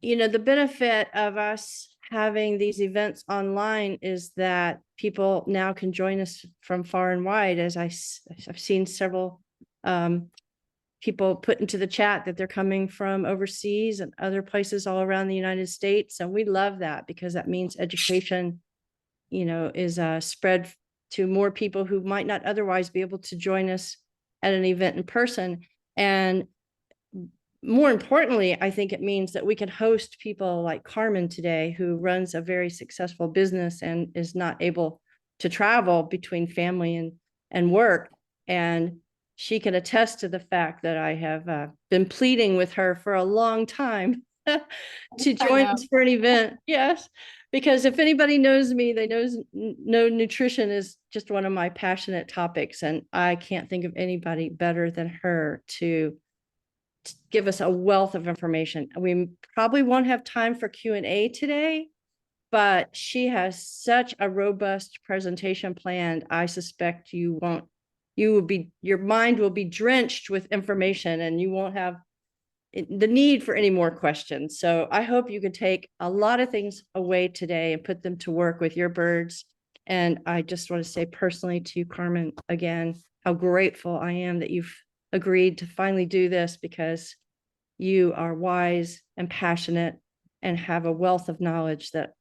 the benefit of us having these events online is that people now can join us from far and wide. As I've seen several people put into the chat that they're coming from overseas and other places all around the United States. And we love that because that means education, is spread to more people who might not otherwise be able to join us at an event in person. And more importantly, I think it means that we can host people like Karmen today, who runs a very successful business and is not able to travel between family and work. And she can attest to the fact that I have been pleading with her for a long time to join us for an event. Yes, because if anybody knows me, they know nutrition is just one of my passionate topics. And I can't think of anybody better than her to give us a wealth of information. We probably won't have time for Q&A today, but she has such a robust presentation planned. I suspect your mind will be drenched with information and you won't have the need for any more questions. So I hope you can take a lot of things away today and put them to work with your birds. And I just want to say personally to you, Karmen, again, how grateful I am that you've agreed to finally do this, because you are wise and passionate and have a wealth of knowledge that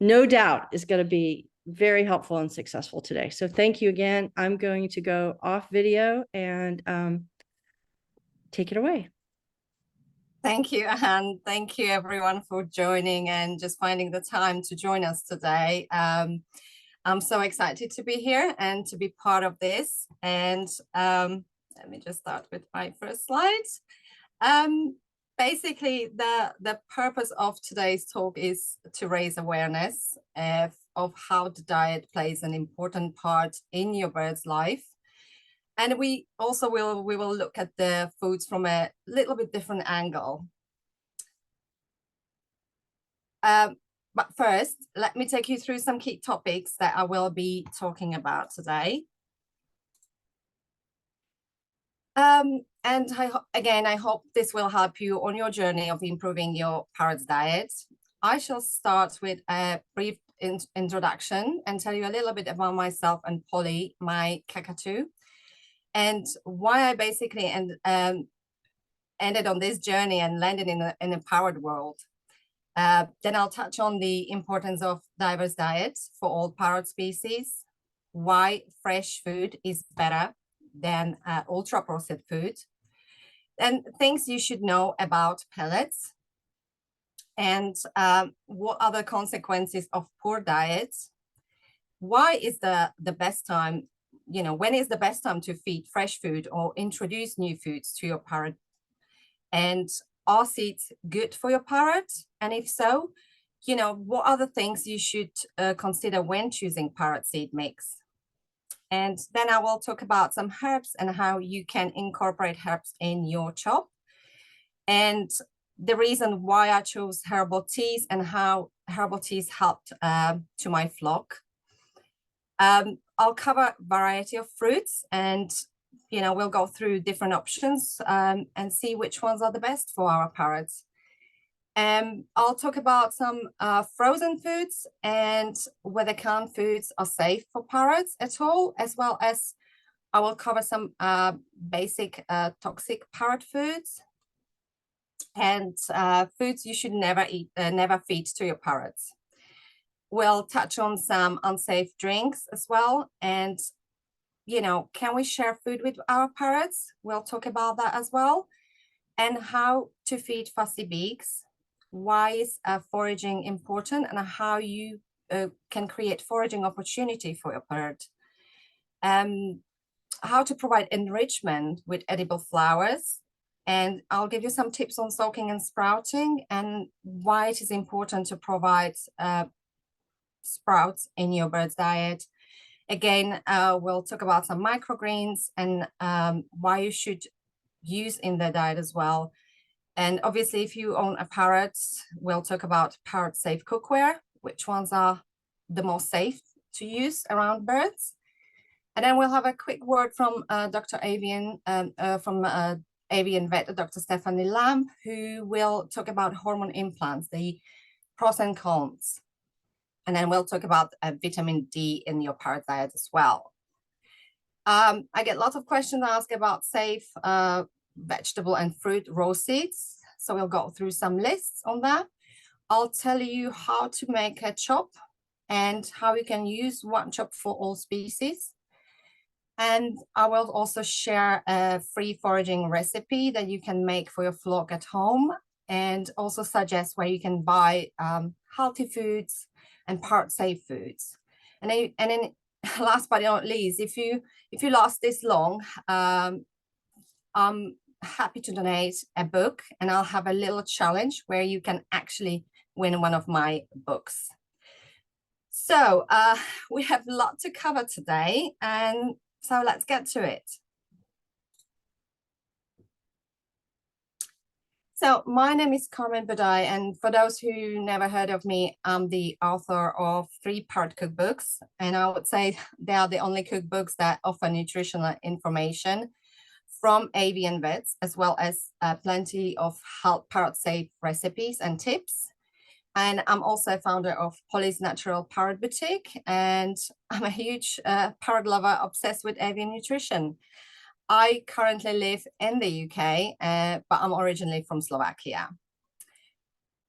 no doubt is going to be very helpful and successful today. So thank you again. I'm going to go off video and take it away. Thank you, Anne. Thank you, everyone, for joining and just finding the time to join us today. I'm so excited to be here and to be part of this. And let me just start with my first slides. Basically, the purpose of today's talk is to raise awareness of how the diet plays an important part in your bird's life. And we also will look at the foods from a little bit different angle. But first, let me take you through some key topics that I will be talking about today. And I hope this will help you on your journey of improving your parrot's diet. I shall start with a brief introduction and tell you a little bit about myself and Polly, my cockatoo, and why I basically ended on this journey and landed in a parrot world. Then I'll touch on the importance of diverse diets for all parrot species, why fresh food is better than ultra-processed food, and things you should know about pellets, and what are the consequences of poor diets, why is the best time, when is the best time to feed fresh food or introduce new foods to your parrot, and are seeds good for your parrot? And if so, what are the things you should consider when choosing parrot seed mix? And then I will talk about some herbs and how you can incorporate herbs in your chop, and the reason why I chose herbal teas and how herbal teas helped to my flock. I'll cover a variety of fruits, and we'll go through different options and see which ones are the best for our parrots. I'll talk about some frozen foods and whether canned foods are safe for parrots at all, as well as I will cover some basic toxic parrot foods and foods you should never eat, never feed to your parrots. We'll touch on some unsafe drinks as well, and can we share food with our parrots? We'll talk about that as well, and how to feed fussy beaks. Why is foraging important, and how you can create foraging opportunity for your parrot. How to provide enrichment with edible flowers, and I'll give you some tips on soaking and sprouting, and why it is important to provide sprouts in your bird's diet. Again, we'll talk about some microgreens and why you should use in the diet as well. And obviously, if you own a parrot, we'll talk about parrot safe cookware, which ones are the most safe to use around birds. And then we'll have a quick word from Dr. Avian from avian vet, Dr. Stephanie Lamb, who will talk about hormone implants, the pros and cons. And then we'll talk about vitamin D in your parrot diet as well. I get lots of questions asked about safe vegetable and fruit raw seeds. So we'll go through some lists on that. I'll tell you how to make a chop and how you can use one chop for all species. And I will also share a free foraging recipe that you can make for your flock at home, and also suggest where you can buy healthy foods and parrot safe foods. And then last but not least, if you last this long, I'm happy to donate a book, and I'll have a little challenge where you can actually win one of my books. So we have a lot to cover today, and so let's get to it. So my name is Karmen Budai, and for those who never heard of me, I'm the author of 3 Parrot cookbooks, and I would say they are the only cookbooks that offer nutritional information from avian vets, as well as plenty of parrot safe recipes and tips. And I'm also founder of Polly's Natural Parrot Boutique, and I'm a huge parrot lover obsessed with avian nutrition. I currently live in the UK, but I'm originally from Slovakia.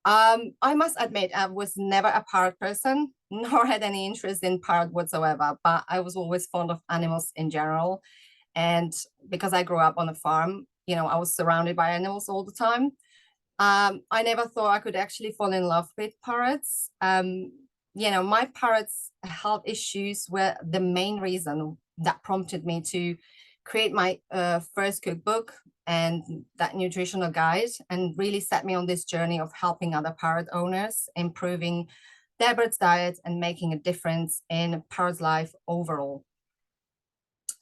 I must admit, I was never a parrot person, nor had any interest in parrot whatsoever, but I was always fond of animals in general. And because I grew up on a farm, you know, I was surrounded by animals all the time. I never thought I could actually fall in love with parrots. You know, my parrots' health issues were the main reason that prompted me to create my first cookbook and that nutritional guide, and really set me on this journey of helping other parrot owners, improving their birds' diet and making a difference in parrot's life overall.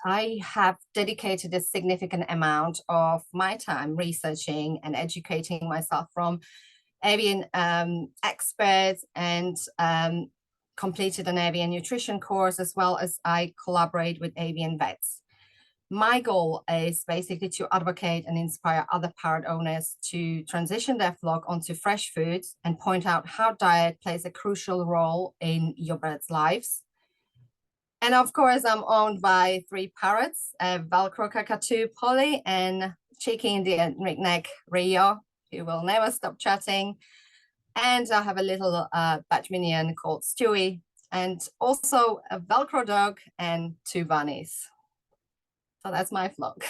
I have dedicated a significant amount of my time researching and educating myself from avian experts, and completed an avian nutrition course, as well as I collaborate with avian vets. My goal is basically to advocate and inspire other parrot owners to transition their flock onto fresh foods, and point out how diet plays a crucial role in your birds' lives. And of course, I'm owned by 3 parrots, a Velcro cockatoo, Polly, and cheeky Indian ringneck, Rio, who will never stop chatting. And I have a little batch minion called Stewie, and also a Velcro dog and 2 bunnies. So that's my flock.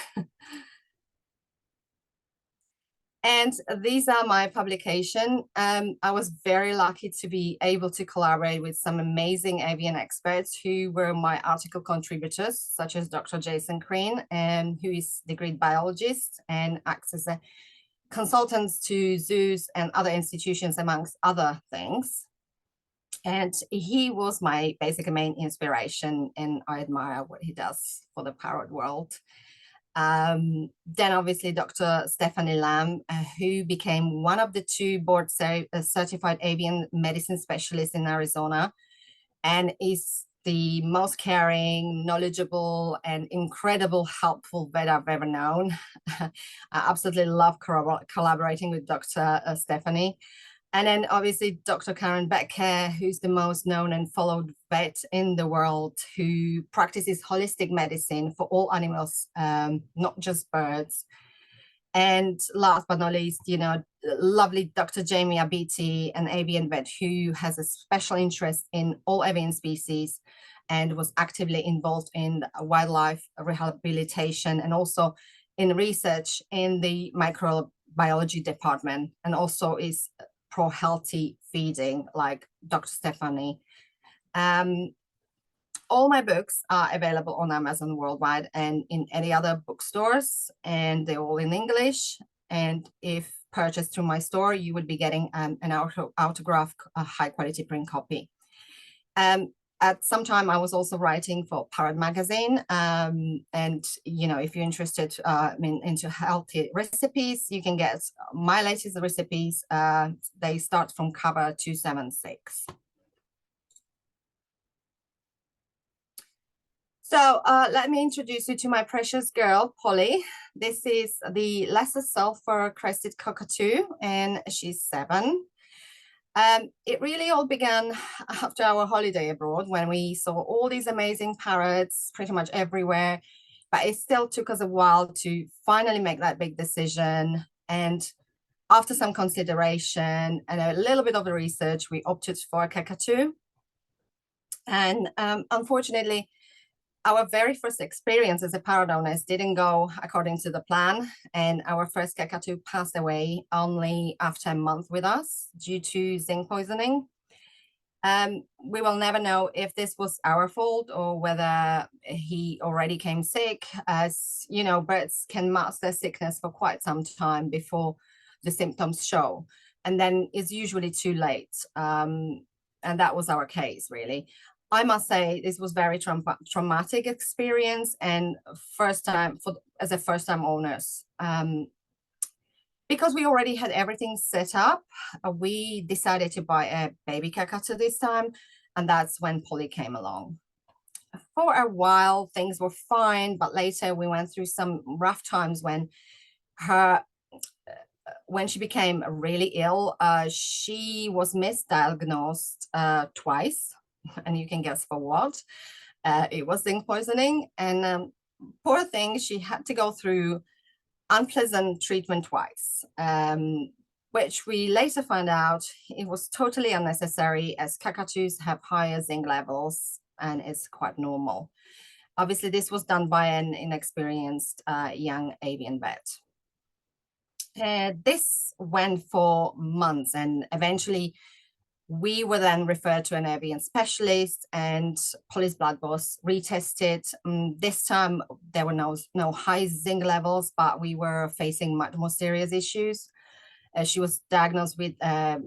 And these are my publication. I was very lucky to be able to collaborate with some amazing avian experts who were my article contributors, such as Dr. Jason Green, who is a degree biologist and acts as a consultant to zoos and other institutions, amongst other things. And he was my basically main inspiration, and I admire what he does for the parrot world. Then obviously Dr. Stephanie Lamb, who became one of the 2 board certified avian medicine specialists in Arizona, and is the most caring, knowledgeable, and incredible helpful vet I've ever known. I absolutely love collaborating with Dr. Stephanie. And then obviously Dr. Karen Becker, who's the most known and followed vet in the world, who practices holistic medicine for all animals, not just birds. And last but not least, you know, lovely Dr. Jamie Abiti, an avian vet who has a special interest in all avian species, and was actively involved in wildlife rehabilitation, and also in research in the microbiology department, and also is pro-healthy feeding like Dr. Stephanie. All my books are available on Amazon worldwide and in any other bookstores, and they're all in English. And if purchased through my store, you would be getting an autographed high quality print copy. At some time, I was also writing for Parrot magazine, and you know, if you're interested into healthy recipes, you can get my latest recipes. They start from cover 276. So let me introduce you to my precious girl, Polly. This is the lesser sulfur crested cockatoo, and she's 7. It really all began after our holiday abroad when we saw all these amazing parrots pretty much everywhere, but it still took us a while to finally make that big decision. And after some consideration and a little bit of the research, we opted for a cockatoo. And unfortunately, our very first experience as a parrot owners didn't go according to the plan, and our first cockatoo passed away only after a month with us due to zinc poisoning. We will never know if this was our fault or whether he already came sick. As you know, birds can mask their sickness for quite some time before the symptoms show, and then it's usually too late. And that was our case, really. I must say this was very traumatic experience, and first time as a first time owners. Because we already had everything set up, we decided to buy a baby cockatoo this time, and that's when Polly came along. For a while, things were fine, but later we went through some rough times when she became really ill. She was misdiagnosed twice, and you can guess for what. It was zinc poisoning, and poor thing, she had to go through unpleasant treatment twice, which we later found out it was totally unnecessary, as cockatoos have higher zinc levels and it's quite normal. Obviously, this was done by an inexperienced young avian vet. This went for months, and eventually we were then referred to an avian specialist, and Polly's blood was retested. This time there were no high zinc levels, but we were facing much more serious issues. She was diagnosed with a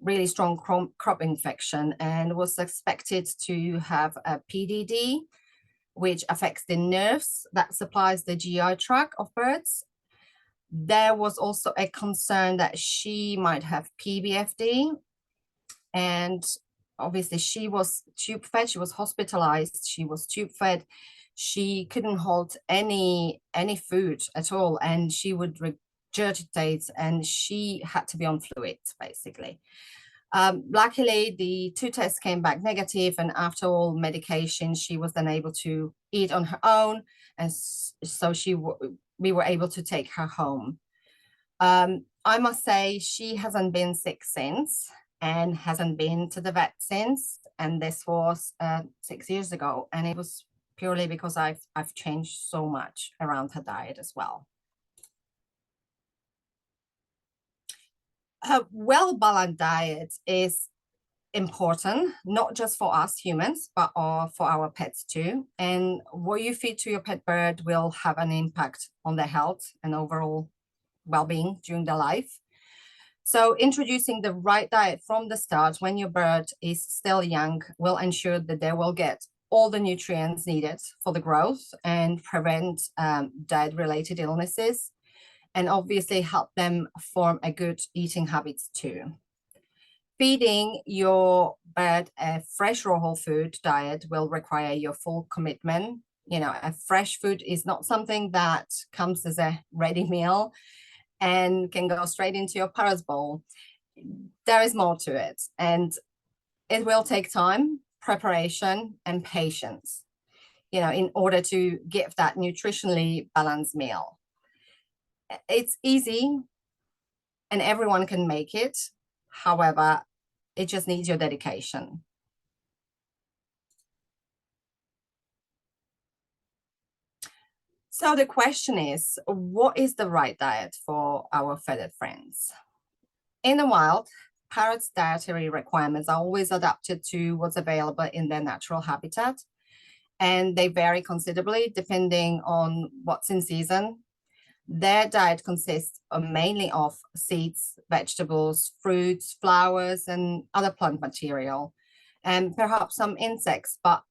really strong crop infection and was suspected to have a PDD, which affects the nerves that supplies the GI tract of birds. There was also a concern that she might have PBFD, and obviously she was tube fed, she was hospitalized, she was tube fed, she couldn't hold any food at all, and she would regurgitate, and she had to be on fluids basically. Luckily, the 2 tests came back negative, and after all medication, she was then able to eat on her own, and so we were able to take her home. I must say she hasn't been sick since and hasn't been to the vet since, and this was 6 years ago, and it was purely because I've changed so much around her diet as well. A well-balanced diet is important, not just for us humans, but for our pets too. And what you feed to your pet bird will have an impact on their health and overall well-being during their life. So introducing the right diet from the start when your bird is still young will ensure that they will get all the nutrients needed for the growth and prevent diet-related illnesses, and obviously help them form a good eating habits too. Feeding your bird a fresh raw whole food diet will require your full commitment. You know, a fresh food is not something that comes as a ready meal and can go straight into your parrot's bowl. There is more to it, and it will take time, preparation, and patience, you know, in order to give that nutritionally balanced meal. It's easy and everyone can make it. However, it just needs your dedication. So the question is, what is the right diet for our feathered friends? In the wild, parrots' dietary requirements are always adapted to what's available in their natural habitat, and they vary considerably depending on what's in season. Their diet consists mainly of seeds, vegetables, fruits, flowers, and other plant material, and perhaps some insects, but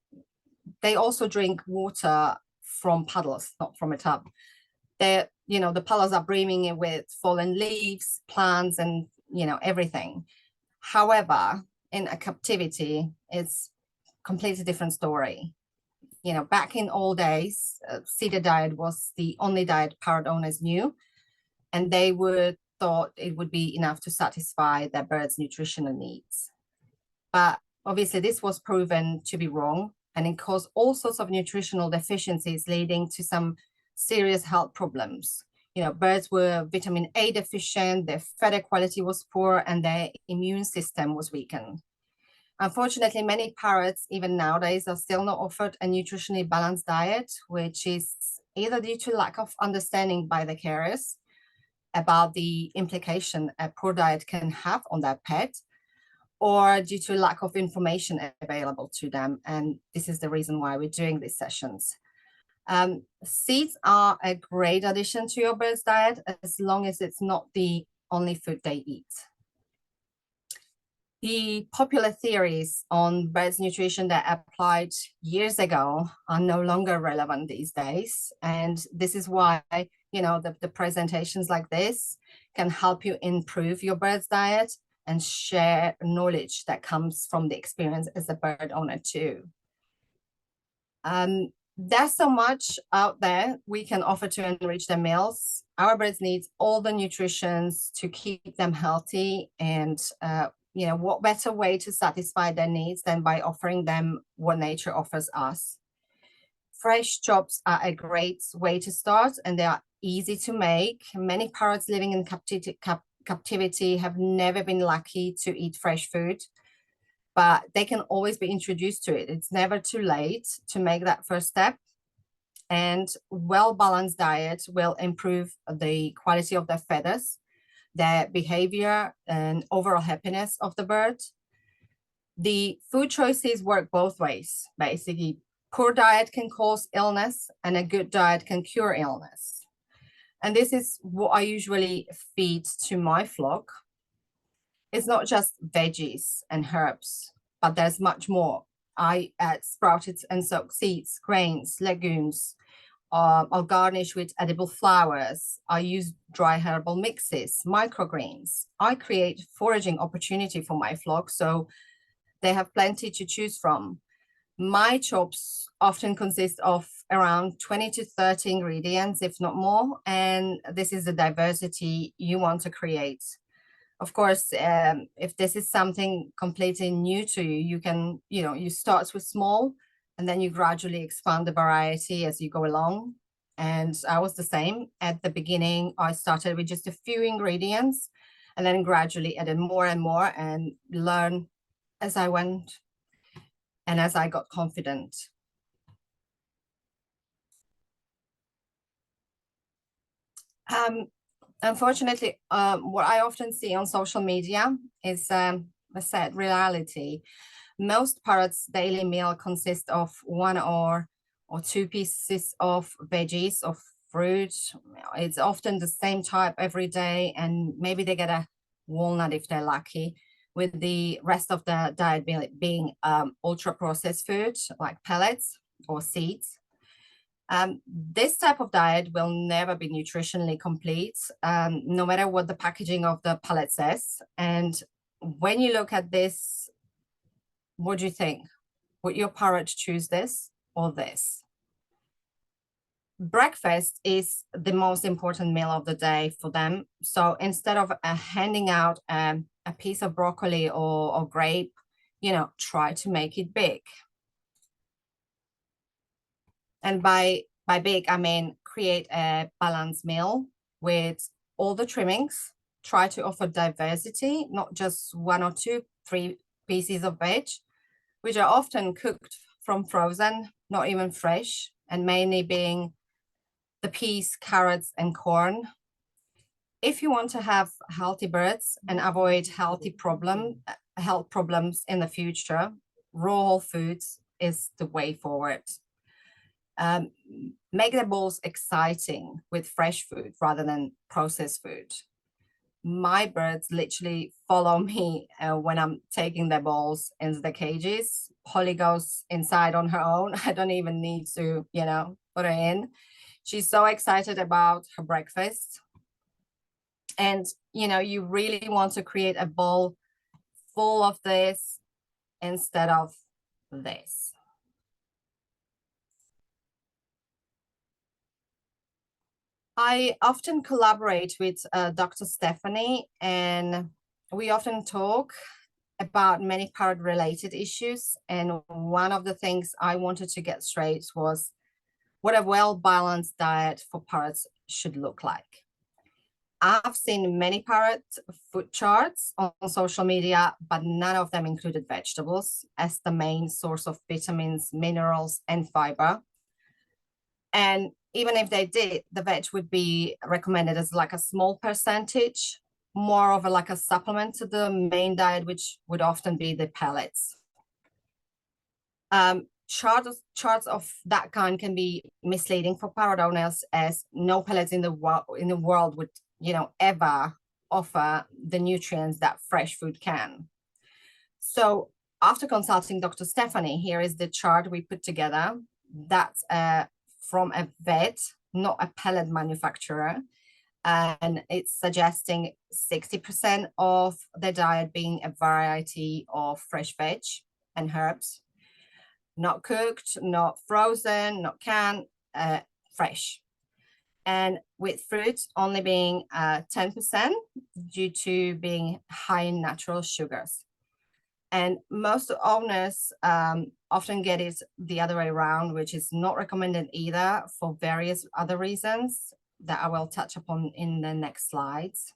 they also drink water from puddles, not from a tub. The puddles are brimming with fallen leaves, plants, and everything. However, in a captivity, it's completely different story. back in old days, cedar diet was the only diet parrot owners knew, and they would thought it would be enough to satisfy their birds' nutritional needs. But obviously this was proven to be wrong, and it caused all sorts of nutritional deficiencies, leading to some serious health problems. Birds were vitamin A deficient, their feather quality was poor, and their immune system was weakened. Unfortunately, many parrots, even nowadays, are still not offered a nutritionally balanced diet, which is either due to lack of understanding by the carers about the implication a poor diet can have on their pet, or due to lack of information available to them. And this is the reason why we're doing these sessions. Seeds are a great addition to your bird's diet, as long as it's not the only food they eat. The popular theories on birds' nutrition that applied years ago are no longer relevant these days. And this is why, the presentations like this can help you improve your bird's diet and share knowledge that comes from the experience as a bird owner too. There's so much out there we can offer to enrich their meals. Our birds need all the nutrients to keep them healthy, and what better way to satisfy their needs than by offering them what nature offers us. Fresh chops are a great way to start, and they are easy to make. Many parrots living in captivity have never been lucky to eat fresh food, but they can always be introduced to it. It's never too late to make that first step. And well-balanced diet will improve the quality of their feathers, their behavior, and overall happiness of the bird. The food choices work both ways. Basically, poor diet can cause illness, and a good diet can cure illness. And this is what I usually feed to my flock. It's not just veggies and herbs, but there's much more. I add sprouted and soaked seeds, grains, legumes. I'll garnish with edible flowers. I use dry herbal mixes, microgreens. I create foraging opportunity for my flock, so they have plenty to choose from. My chops often consist of around 20 to 30 ingredients, if not more, and this is the diversity you want to create. Of course, if this is something completely new to you, you can, you start with small, and then you gradually expand the variety as you go along. And I was the same. At the beginning, I started with just a few ingredients, and then gradually added more and more, and learn as I went and as I got confident. Unfortunately, what I often see on social media is a sad reality. Most parrots' daily meal consists of one or two pieces of veggies, of fruit. It's often the same type every day, and maybe they get a walnut if they're lucky, with the rest of the diet being ultra-processed food like pellets or seeds. This type of diet will never be nutritionally complete, no matter what the packaging of the pellet says. And when you look at this, what do you think? Would your parrot choose this or this? Breakfast is the most important meal of the day for them. So instead of handing out a piece of broccoli or grape, try to make it big. And by big, I mean create a balanced meal with all the trimmings. Try to offer diversity, not just one or two, 3 pieces of veg, which are often cooked from frozen, not even fresh, and mainly being the peas, carrots, and corn. If you want to have healthy birds and avoid health problems in the future, raw whole foods is the way forward. Make the bowls exciting with fresh food rather than processed food. My birds literally follow me when I'm taking their balls into the cages. Holly goes inside on her own. I don't even need to, put her in. She's so excited about her breakfast. And, you really want to create a bowl full of this instead of this. I often collaborate with Dr. Stephanie, and we often talk about many parrot related issues. And one of the things I wanted to get straight was what a well-balanced diet for parrots should look like. I've seen many parrot food charts on social media, but none of them included vegetables as the main source of vitamins, minerals, and fiber. And even if they did, the veg would be recommended as like a small percentage, more of a, like a supplement to the main diet, which would often be the pellets. Charts of that kind can be misleading for parrot owners, as no pellets in the world would, ever offer the nutrients that fresh food can. So after consulting Dr. Stephanie, here is the chart we put together. That's from a vet, not a pellet manufacturer. And it's suggesting 60% of the diet being a variety of fresh veg and herbs, not cooked, not frozen, not canned, fresh. And with fruits only being 10% due to being high in natural sugars. And most owners often get it the other way around, which is not recommended either for various other reasons that I will touch upon in the next slides.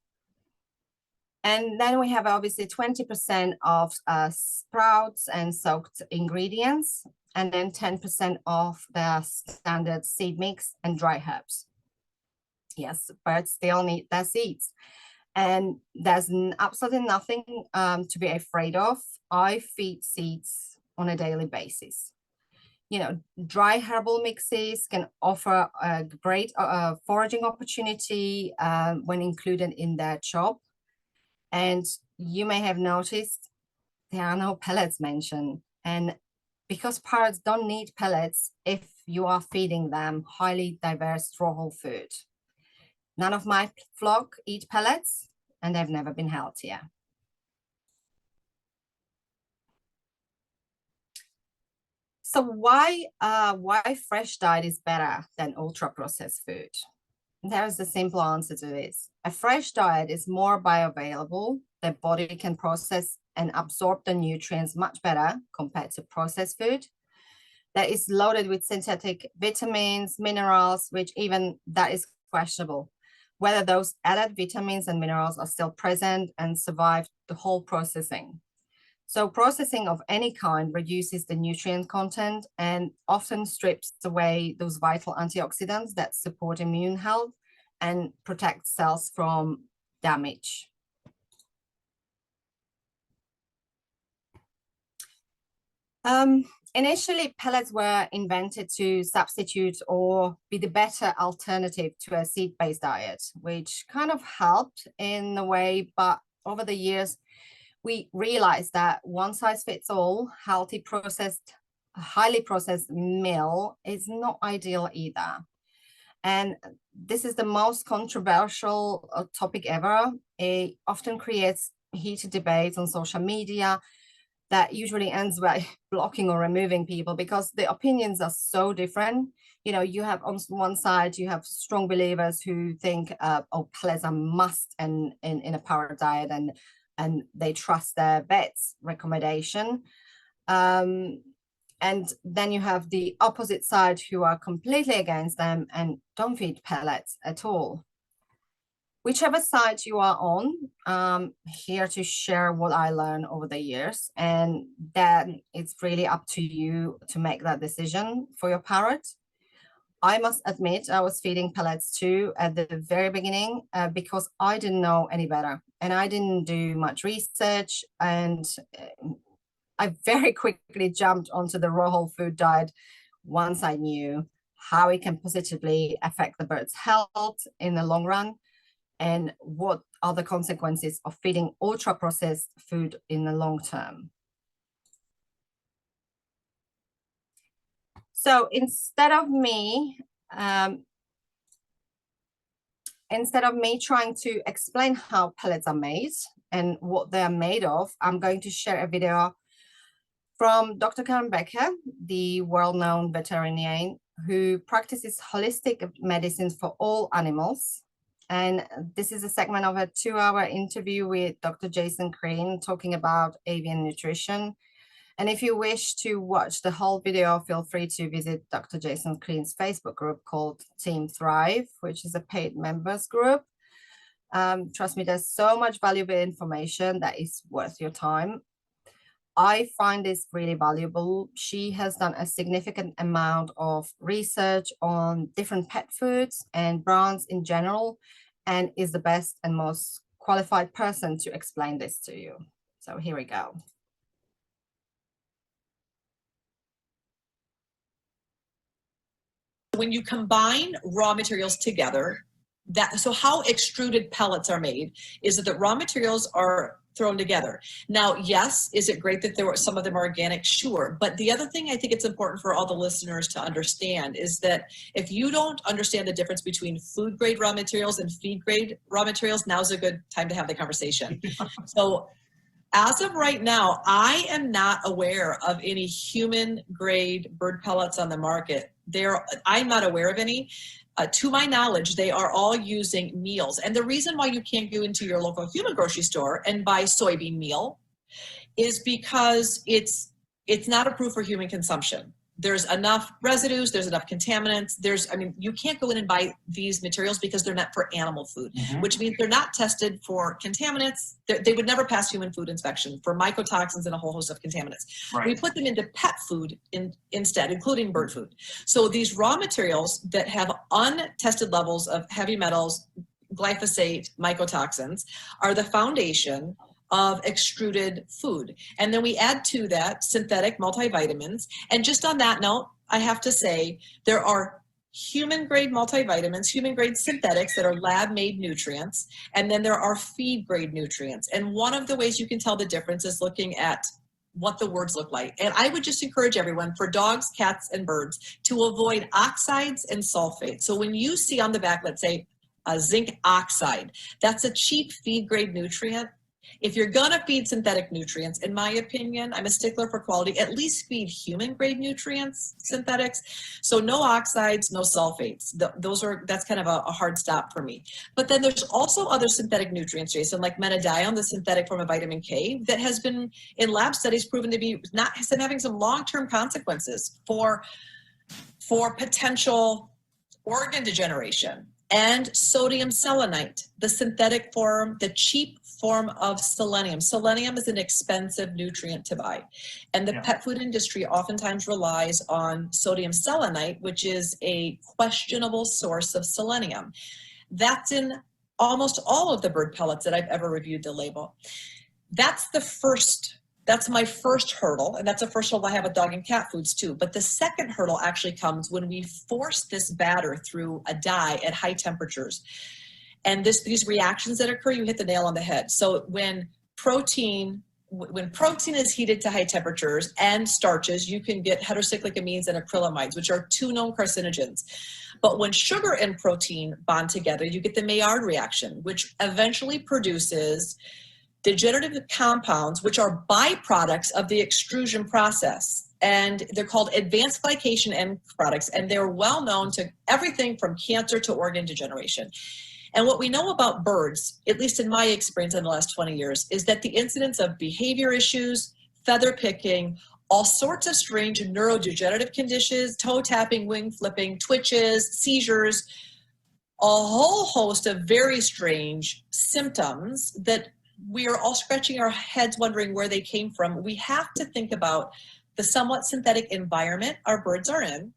And then we have obviously 20% of sprouts and soaked ingredients, and then 10% of the standard seed mix and dry herbs. Yes, birds still need their seeds. And there's absolutely nothing to be afraid of. I feed seeds on a daily basis. Dry herbal mixes can offer a great foraging opportunity when included in their chop. And you may have noticed there are no pellets mentioned. And because parrots don't need pellets if you are feeding them highly diverse raw whole food. None of my flock eat pellets, and they've never been healthier. So why fresh diet is better than ultra processed food? There's the simple answer to this. A fresh diet is more bioavailable. The body can process and absorb the nutrients much better compared to processed food. That is loaded with synthetic vitamins, minerals, which even that is questionable, whether those added vitamins and minerals are still present and survive the whole processing. So processing of any kind reduces the nutrient content and often strips away those vital antioxidants that support immune health and protect cells from damage. Initially, pellets were invented to substitute or be the better alternative to a seed-based diet, which kind of helped in a way, but over the years, we realized that one size fits all, highly processed meal is not ideal either. And this is the most controversial topic ever. It often creates heated debates on social media that usually ends by blocking or removing people because the opinions are so different. You have on one side, you have strong believers who think, pellets are must in a parrot diet, and they trust their vet's recommendation. And then you have the opposite side who are completely against them and don't feed pellets at all. Whichever side you are on, I'm here to share what I learned over the years, and then it's really up to you to make that decision for your parrot. I must admit I was feeding pellets too at the very beginning because I didn't know any better and I didn't do much research, and I very quickly jumped onto the raw whole food diet once I knew how it can positively affect the bird's health in the long run and what are the consequences of feeding ultra processed food in the long term. So instead of me trying to explain how pellets are made and what they are made of, I'm going to share a video from Dr. Karmen, the world-known veterinarian who practices holistic medicine for all animals. And this is a segment of a 2-hour interview with Dr. Jason Crane talking about avian nutrition. And if you wish to watch the whole video, feel free to visit Dr. Jason Crane's Facebook group called Team Thrive, which is a paid members group. Trust me, there's so much valuable information that is worth your time. I find this really valuable. She has done a significant amount of research on different pet foods and brands in general, and is the best and most qualified person to explain this to you. So here we go. When you combine raw materials together, so how extruded pellets are made is that the raw materials are thrown together. Now, yes, is it great that there were some of them are organic? Sure. But the other thing I think it's important for all the listeners to understand is that if you don't understand the difference between food grade raw materials and feed grade raw materials, now's a good time to have the conversation. So as of right now, I am not aware of any human grade bird pellets on the market. I'm not aware of any. To my knowledge, they are all using meals. And the reason why you can't go into your local human grocery store and buy soybean meal is because it's not approved for human consumption. There's enough residues, there's enough contaminants, you can't go in and buy these materials because they're not for animal food, which means they're not tested for contaminants. They would never pass human food inspection for mycotoxins and a whole host of contaminants. Right. We put them into pet food instead, including bird food. So these raw materials that have untested levels of heavy metals, glyphosate, mycotoxins, are the foundation of extruded food. And then we add to that synthetic multivitamins. And just on that note, I have to say there are human grade multivitamins, human grade synthetics that are lab made nutrients. And then there are feed grade nutrients. And one of the ways you can tell the difference is looking at what the words look like. And I would just encourage everyone for dogs, cats, and birds to avoid oxides and sulfates. So when you see on the back, let's say a zinc oxide, that's a cheap feed grade nutrient. If you're going to feed synthetic nutrients, in my opinion, I'm a stickler for quality, at least feed human grade nutrients, synthetics. So no oxides, no sulfates. That's kind of a hard stop for me. But then there's also other synthetic nutrients, Jason, like menadione, the synthetic form of vitamin K, that has been in lab studies proven to be having some long-term consequences for potential organ degeneration. And sodium selenite, the synthetic form, the cheap form of selenium. Selenium is an expensive nutrient to buy. And the pet food industry oftentimes relies on sodium selenite, which is a questionable source of selenium. That's in almost all of the bird pellets that I've ever reviewed the label. That's my first hurdle, and that's the first hurdle I have with dog and cat foods too. But the second hurdle actually comes when we force this batter through a dye at high temperatures. And these reactions that occur, you hit the nail on the head. So when protein is heated to high temperatures and starches, you can get heterocyclic amines and acrylamides, which are two known carcinogens. But when sugar and protein bond together, you get the Maillard reaction, which eventually produces degenerative compounds, which are byproducts of the extrusion process. And they're called advanced glycation end products, and they're well known to everything from cancer to organ degeneration. And what we know about birds, at least in my experience in the last 20 years, is that the incidence of behavior issues, feather picking, all sorts of strange neurodegenerative conditions, toe tapping, wing flipping, twitches, seizures, a whole host of very strange symptoms that we are all scratching our heads wondering where they came from. We have to think about the somewhat synthetic environment our birds are in,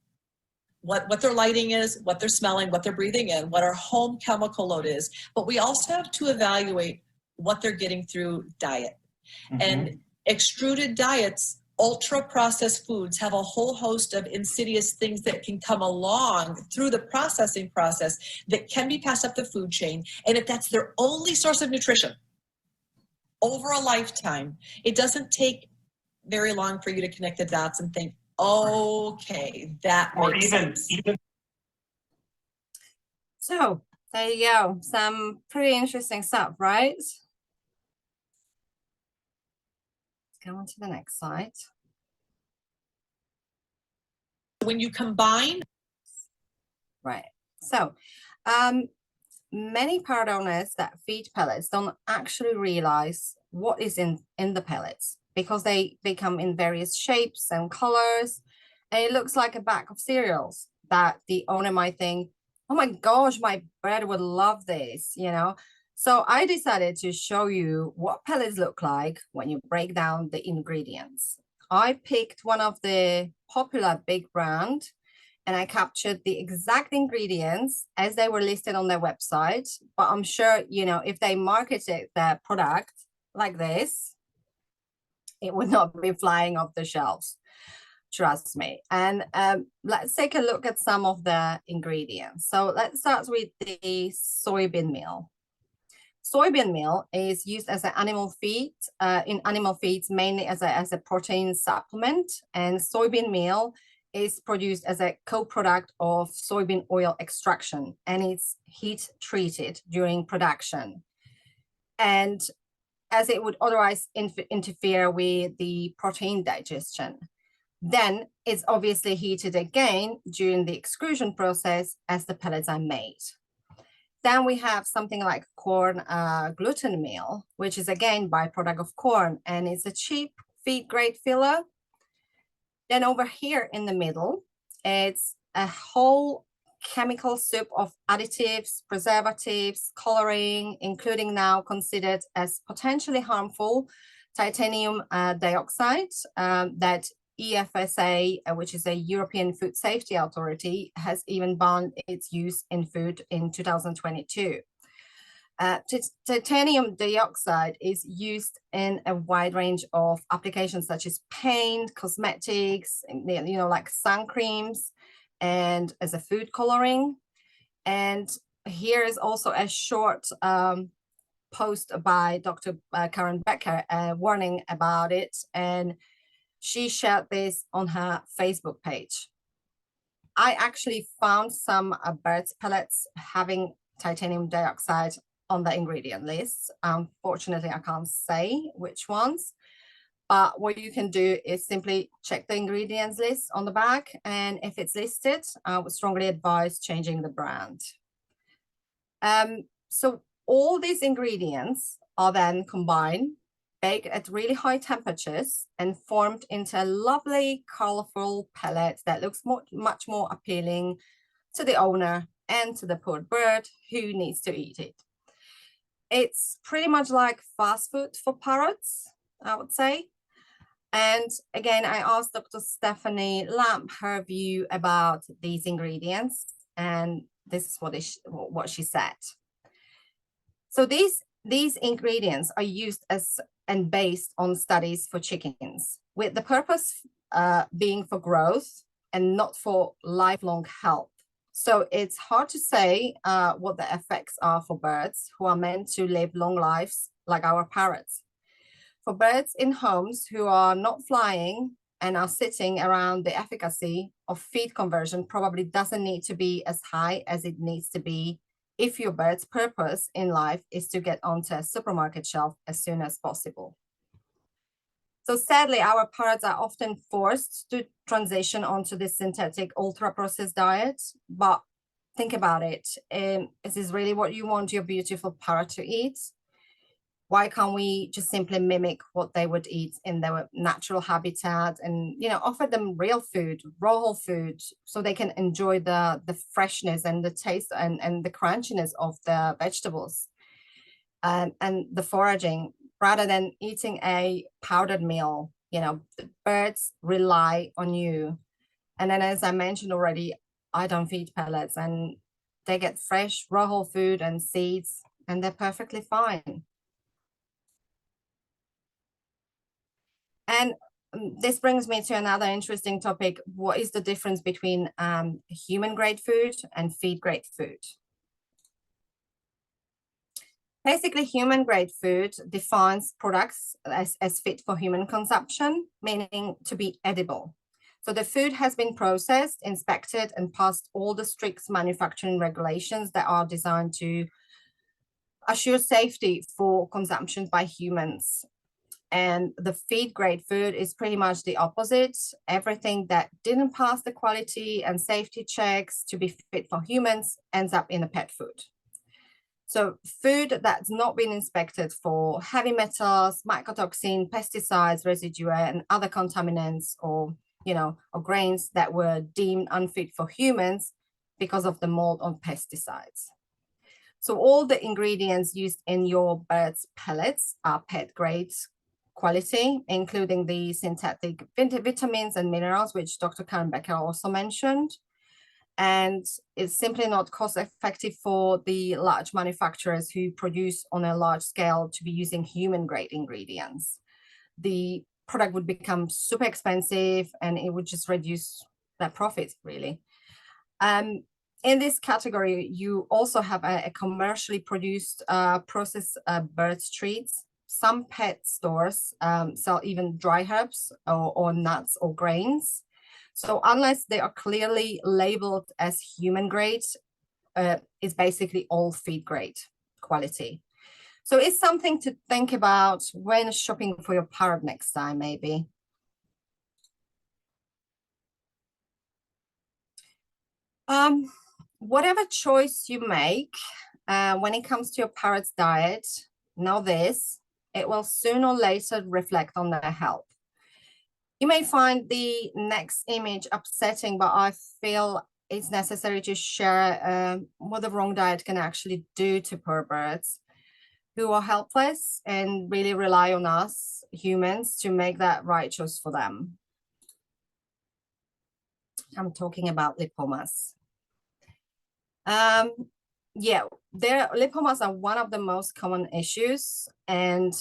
what their lighting is, what they're smelling, what they're breathing in, what our home chemical load is. But we also have to evaluate what they're getting through diet. And extruded diets, ultra processed foods, have a whole host of insidious things that can come along through the processing process that can be passed up the food chain. And if that's their only source of nutrition over a lifetime, it doesn't take very long for you to connect the dots and think, okay, that makes sense. So there you go. Some pretty interesting stuff, right? Let's go on to the next slide. When you combine Right. So many parrot owners that feed pellets don't actually realize what is in the pellets, because they come in various shapes and colors, and it looks like a bag of cereals that the owner might think, oh my gosh, my bird would love this, you know. So I decided to show you what pellets look like when you break down the ingredients. I picked one of the popular big brand, and I captured the exact ingredients as they were listed on their website. But I'm sure, you know, if they marketed their product like this, it would not be flying off the shelves. Trust me. And let's take a look at some of the ingredients. So let's start with the soybean meal. Soybean meal is used as an animal feed, in animal feeds, mainly as a protein supplement. And soybean meal is produced as a co-product of soybean oil extraction, and it's heat treated during production. And as it would otherwise interfere with the protein digestion. Then it's obviously heated again during the extrusion process as the pellets are made. Then we have something like corn gluten meal, which is again byproduct of corn, and it's a cheap feed grade filler. Then over here in the middle, it's a whole chemical soup of additives, preservatives, coloring, including now considered as potentially harmful titanium dioxide that EFSA, which is a European Food Safety Authority, has even banned its use in food in 2022. Titanium dioxide is used in a wide range of applications such as paint, cosmetics, you know, like sun creams, and as a food coloring. And here is also a short post by Dr. Karen Becker warning about it, and she shared this on her Facebook page. I actually found some birds pellets having titanium dioxide on the ingredient list. Unfortunately, I can't say which ones, but what you can do is simply check the ingredients list on the back, and if it's listed, I would strongly advise changing the brand. So all these ingredients are then combined, baked at really high temperatures, and formed into a lovely, colorful pellet that looks much more appealing to the owner and to the poor bird who needs to eat it. It's pretty much like fast food for parrots, I would say. And again, I asked Dr. Stephanie Lamb her view about these ingredients, and this is what she said. So these ingredients are used as and based on studies for chickens, with the purpose being for growth and not for lifelong health. So it's hard to say what the effects are for birds who are meant to live long lives like our parrots. For birds in homes who are not flying and are sitting around, the efficacy of feed conversion probably doesn't need to be as high as it needs to be if your bird's purpose in life is to get onto a supermarket shelf as soon as possible. So sadly, our parrots are often forced to transition onto this synthetic ultra-processed diet, but think about it. Is this really what you want your beautiful parrot to eat? Why can't we just simply mimic what they would eat in their natural habitat and, you know, offer them real food, raw whole food, so they can enjoy the freshness and the taste and the crunchiness of the vegetables and the foraging, rather than eating a powdered meal. You know, the birds rely on you. And then, as I mentioned already, I don't feed pellets, and they get fresh raw whole food and seeds, and they're perfectly fine. And this brings me to another interesting topic. What is the difference between human grade food and feed grade food? Basically, human grade food defines products as fit for human consumption, meaning to be edible. So the food has been processed, inspected, and passed all the strict manufacturing regulations that are designed to assure safety for consumption by humans. And the feed grade food is pretty much the opposite. Everything that didn't pass the quality and safety checks to be fit for humans ends up in the pet food. So food that's not been inspected for heavy metals, mycotoxin, pesticides, residue, and other contaminants, or or grains that were deemed unfit for humans because of the mold or pesticides. So all the ingredients used in your bird's pellets are pet grade quality, including the synthetic vitamins and minerals, which Dr. Karmen also mentioned. And it's simply not cost effective for the large manufacturers who produce on a large scale to be using human grade ingredients. The product would become super expensive and it would just reduce their profits, really. In this category, you also have a commercially produced processed bird treats. Some pet stores sell even dry herbs or nuts or grains. So unless they are clearly labeled as human grade, it's basically all feed grade quality. So it's something to think about when shopping for your parrot next time, maybe. Whatever choice you make, when it comes to your parrot's diet, know this, it will sooner or later reflect on their health. You may find the next image upsetting, but I feel it's necessary to share what the wrong diet can actually do to poor birds who are helpless and really rely on us humans to make that right choice for them. I'm talking about lipomas. Lipomas are one of the most common issues, and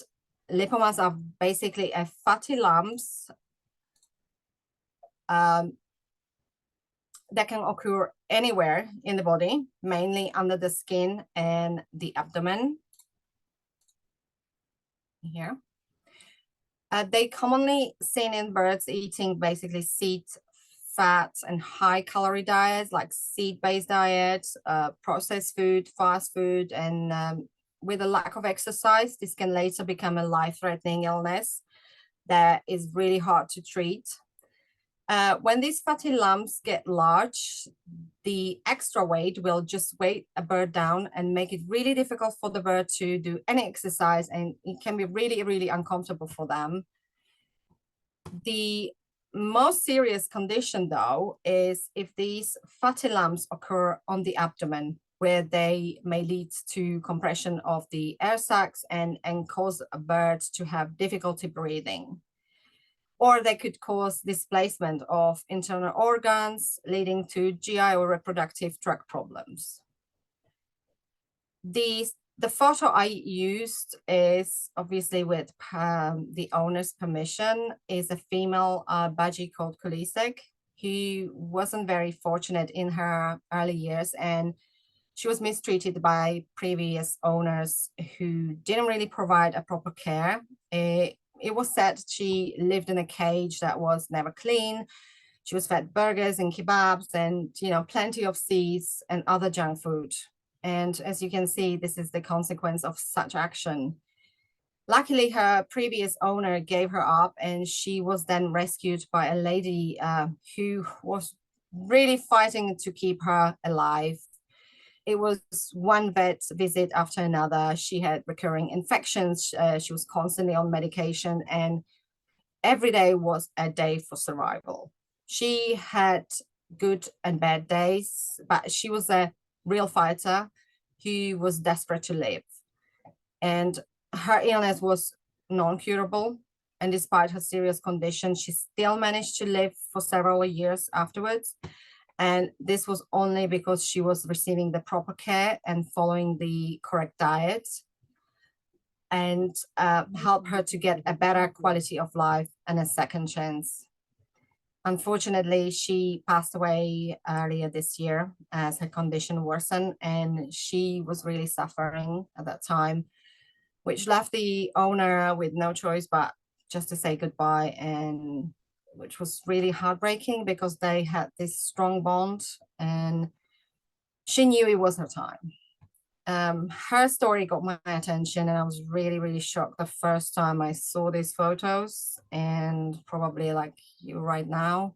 lipomas are basically a fatty lumps that can occur anywhere in the body, mainly under the skin and the abdomen. Here. They commonly seen in birds eating basically seed, fats, and high-calorie diets like seed-based diets, processed food, fast food, and with a lack of exercise, this can later become a life-threatening illness that is really hard to treat. When these fatty lumps get large, the extra weight will just weigh a bird down and make it really difficult for the bird to do any exercise, and it can be really, really uncomfortable for them. The most serious condition, though, is if these fatty lumps occur on the abdomen, where they may lead to compression of the air sacs and cause a bird to have difficulty breathing. Or they could cause displacement of internal organs, leading to GI or reproductive tract problems. The photo I used is obviously with the owner's permission, is a female budgie called Kulisek, who wasn't very fortunate in her early years, and she was mistreated by previous owners who didn't really provide a proper care. It was said she lived in a cage that was never clean. She was fed burgers and kebabs and, plenty of seeds and other junk food. And as you can see, this is the consequence of such action. Luckily, her previous owner gave her up, and she was then rescued by a lady who was really fighting to keep her alive. It was one vet visit after another. She had recurring infections. She was constantly on medication, and every day was a day for survival. She had good and bad days, but she was a real fighter who was desperate to live. And her illness was non-curable. And despite her serious condition, she still managed to live for several years afterwards. And this was only because she was receiving the proper care and following the correct diet, and help her to get a better quality of life and a second chance. Unfortunately, she passed away earlier this year as her condition worsened, and she was really suffering at that time, which left the owner with no choice but just to say goodbye, and which was really heartbreaking because they had this strong bond and she knew it was her time. Her story got my attention, and I was really, really shocked the first time I saw these photos, and probably like you right now.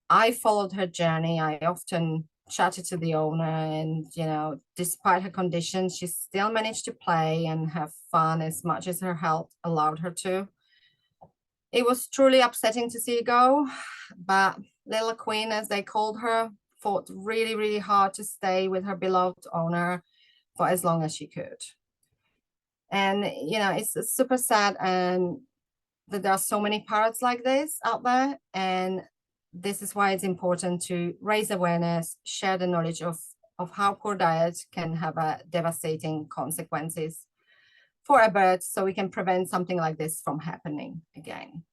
I followed her journey. I often chatted to the owner, and despite her condition, she still managed to play and have fun as much as her health allowed her to. It was truly upsetting to see her go, but little Queen, as they called her, fought really, really hard to stay with her beloved owner for as long as she could. And it's super sad, and that there are so many parrots like this out there, and this is why it's important to raise awareness, share the knowledge of how poor diet can have a devastating consequences for a bird, so we can prevent something like this from happening again.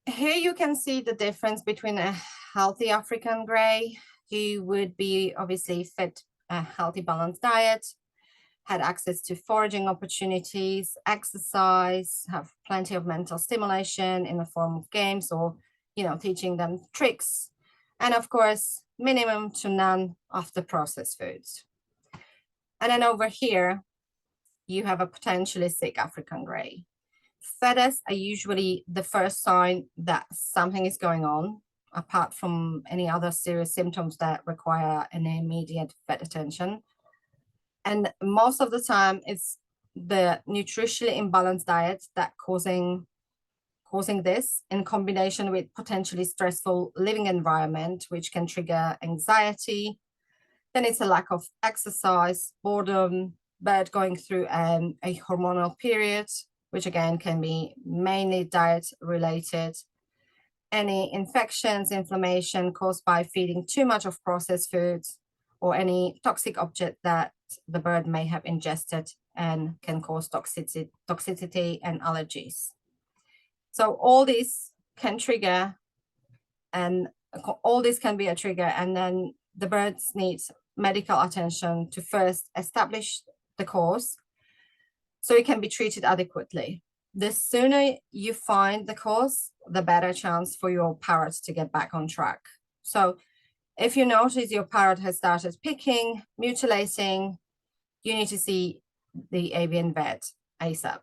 Here you can see the difference between a healthy African grey, who would be obviously fed a healthy, balanced diet, had access to foraging opportunities, exercise, have plenty of mental stimulation in the form of games or, teaching them tricks. And of course, minimum to none of the processed foods. And then over here, you have a potentially sick African grey. Feathers are usually the first sign that something is going on, apart from any other serious symptoms that require an immediate vet attention. And most of the time, it's the nutritionally imbalanced diet that causing this, in combination with potentially stressful living environment, which can trigger anxiety. Then it's a lack of exercise, boredom, bird going through a hormonal period, which again can be mainly diet related. Any infections, inflammation caused by feeding too much of processed foods, or any toxic object that the bird may have ingested and can cause toxicity and allergies. So all these can trigger, and all this can be a trigger, and then the birds need medical attention to first establish the cause so it can be treated adequately. The sooner you find the cause, the better chance for your parrot to get back on track. So if you notice your parrot has started picking, mutilating, you need to see the avian vet ASAP.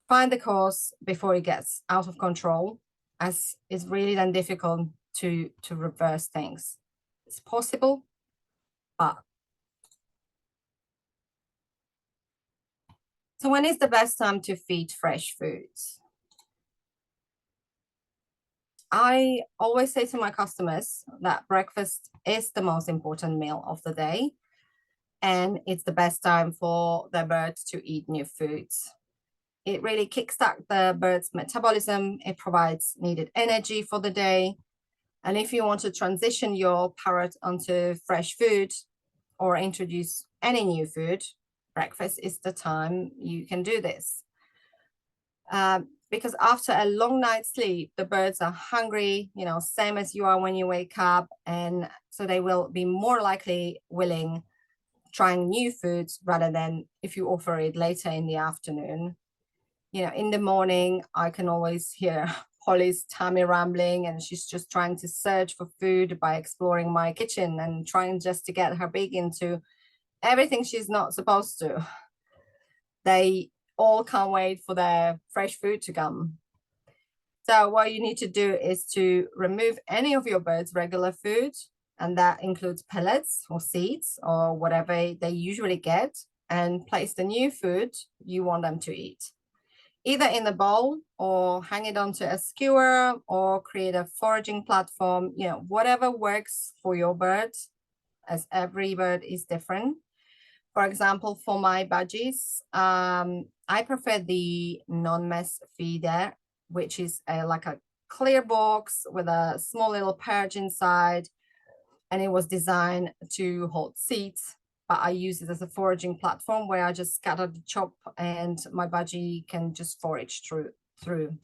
Find the cause before it gets out of control, as it's really then difficult to reverse things. It's possible, but. So when is the best time to feed fresh foods? I always say to my customers that breakfast is the most important meal of the day, and it's the best time for the birds to eat new foods. It really kickstarts the bird's metabolism. It provides needed energy for the day. And if you want to transition your parrot onto fresh food or introduce any new food, breakfast is the time you can do this. Because after a long night's sleep, the birds are hungry, same as you are when you wake up. And so they will be more likely willing trying new foods rather than if you offer it later in the afternoon. In the morning, I can always hear Polly's tummy rambling, and she's just trying to search for food by exploring my kitchen and trying just to get her beak into everything she's not supposed to. They all can't wait for their fresh food to come. So what you need to do is to remove any of your bird's regular food, and that includes pellets or seeds or whatever they usually get, and place the new food you want them to eat, either in the bowl or hang it onto a skewer or create a foraging platform, whatever works for your bird, as every bird is different. For example, for my budgies, I prefer the non-mess feeder, which is like a clear box with a small little pouch inside, and it was designed to hold seeds, but I use it as a foraging platform where I just scatter the chop and my budgie can just forage through.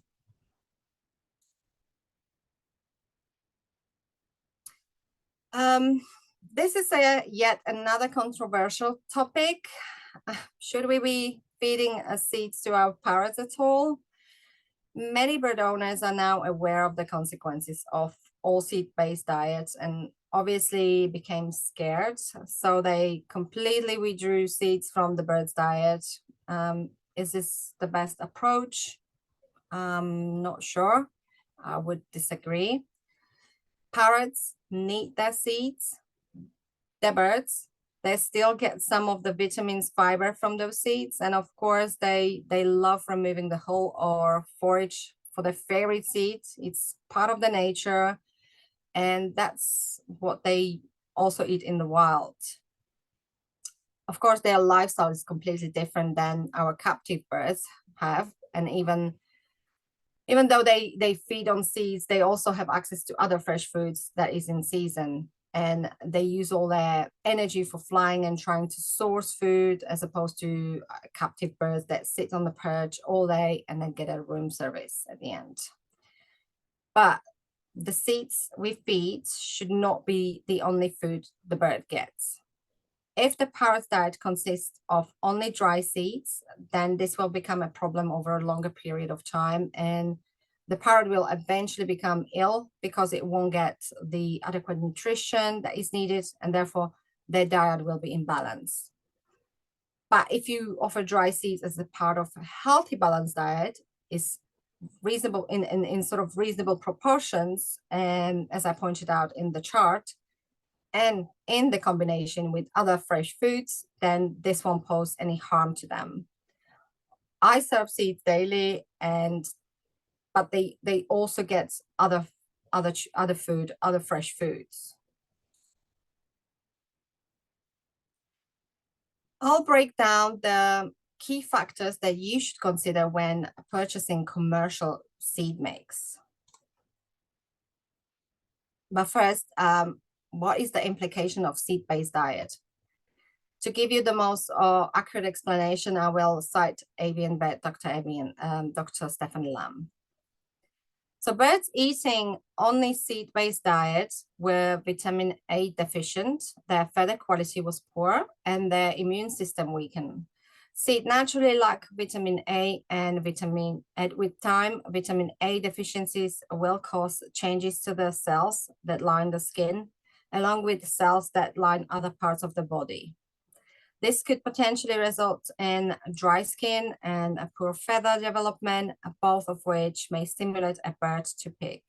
This is yet another controversial topic. Should we be feeding seeds to our parrots at all? Many bird owners are now aware of the consequences of all seed-based diets and obviously became scared. So they completely withdrew seeds from the bird's diet. Is this the best approach? Not sure. I would disagree. Parrots need their seeds. The birds, they still get some of the vitamins, fiber from those seeds. And of course, they love removing the hull or forage for their favorite seeds. It's part of the nature. And that's what they also eat in the wild. Of course, their lifestyle is completely different than our captive birds have. And even though they feed on seeds, they also have access to other fresh foods that is in season. And they use all their energy for flying and trying to source food, as opposed to captive birds that sit on the perch all day and then get a room service at the end. But the seeds we feed should not be the only food the bird gets. If the parrot's diet consists of only dry seeds, then this will become a problem over a longer period of time, and the parrot will eventually become ill because it won't get the adequate nutrition that is needed, and therefore their diet will be imbalanced. But if you offer dry seeds as a part of a healthy, balanced diet, is reasonable in sort of reasonable proportions, and as I pointed out in the chart, and in the combination with other fresh foods, then this won't pose any harm to them. I serve seeds daily, but they also get other food, other fresh foods. I'll break down the key factors that you should consider when purchasing commercial seed mix. But first, what is the implication of seed-based diet? To give you the most accurate explanation, I will cite avian vet, Dr. Stephanie Lamb. So birds eating only seed-based diets were vitamin A deficient, their feather quality was poor, and their immune system weakened. Seed naturally lack vitamin A, and with time, vitamin A deficiencies will cause changes to the cells that line the skin, along with cells that line other parts of the body. This could potentially result in dry skin and a poor feather development, both of which may stimulate a bird to pick.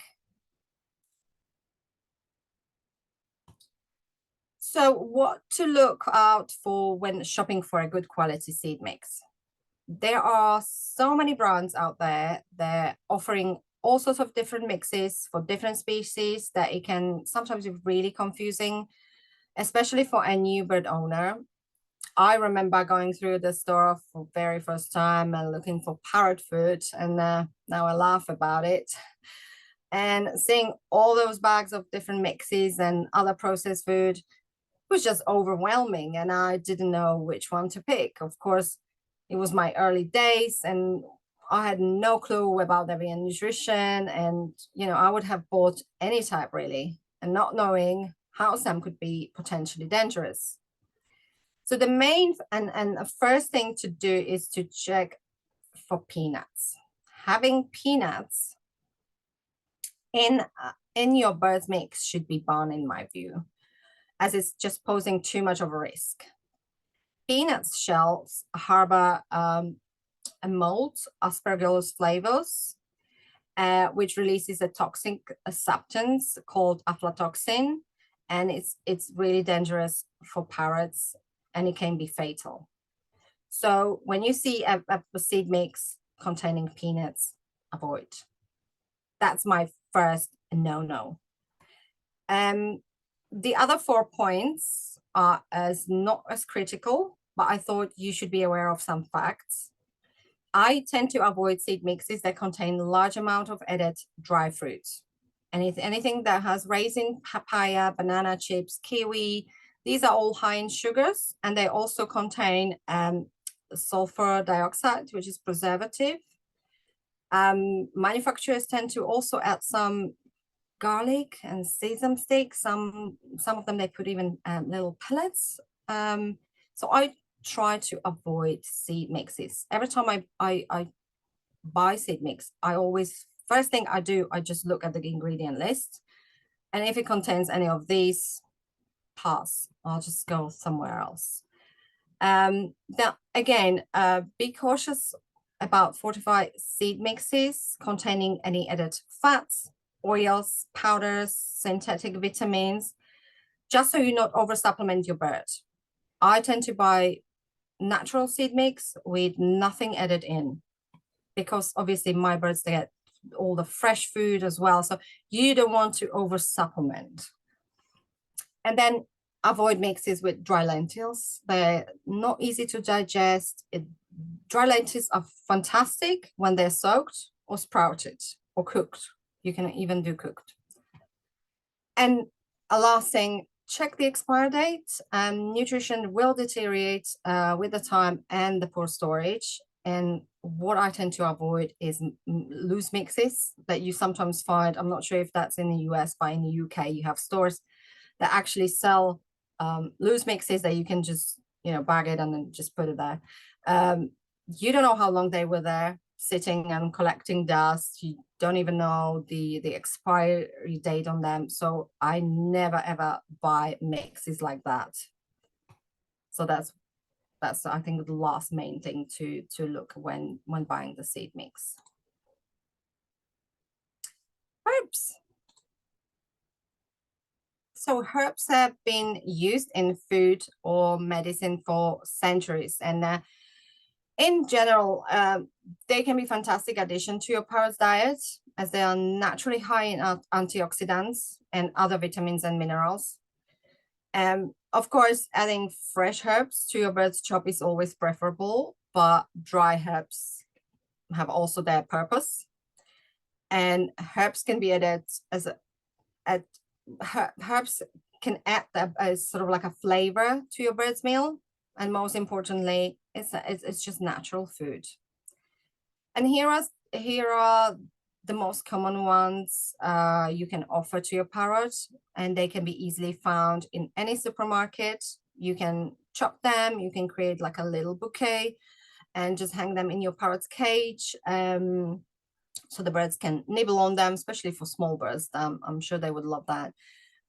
So what to look out for when shopping for a good quality seed mix? There are so many brands out there that are offering all sorts of different mixes for different species that it can sometimes be really confusing, especially for a new bird owner. I remember going through the store for the very first time and looking for parrot food, and now I laugh about it. And seeing all those bags of different mixes and other processed food was just overwhelming, and I didn't know which one to pick. Of course, it was my early days, and I had no clue about avian nutrition, and I would have bought any type really, and not knowing how some could be potentially dangerous. So the main and first thing to do is to check for peanuts. Having peanuts in your bird's mix should be banned, in my view, as it's just posing too much of a risk. Peanuts shells harbor a mold, Aspergillus flavus, which releases a toxic substance called aflatoxin, and it's really dangerous for parrots, and it can be fatal. So when you see a seed mix containing peanuts, avoid. That's my first no-no. The other 4 points are not as critical, but I thought you should be aware of some facts. I tend to avoid seed mixes that contain a large amount of added dry fruits. Anything that has raisin, papaya, banana chips, kiwi, these are all high in sugars, and they also contain sulfur dioxide, which is preservative. Manufacturers tend to also add some garlic and sesame sticks. Some of them, they put even little pellets. So I try to avoid seed mixes. Every time I buy seed mix, first thing I do, I just look at the ingredient list. And if it contains any of these, pass. I'll just go somewhere else. Now, again, be cautious about fortified seed mixes containing any added fats, oils, powders, synthetic vitamins, just so you not over supplement your bird. I tend to buy natural seed mix with nothing added in, because obviously my birds, they get all the fresh food as well. So you don't want to over supplement. And then avoid mixes with dry lentils. They're not easy to digest. Dry lentils are fantastic when they're soaked or sprouted or cooked. You can even do cooked. And a last thing, check the expire date. Nutrition will deteriorate with the time and the poor storage. And what I tend to avoid is loose mixes that you sometimes find. I'm not sure if that's in the US, but in the UK, you have stores that actually sell loose mixes that you can just, bag it and then just put it there. You don't know how long they were there sitting and collecting dust. You don't even know the expiry date on them. So I never ever buy mixes like that. So that's I think the last main thing to look when buying the seed mix. Herbs. So herbs have been used in food or medicine for centuries, and in general, they can be fantastic addition to your parrot's diet, as they are naturally high in antioxidants and other vitamins and minerals. Of course, adding fresh herbs to your bird's chop is always preferable, but dry herbs have also their purpose. And herbs can be added herbs can add as sort of like a flavor to your bird's meal, and most importantly, it's just natural food. And here are the most common ones you can offer to your parrot, and they can be easily found in any supermarket. You can chop them, you can create like a little bouquet and just hang them in your parrot's cage, so the birds can nibble on them, especially for small birds. I'm sure they would love that.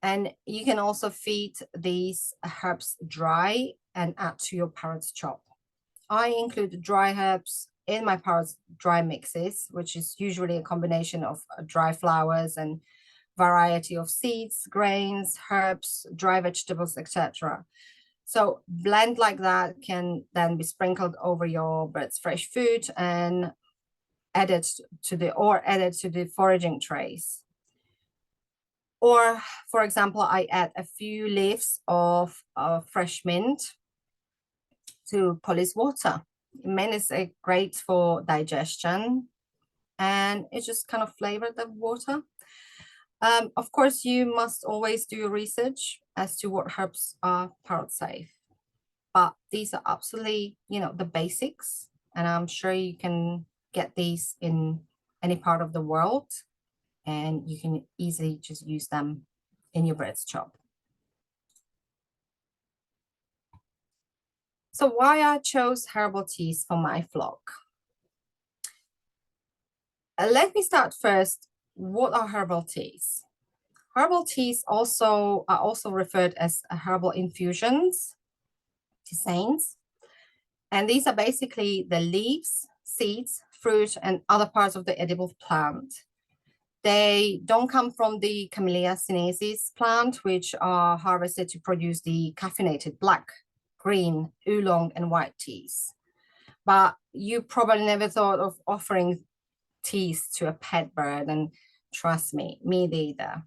And you can also feed these herbs dry and add to your parrot's chop. I include dry herbs in my parrot's dry mixes, which is usually a combination of dry flowers and variety of seeds, grains, herbs, dry vegetables, etc. So blend like that can then be sprinkled over your bird's fresh food and added to the foraging trays. Or, for example, I add a few leaves of fresh mint to police water. Mint is great for digestion, and it just kind of flavors the water. Of course, you must always do your research as to what herbs are parrot safe. But these are absolutely, the basics, and I'm sure you can get these in any part of the world, and you can easily just use them in your bird's chop. So why I chose herbal teas for my flock? Let me start first. What are herbal teas? Herbal teas are also referred as herbal infusions, tisanes, and these are basically the leaves, seeds, fruit, and other parts of the edible plant. They don't come from the Camellia sinensis plant, which are harvested to produce the caffeinated black, green, oolong, and white teas. But you probably never thought of offering teas to a pet bird, and trust me, me neither.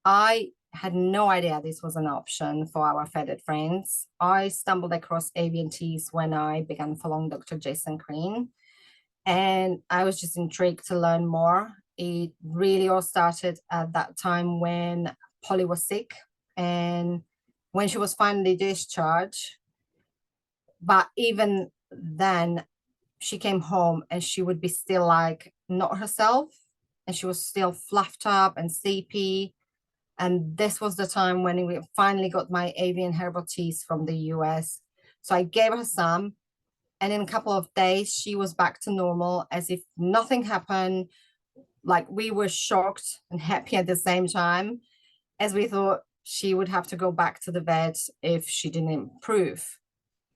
I had no idea this was an option for our feathered friends. I stumbled across avian teas when I began following Dr. Jason Green, and I was just intrigued to learn more. It really all started at that time when Polly was sick and when she was finally discharged. But even then, she came home and she would be still like not herself, and she was still fluffed up and sleepy. And this was the time when we finally got my avian herbal teas from the US. So I gave her some, and in a couple of days, she was back to normal as if nothing happened. like we were shocked and happy at the same time, as we thought she would have to go back to the vet if she didn't improve.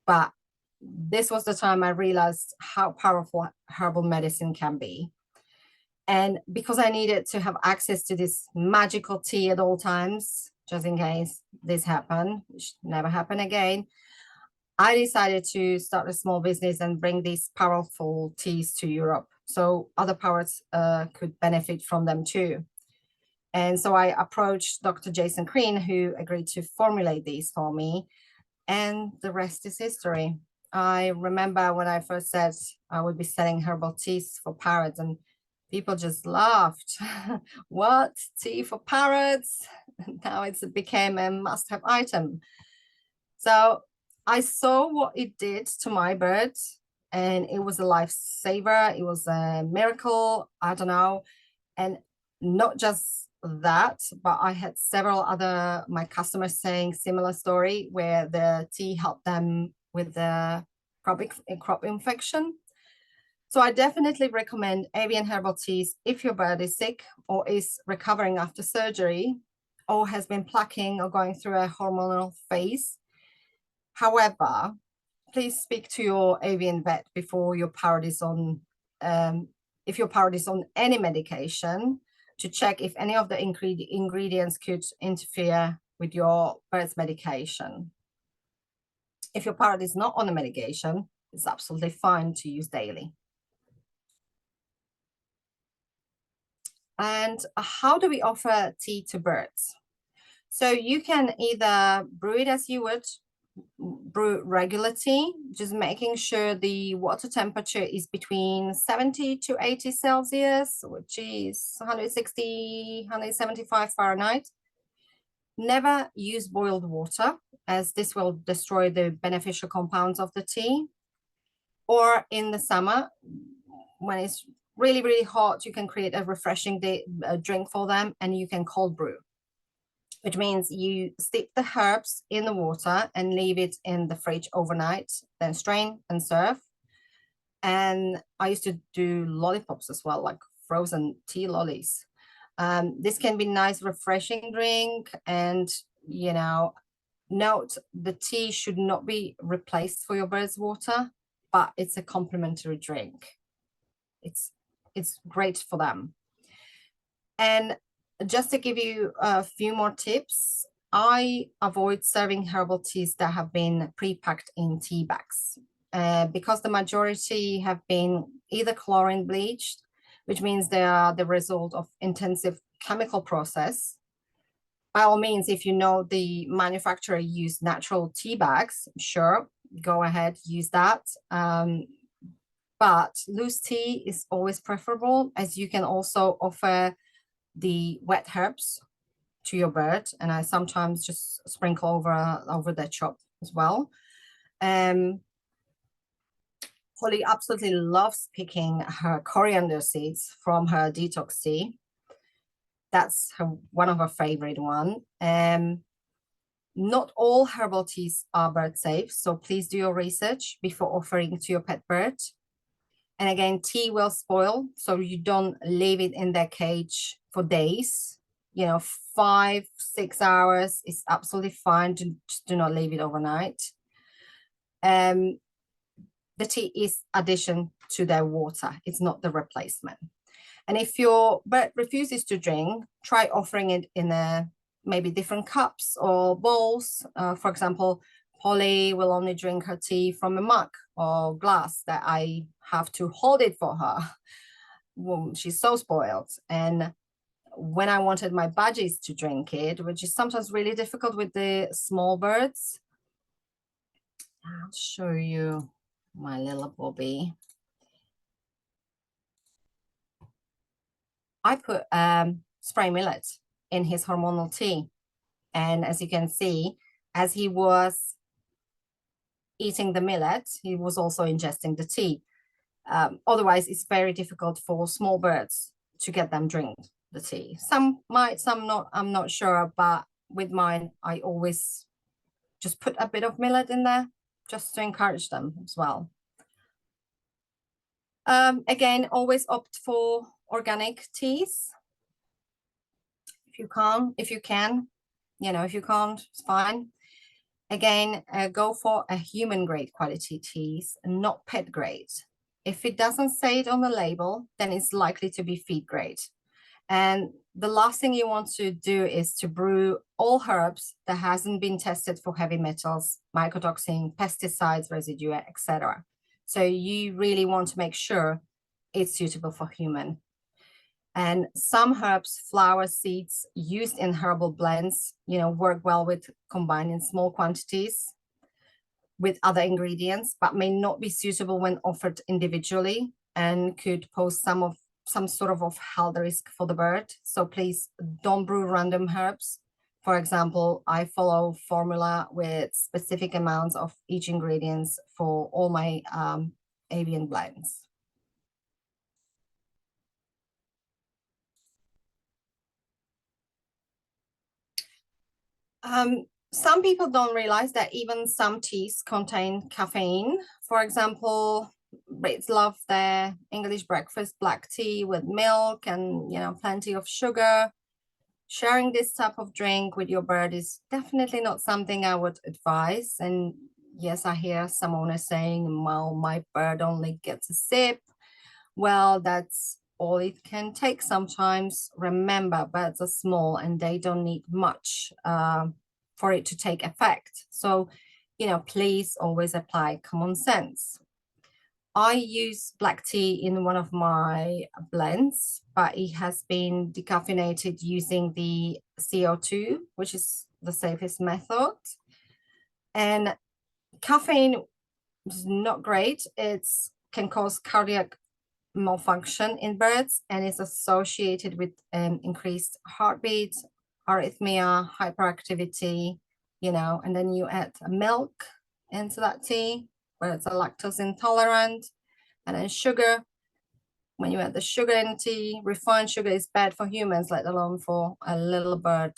But this was the time I realized how powerful herbal medicine can be. And because I needed to have access to this magical tea at all times, just in case this happened, which never happened again, I decided to start a small business and bring these powerful teas to Europe, so other parrots could benefit from them too. And so I approached Dr. Jason Green, who agreed to formulate these for me, and the rest is history. I remember when I first said I would be selling herbal teas for parrots, and people just laughed. What? Tea for parrots? Now it became a must-have item. So I saw what it did to my birds, and it was a lifesaver. It was a miracle. I don't know. And not just that, but I had several other my customers saying similar story where the tea helped them with the crop infection. So I definitely recommend avian herbal teas if your bird is sick or is recovering after surgery or has been plucking or going through a hormonal phase. However, please speak to your avian vet before your parrot is on, if your parrot is on any medication, to check if any of the ingredients could interfere with your bird's medication. If your parrot is not on the medication, it's absolutely fine to use daily. And how do we offer tea to birds? So you can either brew it as you would brew regular tea, just making sure the water temperature is between 70 to 80 Celsius, which is 160, 175 Fahrenheit. Never use boiled water, as this will destroy the beneficial compounds of the tea. Or in the summer, when it's really, really hot, you can create a refreshing drink for them, and you can cold brew, which means you steep the herbs in the water and leave it in the fridge overnight, then strain and serve. And I used to do lollipops as well, like frozen tea lollies. This can be nice, refreshing drink. And, you know, note the tea should not be replaced for your bird's water, but it's a complimentary drink. It's great for them. And just to give you a few more tips, I avoid serving herbal teas that have been pre-packed in tea bags because the majority have been either chlorine bleached, which means they are the result of intensive chemical process. By all means, if you know the manufacturer used natural tea bags, sure, go ahead, use that. But loose tea is always preferable, as you can also offer the wet herbs to your bird, and I sometimes just sprinkle over the chop as well. Holly absolutely loves picking her coriander seeds from her detox tea. That's one of her favorite one. Not all herbal teas are bird safe, so please do your research before offering to your pet bird. And again, tea will spoil, so you don't leave it in their cage for days. You know, 5-6 hours is absolutely fine. Just do not leave it overnight. The tea is addition to their water. It's not the replacement. And if your bird refuses to drink, try offering it in maybe different cups or bowls. For example, Polly will only drink her tea from a mug or glass that I have to hold it for her. Well, she's so spoiled. And when I wanted my budgies to drink it, which is sometimes really difficult with the small birds, I'll show you my little Bobby. I put spray millet in his hormonal tea. And as you can see, as he was eating the millet, he was also ingesting the tea. Otherwise, it's very difficult for small birds to get them drink the tea. Some might, some not, I'm not sure, but with mine, I always just put a bit of millet in there just to encourage them as well. Again, always opt for organic teas. If you can't, if you can, you know, if you can't, it's fine. Again, go for a human grade quality teas, not pet grade. If it doesn't say it on the label, then it's likely to be feed grade. And the last thing you want to do is to brew all herbs that hasn't been tested for heavy metals, mycotoxin, pesticides, residue, etc. So you really want to make sure it's suitable for human. And some herbs, flowers, seeds used in herbal blends, you know, work well with combining small quantities with other ingredients, but may not be suitable when offered individually and could pose some sort of health risk for the bird. So please don't brew random herbs. For example, I follow formula with specific amounts of each ingredients for all my avian blends. Some people don't realize that even some teas contain caffeine. For example, Brits love their English breakfast black tea with milk and, you know, plenty of sugar. Sharing this type of drink with your bird is definitely not something I would advise. And yes, I hear some owners saying, well, my bird only gets a sip. Well, that's all it can take sometimes. Remember, birds are small and they don't need much for it to take effect. So, you know, please always apply common sense. I use black tea in one of my blends, but it has been decaffeinated using the CO2, which is the safest method. And caffeine is not great. It can cause cardiac malfunction in birds and is associated with increased heartbeat, arrhythmia, hyperactivity, you know, and then you add milk into that tea, birds are lactose intolerant, and then sugar. When you add the sugar in tea, refined sugar is bad for humans, let alone for a little bird.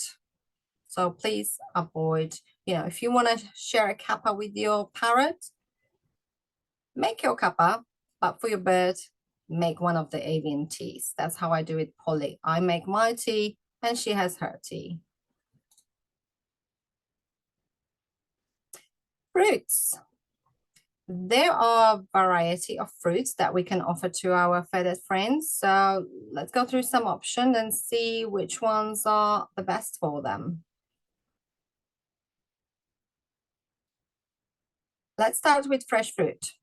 So please avoid, you know, if you want to share a cuppa with your parrot, make your cuppa, but for your bird, make one of the avian teas. That's how I do it, Polly. I make my tea and she has her tea. Fruits. There are a variety of fruits that we can offer to our feathered friends. So let's go through some options and see which ones are the best for them. Let's start with fresh fruit.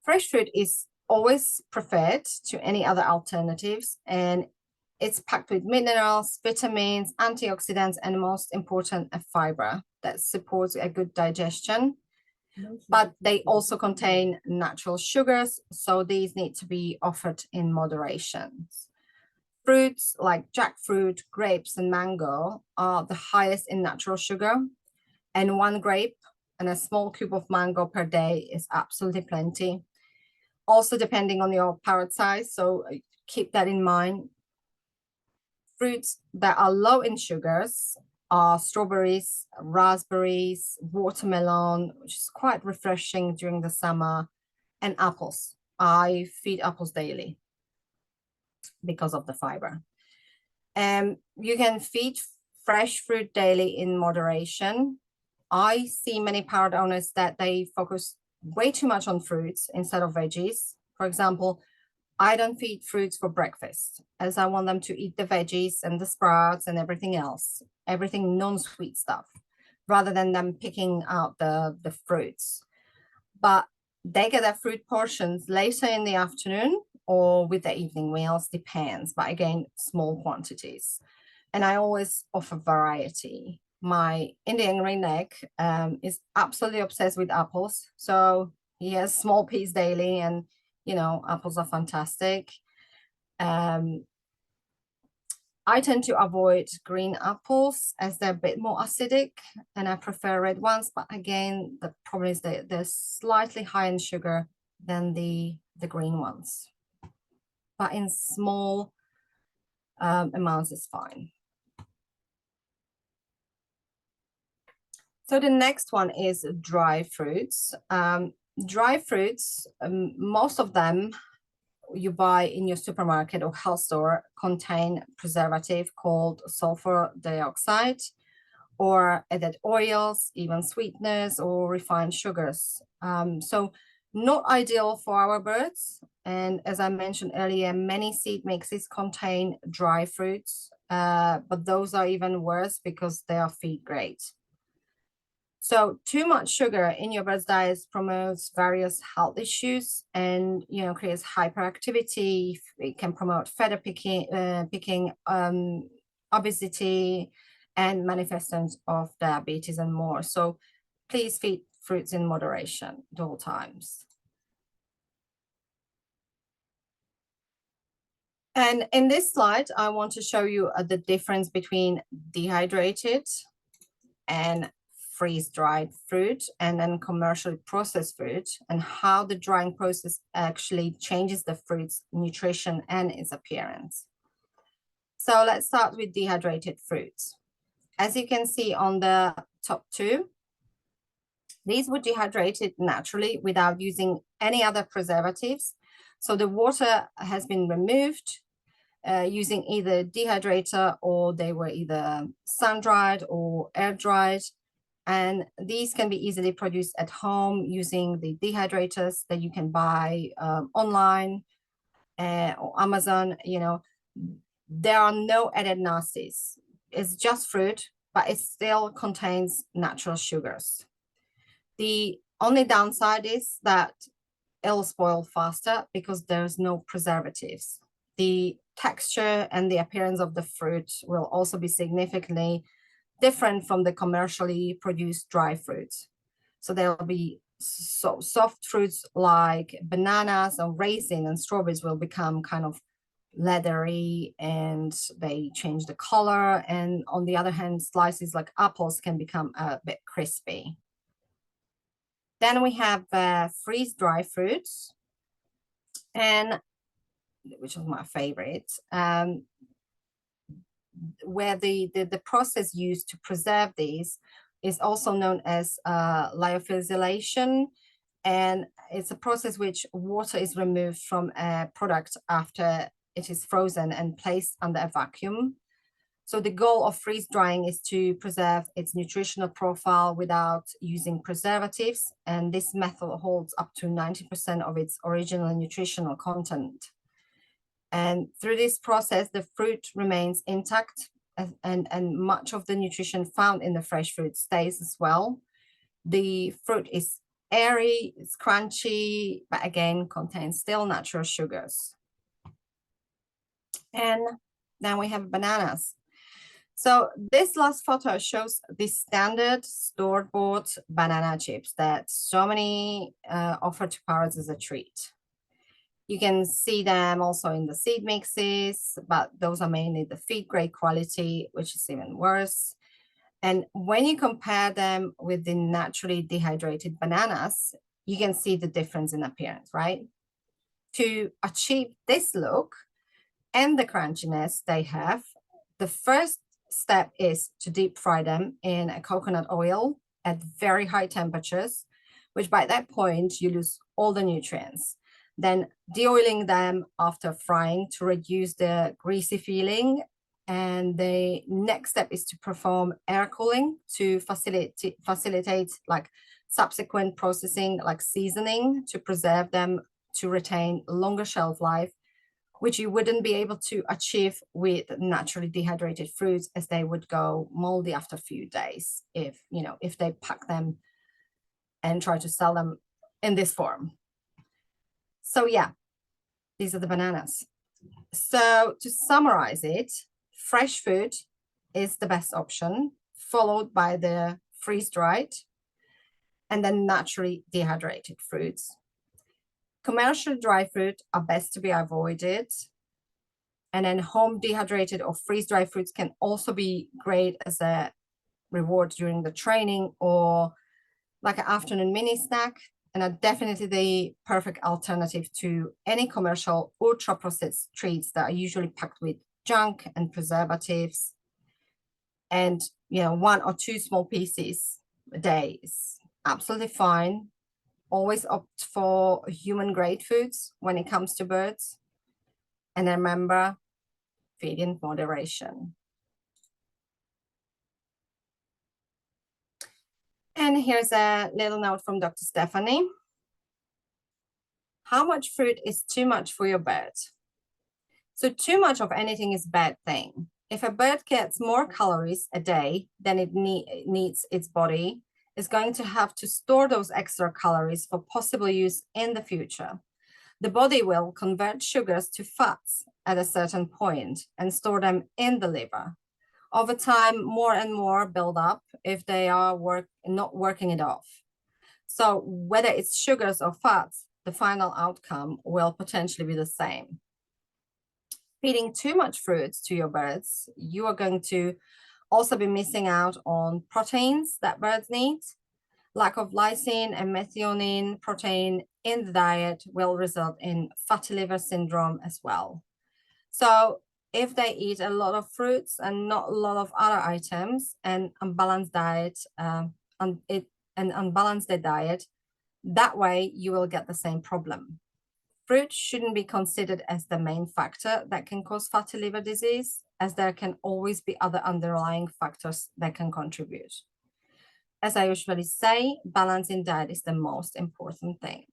Fresh fruit is always preferred to any other alternatives, and it's packed with minerals, vitamins, antioxidants, and most important, a fiber that supports a good digestion. But they also contain natural sugars, so these need to be offered in moderation. Fruits like jackfruit, grapes, and mango are the highest in natural sugar, and 1 grape and a small cube of mango per day is absolutely plenty. Also depending on your parrot size, so keep that in mind. Fruits that are low in sugars are strawberries, raspberries, watermelon, which is quite refreshing during the summer, and apples. I feed apples daily because of the fiber. You can feed fresh fruit daily in moderation. I see many parrot owners that they focus way too much on fruits instead of veggies. For example, I don't feed fruits for breakfast, as I want them to eat the veggies and the sprouts and everything else, everything non-sweet stuff, rather than them picking out the fruits. But they get their fruit portions later in the afternoon or with their evening meals, depends, but again, small quantities. And I always offer variety. My Indian ringneck is absolutely obsessed with apples. So he has small piece daily, and you know, apples are fantastic. I tend to avoid green apples as they're a bit more acidic, and I prefer red ones. But again, the problem is that they're slightly higher in sugar than the green ones. But in small amounts is fine. So the next one is dry fruits. Dry fruits, most of them you buy in your supermarket or health store contain preservative called sulfur dioxide, or added oils, even sweeteners or refined sugars. So not ideal for our birds. And as I mentioned earlier, many seed mixes contain dry fruits, but those are even worse because they are feed grade. So too much sugar in your bird's diet promotes various health issues and, creates hyperactivity. It can promote feather picking, obesity, and manifestations of diabetes and more. So please feed fruits in moderation at all times. And in this slide, I want to show you the difference between dehydrated and freeze-dried fruit and then commercially processed fruit, and how the drying process actually changes the fruit's nutrition and its appearance. So let's start with dehydrated fruits. As you can see on the top two, these were dehydrated naturally without using any other preservatives. So the water has been removed using either dehydrator, or they were either sun-dried or air-dried. And these can be easily produced at home using the dehydrators that you can buy online or Amazon. There are no added nasties. It's just fruit, but it still contains natural sugars. The only downside is that it'll spoil faster because there's no preservatives. The texture and the appearance of the fruit will also be significantly different from the commercially produced dry fruits. So there will be soft fruits like bananas and raisin and strawberries will become kind of leathery and they change the color. And on the other hand, slices like apples can become a bit crispy. Then we have freeze-dry fruits, and which is my favorite, where the process used to preserve these is also known as lyophilization, and it's a process which water is removed from a product after it is frozen and placed under a vacuum. So the goal of freeze drying is to preserve its nutritional profile without using preservatives, and this method holds up to 90% of its original nutritional content. And through this process, the fruit remains intact, and much of the nutrition found in the fresh fruit stays as well. The fruit is airy, it's crunchy, but again, contains still natural sugars. And then we have bananas. So this last photo shows the standard store-bought banana chips that so many offer to parrots as a treat. You can see them also in the seed mixes, but those are mainly the feed grade quality, which is even worse. And when you compare them with the naturally dehydrated bananas, you can see the difference in appearance, right? To achieve this look and the crunchiness they have, the first step is to deep fry them in a coconut oil at very high temperatures, which by that point you lose all the nutrients. Then de-oiling them after frying to reduce the greasy feeling. And the next step is to perform air cooling to facilitate like subsequent processing, like seasoning, to preserve them to retain longer shelf life, which you wouldn't be able to achieve with naturally dehydrated fruits, as they would go moldy after a few days if they pack them and try to sell them in this form. So yeah, these are the bananas. So to summarize it, fresh fruit is the best option, followed by the freeze-dried and then naturally dehydrated fruits. Commercial dry fruit are best to be avoided. And then home dehydrated or freeze-dried fruits can also be great as a reward during the training or like an afternoon mini snack, and are definitely the perfect alternative to any commercial ultra-processed treats that are usually packed with junk and preservatives. And 1 or 2 small pieces a day is absolutely fine. always opt for human grade foods when it comes to birds. And remember, feed in moderation. And here's a little note from Dr. Stephanie. How much fruit is too much for your bird? So too much of anything is a bad thing. If a bird gets more calories a day than it needs, its body is going to have to store those extra calories for possible use in the future. The body will convert sugars to fats at a certain point and store them in the liver. Over time, more and more build up if they are not working it off. So whether it's sugars or fats, the final outcome will potentially be the same. Feeding too much fruit to your birds, you are going to also be missing out on proteins that birds need. Lack of lysine and methionine protein in the diet will result in fatty liver syndrome as well. So if they eat a lot of fruits and not a lot of other items and unbalanced diet, unbalance their diet, that way you will get the same problem. Fruit shouldn't be considered as the main factor that can cause fatty liver disease, as there can always be other underlying factors that can contribute. As I usually say, balance in diet is the most important thing.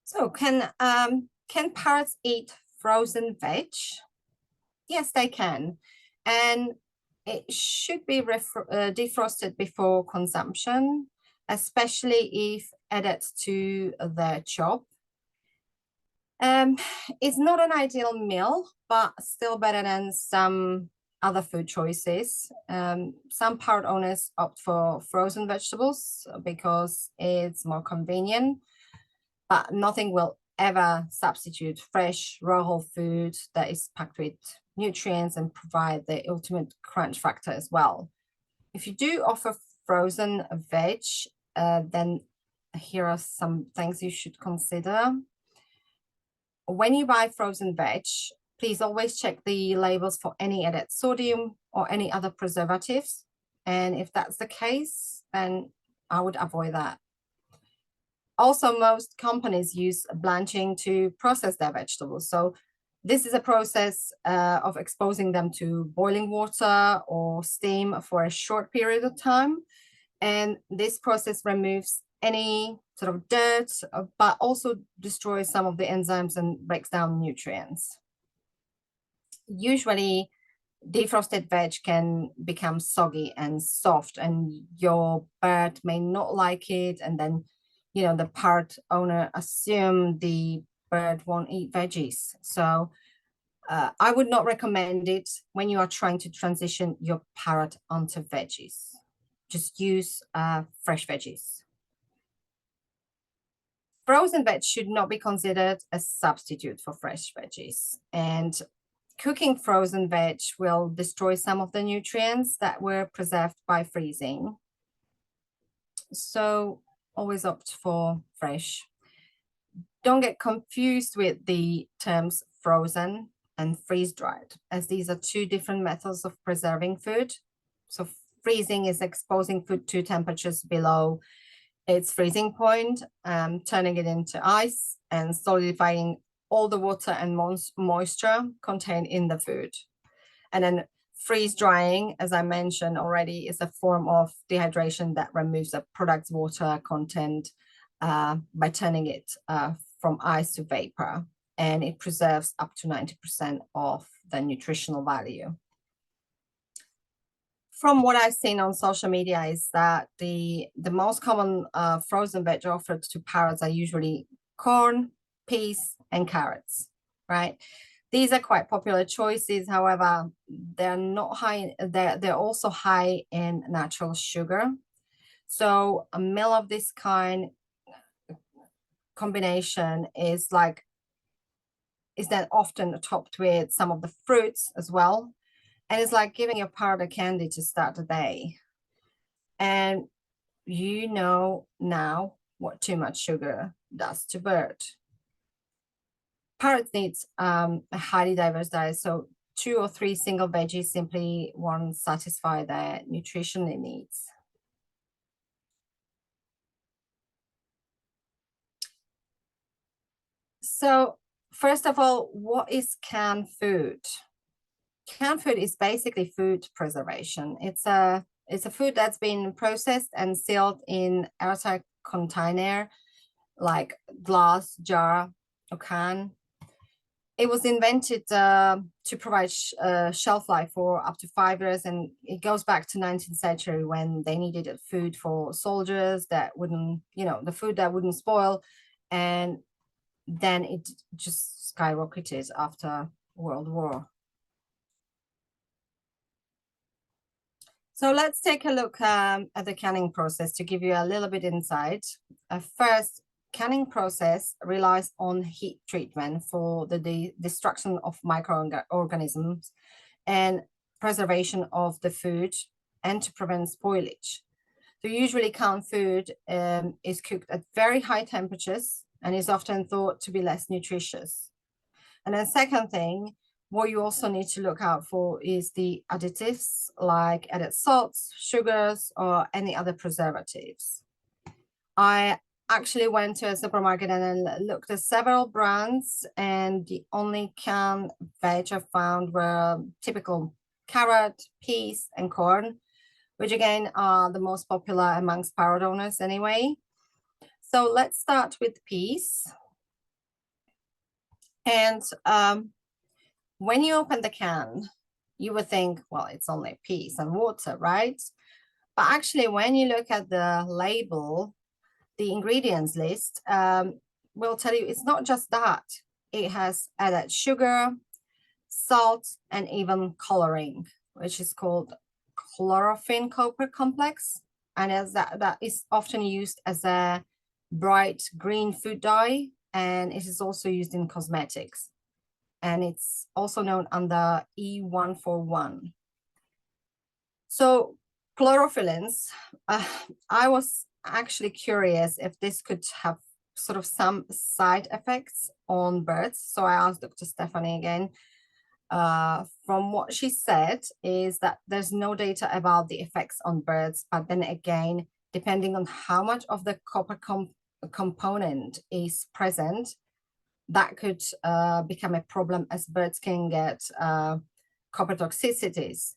So can parrots eat frozen veg? Yes, they can. And it should be defrosted before consumption, especially if added to the chop. It's not an ideal meal, but still better than some other food choices. Some parrot owners opt for frozen vegetables because it's more convenient, but nothing will ever substitute fresh, raw whole food that is packed with nutrients and provide the ultimate crunch factor as well. If you do offer frozen veg, then here are some things you should consider. When you buy frozen veg, please always check the labels for any added sodium or any other preservatives. And if that's the case, then I would avoid that. Also, most companies use blanching to process their vegetables. So this is a process of exposing them to boiling water or steam for a short period of time. And this process removes any sort of dirt, but also destroys some of the enzymes and breaks down nutrients. Usually, defrosted veg can become soggy and soft, and your bird may not like it. And then, the parrot owner assume the bird won't eat veggies. So I would not recommend it when you are trying to transition your parrot onto veggies. Just use fresh veggies. Frozen veg should not be considered a substitute for fresh veggies. And cooking frozen veg will destroy some of the nutrients that were preserved by freezing. So always opt for fresh. Don't get confused with the terms frozen and freeze-dried, as these are two different methods of preserving food. So freezing is exposing food to temperatures below its freezing point, turning it into ice and solidifying all the water and moisture contained in the food. And then freeze drying, as I mentioned already, is a form of dehydration that removes the product's water content by turning it from ice to vapor, and it preserves up to 90% of the nutritional value. From what I've seen on social media is that the most common frozen veg offered to parrots are usually corn, peas, and carrots, right? These are quite popular choices. However, they're not high. They're also high in natural sugar. So a meal of this kind combination is then often topped with some of the fruits as well. And it's like giving your parrot a candy to start the day. And you know now what too much sugar does to bird. Parrots need a highly diverse diet, so 2 or 3 single veggies simply won't satisfy their nutritional needs. So first of all, what is canned food? Canned food is basically food preservation. It's a food that's been processed and sealed in airtight container like glass, jar, or can. It was invented to provide shelf life for up to 5 years, and it goes back to 19th century when they needed food for soldiers that wouldn't, the food that wouldn't spoil, and then it just skyrocketed after World War. So let's take a look at the canning process to give you a little bit insight. First, canning process relies on heat treatment for the destruction of microorganisms and preservation of the food and to prevent spoilage. So usually canned food is cooked at very high temperatures and is often thought to be less nutritious. And then second thing, what you also need to look out for is the additives like added salts, sugars, or any other preservatives. I actually went to a supermarket and looked at several brands, and the only canned veg I found were typical carrot, peas, and corn, which again are the most popular amongst parrot owners anyway. So let's start with peas. And when you open the can, you would think, well, it's only peas and water, right? But actually, when you look at the label, the ingredients list will tell you it's not just that. It has added sugar, salt, and even coloring, which is called chlorophyll copper complex. And as that is often used as a bright green food dye, and it is also used in cosmetics. And it's also known under E141. So chlorophylls, I was actually curious if this could have sort of some side effects on birds. So I asked Dr. Stephanie again. From what she said is that there's no data about the effects on birds, but then again, depending on how much of the copper component is present, that could become a problem as birds can get copper toxicities.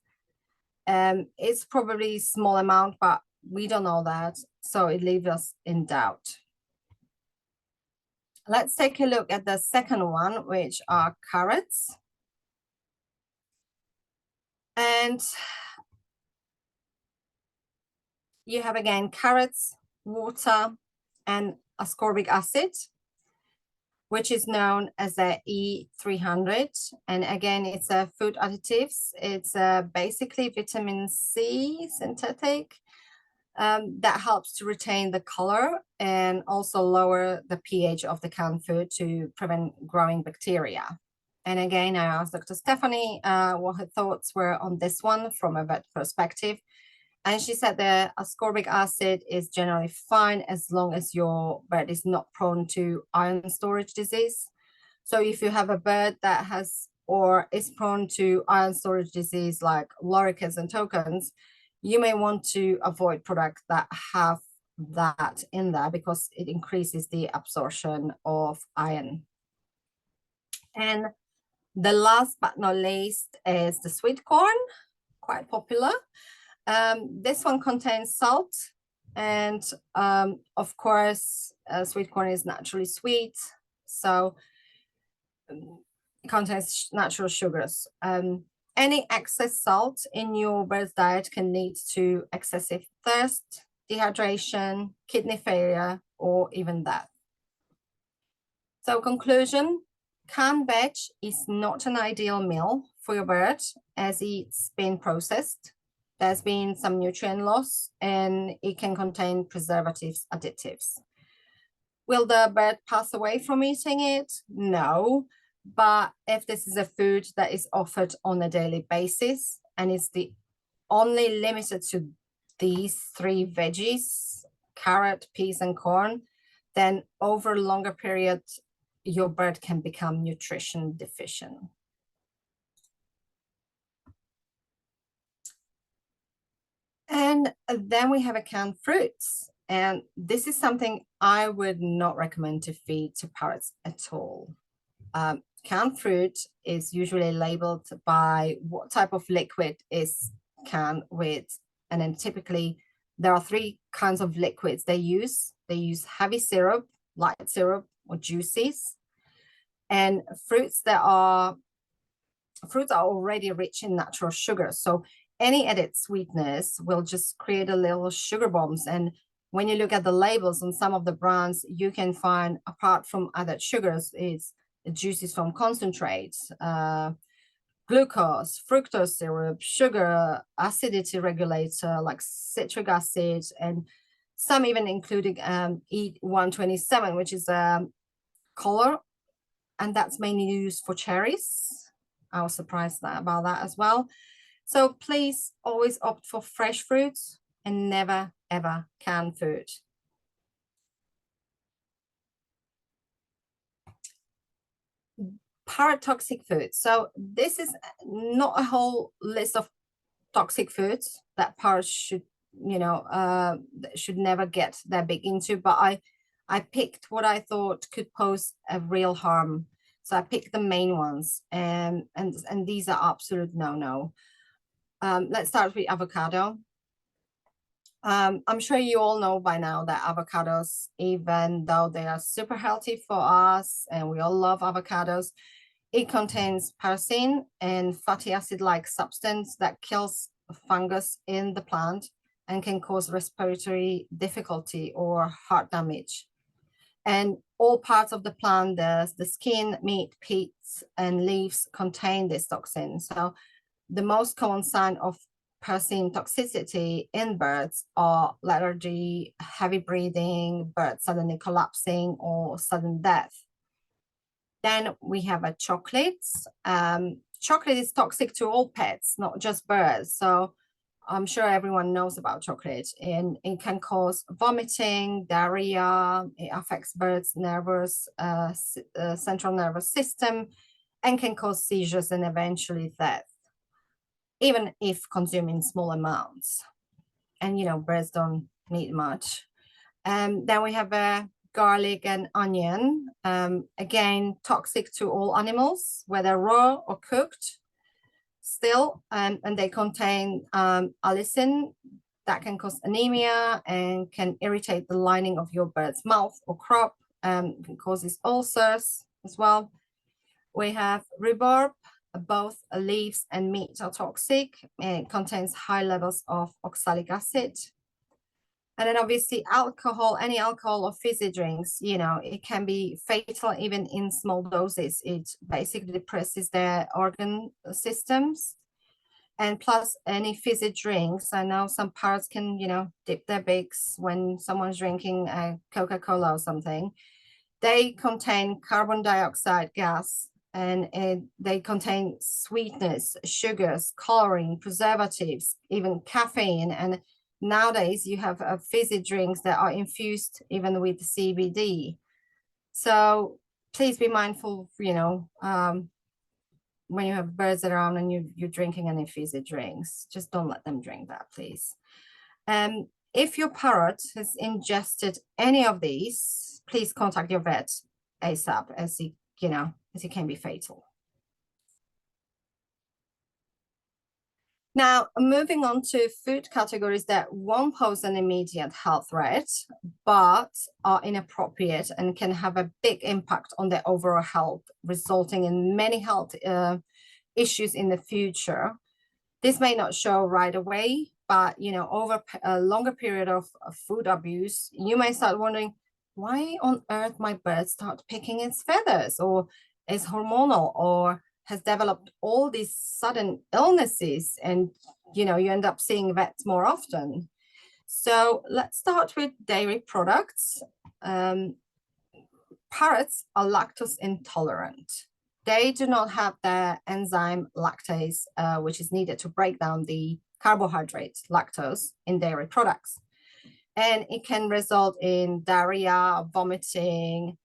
It's probably a small amount, but we don't know that, so it leaves us in doubt. Let's take a look at the second one, which are carrots. And you have again carrots, water, and ascorbic acid, which is known as the E300. And again, it's a food additives. It's basically vitamin C synthetic that helps to retain the color and also lower the pH of the canned food to prevent growing bacteria. And again, I asked Dr. Stephanie what her thoughts were on this one from a vet perspective. And she said the ascorbic acid is generally fine as long as your bird is not prone to iron storage disease. So if you have a bird that has or is prone to iron storage disease like lorikeets and toucans, you may want to avoid products that have that in there because it increases the absorption of iron. And the last but not least is the sweet corn, quite popular. This one contains salt, and of course, sweet corn is naturally sweet, so it contains natural sugars. Any excess salt in your bird's diet can lead to excessive thirst, dehydration, kidney failure, or even death. So conclusion, canned veg is not an ideal meal for your bird as it's been processed. There's been some nutrient loss and it can contain preservatives, additives. Will the bird pass away from eating it? No, but if this is a food that is offered on a daily basis and it's the only limited to these 3 veggies, carrot, peas, and corn, then over a longer period, your bird can become nutrition deficient. And then we have a canned fruits. And this is something I would not recommend to feed to parrots at all. Canned fruit is usually labeled by what type of liquid is canned with. And then typically there are three kinds of liquids they use. They use heavy syrup, light syrup, or juices. And fruits are already rich in natural sugar. So any added sweetness will just create a little sugar bombs. And when you look at the labels on some of the brands, you can find, apart from added sugars, it's juices from concentrates, glucose, fructose syrup, sugar, acidity regulator like citric acid, and some even including E127, which is a color, and that's mainly used for cherries. I was surprised about that as well. So please always opt for fresh fruits and never ever canned food. Paratoxic foods. So this is not a whole list of toxic foods that parrots should, should never get that big into, but I picked what I thought could pose a real harm. So I picked the main ones, and these are absolute no-no. Let's start with avocado. I'm sure you all know by now that avocados, even though they are super healthy for us and we all love avocados, it contains pyrosine and fatty acid-like substance that kills fungus in the plant and can cause respiratory difficulty or heart damage. And all parts of the plant, the skin, meat, pits, and leaves contain this toxin. So the most common sign of pyrosine toxicity in birds are lethargy, heavy breathing, birds suddenly collapsing, or sudden death. Then we have chocolates. Chocolate is toxic to all pets, not just birds. So I'm sure everyone knows about chocolate, and it can cause vomiting, diarrhea. It affects birds' central nervous system, and can cause seizures and eventually death, even if consumed in small amounts. And birds don't need much. Then we have garlic and onion. Again, toxic to all animals, whether raw or cooked. Still, and they contain allicin that can cause anemia and can irritate the lining of your bird's mouth or crop, can causes ulcers as well. We have rhubarb. Both leaves and meat are toxic, and it contains high levels of oxalic acid. And then obviously alcohol, any alcohol or fizzy drinks, it can be fatal even in small doses. It basically depresses their organ systems. And plus any fizzy drinks, I know some parrots can, dip their beaks when someone's drinking a Coca-Cola or something. They contain carbon dioxide gas, and they contain sweetness, sugars, coloring, preservatives, even caffeine. And nowadays you have fizzy drinks that are infused even with CBD. So please be mindful, when you have birds around and you're drinking any fizzy drinks, just don't let them drink that, please. If your parrot has ingested any of these, please contact your vet ASAP, as it can be fatal. Now, moving on to food categories that won't pose an immediate health threat, but are inappropriate and can have a big impact on their overall health, resulting in many health issues in the future. This may not show right away, but over a longer period of food abuse, you may start wondering, why on earth my bird start picking its feathers, or is hormonal, or has developed all these sudden illnesses, and you end up seeing vets more often. So let's start with dairy products. Parrots are lactose intolerant. They do not have the enzyme lactase, which is needed to break down the carbohydrate lactose in dairy products. And it can result in diarrhea, vomiting,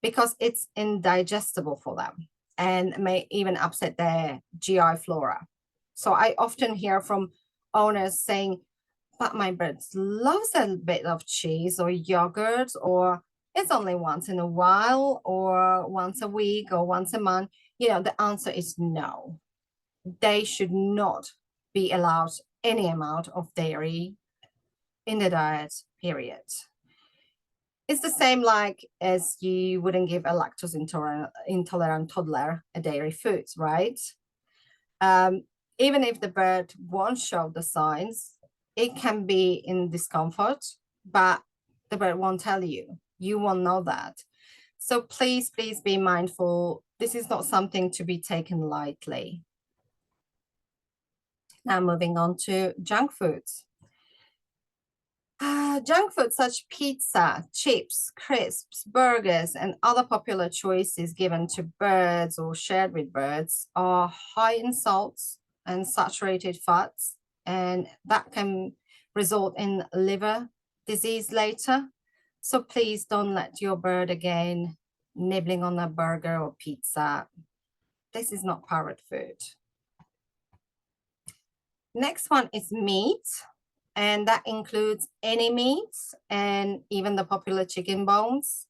because it's indigestible for them, and may even upset their GI flora. So I often hear from owners saying, but my bird loves a bit of cheese or yogurt, or it's only once in a while, or once a week, or once a month. You know, the answer is no. They should not be allowed any amount of dairy in the diet, period. It's the same like as you wouldn't give a lactose intolerant toddler a dairy food, right? Even if the bird won't show the signs, it can be in discomfort, but the bird won't tell you. You won't know that. So please be mindful. This is not something to be taken lightly. Now moving on to junk foods. Junk food such pizza, chips, crisps, burgers, and other popular choices given to birds or shared with birds are high in salts and saturated fats, and that can result in liver disease later. So please don't let your bird again nibbling on a burger or pizza. This is not parrot food. Next one is meat, and that includes any meats and even the popular chicken bones.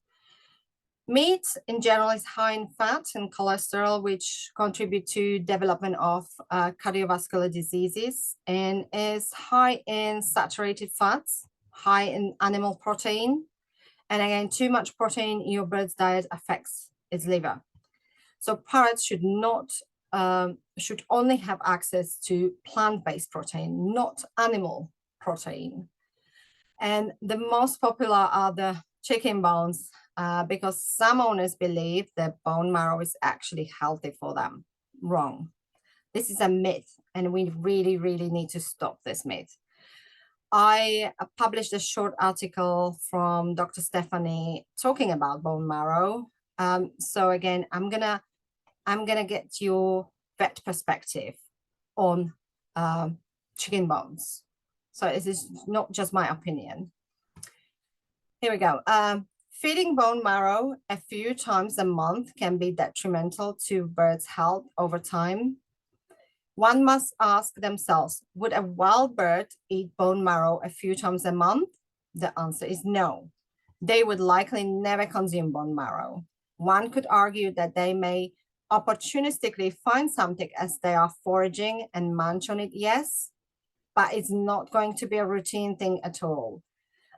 Meat in general is high in fat and cholesterol, which contribute to development of cardiovascular diseases, and is high in saturated fats, high in animal protein. And again, too much protein in your bird's diet affects its liver. So parrots should only have access to plant-based protein, not animal protein. And the most popular are the chicken bones, because some owners believe that bone marrow is actually healthy for them. Wrong. This is a myth, and we really, really need to stop this myth. I published a short article from Dr. Stephanie talking about bone marrow. So again, I'm gonna get your vet perspective on chicken bones. So this is not just my opinion. Here we go. Feeding bone marrow a few times a month can be detrimental to birds' health over time. One must ask themselves, would a wild bird eat bone marrow a few times a month? The answer is no. They would likely never consume bone marrow. One could argue that they may opportunistically find something as they are foraging and munch on it, yes, but it's not going to be a routine thing at all.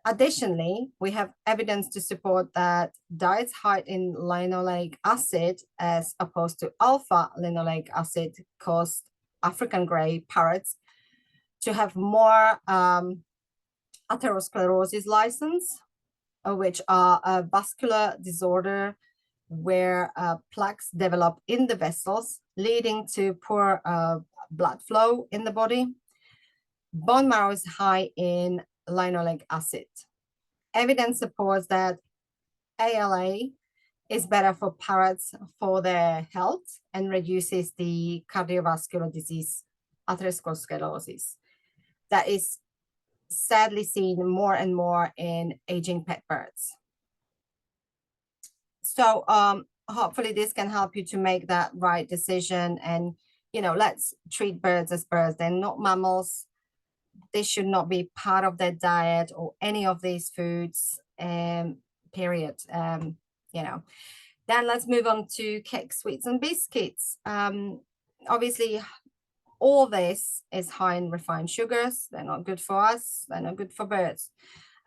Additionally, we have evidence to support that diets high in linoleic acid as opposed to alpha linoleic acid cause African grey parrots to have more atherosclerosis license, which are a vascular disorder where plaques develop in the vessels, leading to poor blood flow in the body. Bone marrow is high in linoleic acid. Evidence supports that ALA is better for parrots for their health and reduces the cardiovascular disease atherosclerosis that is sadly seen more and more in aging pet birds. So hopefully this can help you to make that right decision, and let's treat birds as birds. They're not mammals. They should not be part of their diet or any of these foods, period. Then let's move on to cakes, sweets, and biscuits. Obviously, all this is high in refined sugars. They're not good for us. They're not good for birds.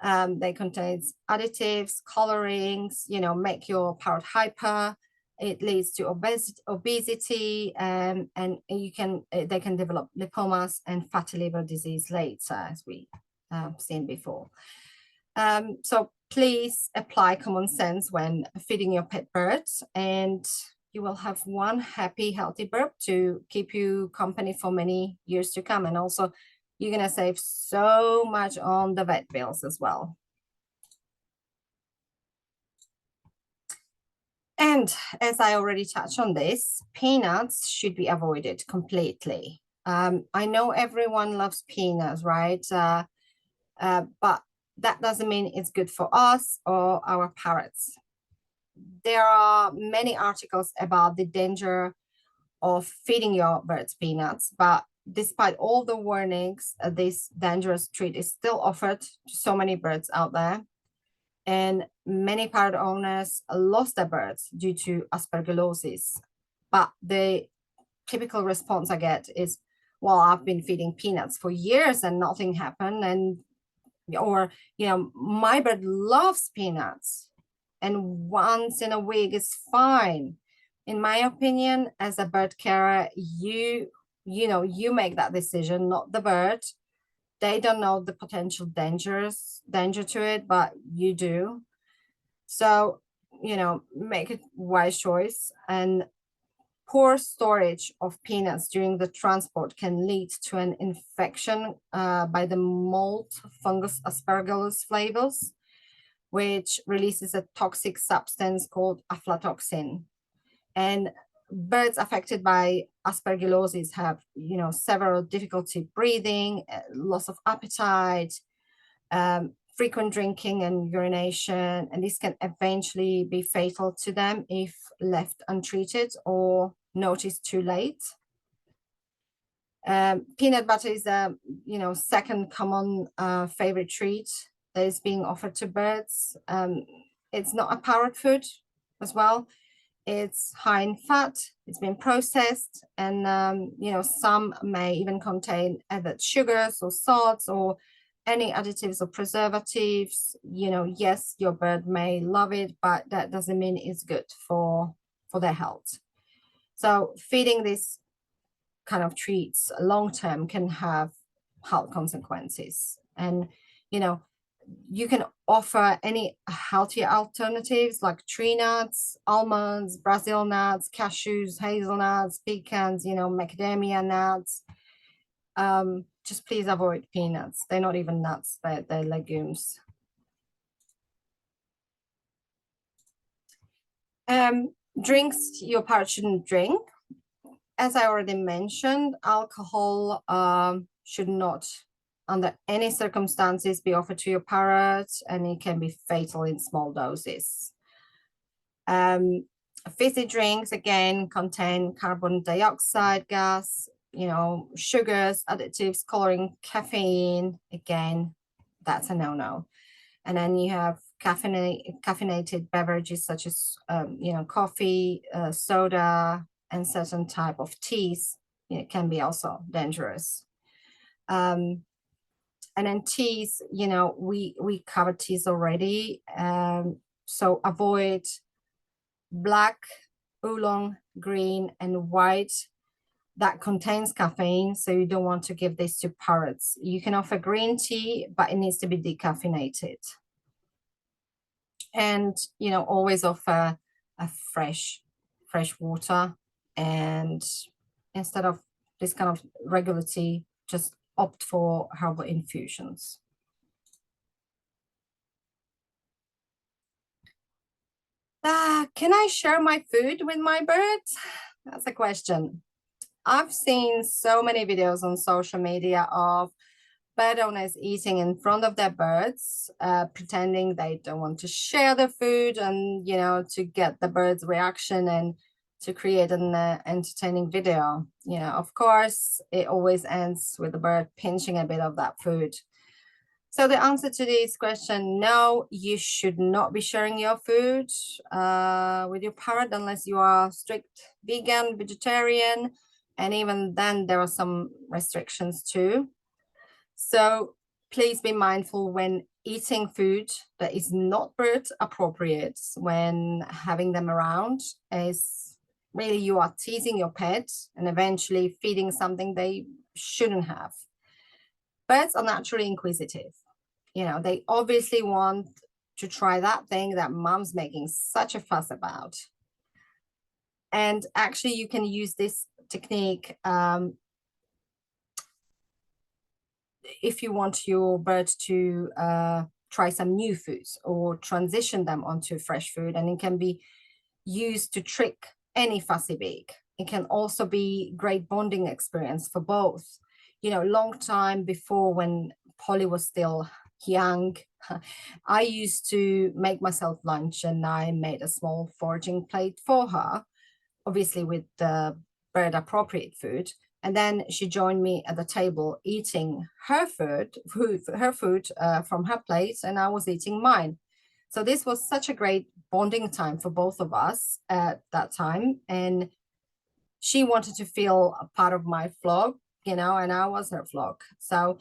They contain additives, colorings, make your parrot hyper. It leads to obesity, and they can develop lipomas and fatty liver disease later, as we seen before. So please apply common sense when feeding your pet birds, and you will have one happy, healthy bird to keep you company for many years to come. And also, you're going to save so much on the vet bills as well. And as I already touched on this, peanuts should be avoided completely. I know everyone loves peanuts, right? But that doesn't mean it's good for us or our parrots. There are many articles about the danger of feeding your birds peanuts, but despite all the warnings, this dangerous treat is still offered to so many birds out there. And many parrot owners lost their birds due to aspergillosis. But the typical response I get is, well, I've been feeding peanuts for years and nothing happened. And, or, my bird loves peanuts and once in a week is fine. In my opinion, as a bird carer, you make that decision, not the bird. They don't know the potential danger to it, but you do. So, make a wise choice. And poor storage of peanuts during the transport can lead to an infection by the mold fungus Aspergillus flavus, which releases a toxic substance called aflatoxin. And birds affected by aspergillosis have, several difficulty breathing, loss of appetite, frequent drinking and urination, and this can eventually be fatal to them if left untreated or noticed too late. Peanut butter is a, second common favorite treat that is being offered to birds. It's not a parrot food as well. It's high in fat, it's been processed, and some may even contain added sugars or salts or any additives or preservatives. Yes, your bird may love it, but that doesn't mean it's good for their health. So feeding these kind of treats long-term can have health consequences. And, you can offer any healthy alternatives like tree nuts, almonds, Brazil nuts, cashews, hazelnuts, pecans, macadamia nuts. Just please avoid peanuts. They're not even nuts, they're legumes. Drinks your parrot shouldn't drink. As I already mentioned, alcohol should not under any circumstances be offered to your parrot, and it can be fatal in small doses. Fizzy drinks, again, contain carbon dioxide gas, sugars, additives, coloring, caffeine. Again, that's a no-no. And then you have caffeinated beverages such as, coffee, soda, and certain type of teas. It can be also dangerous. And then teas, we covered teas already. So avoid black, oolong, green, and white that contains caffeine. So you don't want to give this to parrots. You can offer green tea, but it needs to be decaffeinated. And, always offer a fresh water. And instead of this kind of regular tea, just opt for herbal infusions. Can I share my food with my birds? That's a question. I've seen so many videos on social media of bird owners eating in front of their birds, pretending they don't want to share the food and, to get the bird's reaction and to create an entertaining video. Of course, it always ends with the bird pinching a bit of that food. So the answer to this question, no, you should not be sharing your food with your parrot unless you are strict vegan, vegetarian, and even then there are some restrictions too. So please be mindful when eating food that is not bird appropriate when having them around, as really you are teasing your pet and eventually feeding something they shouldn't have. Birds are naturally inquisitive. They obviously want to try that thing that mom's making such a fuss about. And actually you can use this technique if you want your bird to try some new foods or transition them onto fresh food, and it can be used to trick any fussy beak. It can also be great bonding experience for both. Long time before, when Polly was still young, I used to make myself lunch, and I made a small foraging plate for her, obviously with the bird appropriate food. And then she joined me at the table eating her food from her plate, and I was eating mine. So this was such a great bonding time for both of us at that time. And she wanted to feel a part of my flock, you know, and I was her flock. So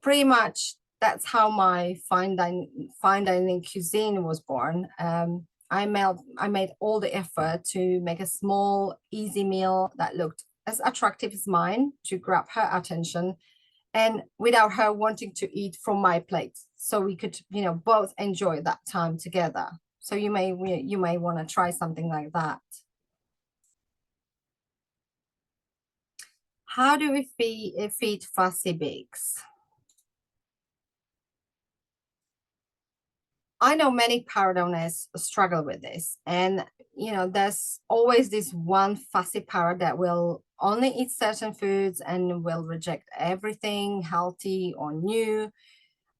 pretty much that's how my fine dining cuisine was born. I made all the effort to make a small, easy meal that looked as attractive as mine to grab her attention, and without her wanting to eat from my plate, so we could, you know, both enjoy that time together. So you may want to try something like that. How do we feed fussy pigs? I know many parrot owners struggle with this, and you know, there's always this one fussy parrot that will only eat certain foods and will reject everything healthy or new.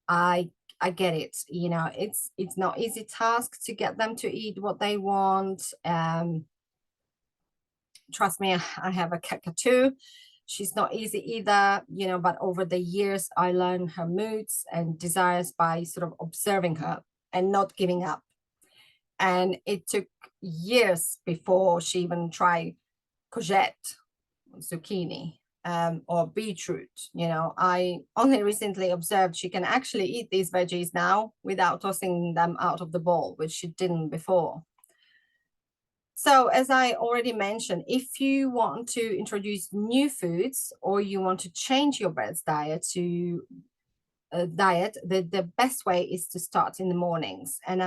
I get it. You know, it's not easy task to get them to eat what they want. Trust me, I have a cockatoo. She's not easy either, you know, but over the years, I learned her moods and desires by sort of observing her and not giving up. And it took years before she even tried courgette, zucchini, or beetroot. You know, I only recently observed she can actually eat these veggies now without tossing them out of the bowl, which she didn't before. So as I already mentioned, if you want to introduce new foods or you want to change your bird's diet to the best way is to start in the mornings. And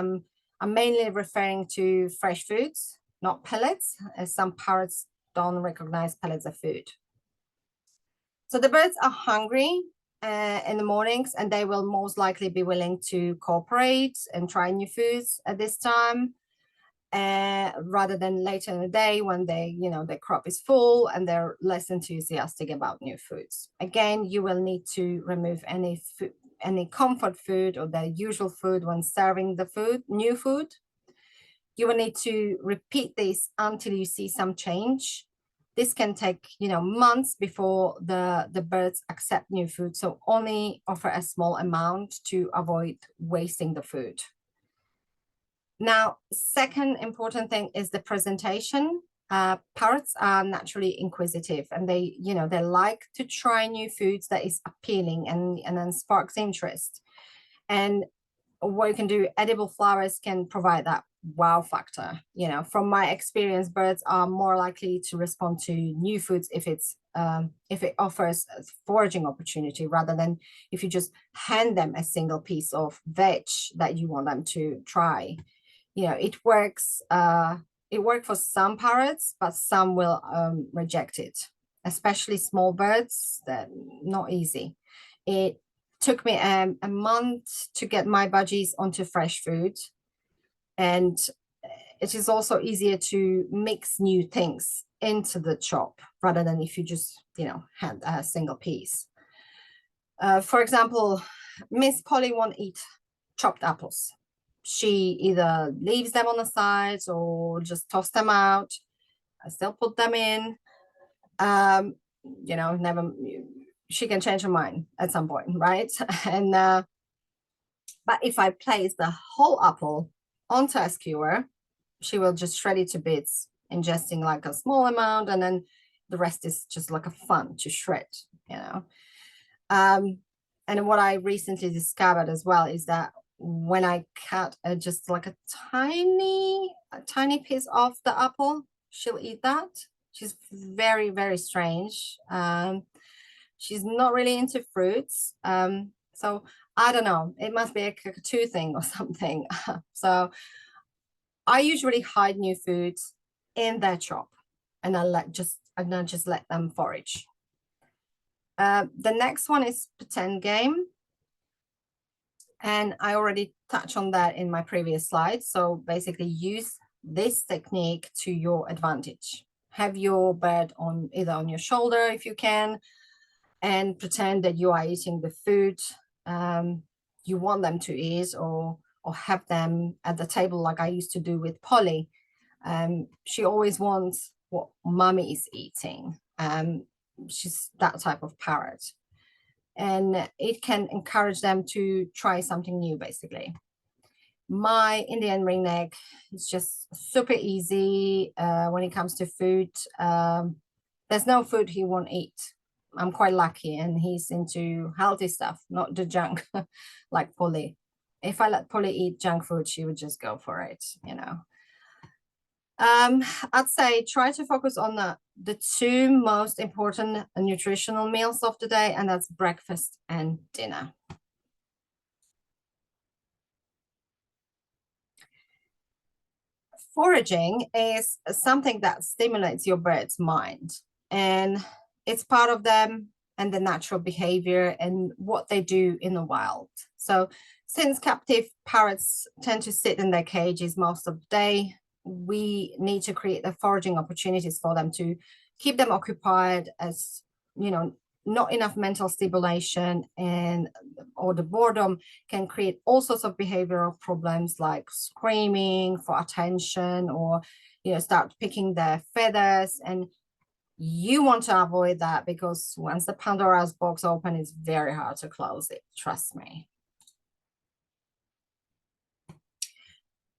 I'm mainly referring to fresh foods, not pellets, as some parrots don't recognize pellets as food. So the birds are hungry in the mornings, and they will most likely be willing to cooperate and try new foods at this time, rather than later in the day when they, you know, their crop is full and they're less enthusiastic about new foods. Again, you will need to remove any comfort food or the usual food when serving the new food. You will need to repeat this until you see some change. This can take, you know, months before the birds accept new food. So only offer a small amount to avoid wasting the food. Now, second important thing is the presentation. Parrots are naturally inquisitive, and they, you know, they like to try new foods that is appealing and then sparks interest. And what you can do, edible flowers can provide that wow factor. You know, from my experience, birds are more likely to respond to new foods if it offers a foraging opportunity, rather than if you just hand them a single piece of veg that you want them to try. You know, it works for some parrots, but some will reject it, especially small birds. They're not easy. It took me a month to get my budgies onto fresh food, and it is also easier to mix new things into the chop rather than if you just, you know, hand a single piece. For example, Miss Polly won't eat chopped apples. She either leaves them on the sides or just toss them out. I still put them in. You know, she can change her mind at some point, right? And but if I place the whole apple onto a skewer, she will just shred it to bits, ingesting like a small amount, and then the rest is just like a fun to shred, you know. And what I recently discovered as well is that when I cut just like a tiny piece off the apple, she'll eat that. She's very, very strange. She's not really into fruits. So I don't know, it must be a cockatoo thing or something. So I usually hide new foods in their chop, and I just let them forage. The next one is pretend game. And I already touched on that in my previous slide. So basically use this technique to your advantage. Have your bird either on your shoulder if you can, and pretend that you are eating the food you want them to eat, or have them at the table like I used to do with Polly. She always wants what mommy is eating. she's that type of parrot. And it can encourage them to try something new, basically. My Indian ringneck is just super easy when it comes to food. There's no food he won't eat. I'm quite lucky, and he's into healthy stuff, not the junk like Polly. If I let Polly eat junk food, she would just go for it, you know. I'd say try to focus on the two most important nutritional meals of the day, and that's breakfast and dinner. Foraging is something that stimulates your bird's mind, and it's part of them and the natural behavior and what they do in the wild. So since captive parrots tend to sit in their cages most of the day, we need to create the foraging opportunities for them to keep them occupied, as you know, not enough mental stimulation and or the boredom can create all sorts of behavioral problems like screaming for attention, or start picking their feathers. And you want to avoid that, because once the Pandora's box open, it's very hard to close it, trust me.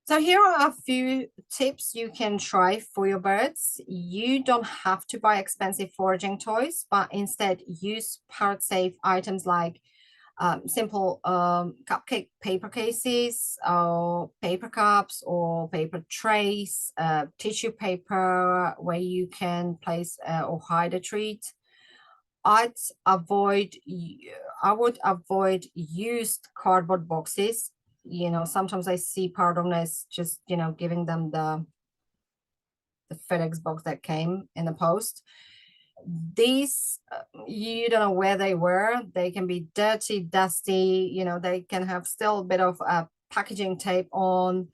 So here are a few tips you can try for your birds. You don't have to buy expensive foraging toys, but instead use parrot safe items like simple cupcake paper cases, or paper cups, or paper trays, tissue paper where you can place or hide a treat. I would avoid used cardboard boxes. Sometimes I see parrot owners just giving them the FedEx box that came in the post. These you don't know where they were. They can be dirty, dusty, they can have still a bit of packaging tape on,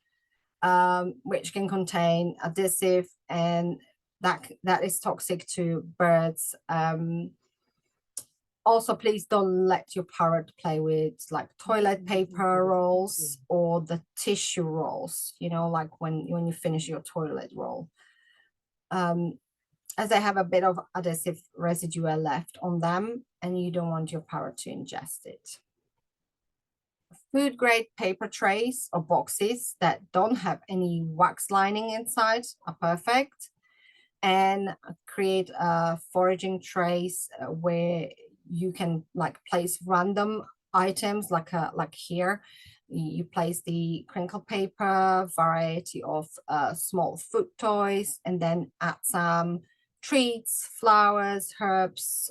which can contain adhesive, and that is toxic to birds. Also, please don't let your parrot play with like toilet paper rolls or the tissue rolls, like when you finish your toilet roll, as they have a bit of adhesive residue left on them, and you don't want your parrot to ingest it. Food grade paper trays or boxes that don't have any wax lining inside are perfect. And create foraging trays where you can like place random items, like here you place the crinkle paper, variety of small food toys, and then add some treats, flowers, herbs,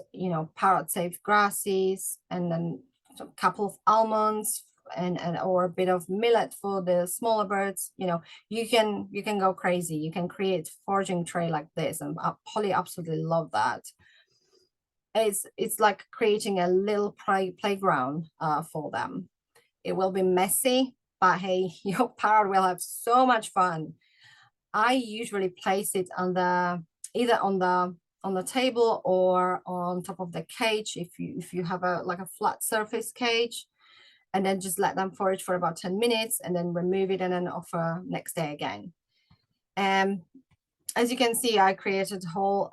parrot safe grasses, and then a couple of almonds, and or a bit of millet for the smaller birds. You can go crazy. You can create foraging tray like this, and Polly absolutely love that. It's like creating a little playground for them. It will be messy, but hey, your parrot will have so much fun. I usually place it either on the table or on top of the cage, if you have a flat surface cage, and then just let them forage for about 10 minutes and then remove it and then offer next day again. As you can see, I created a whole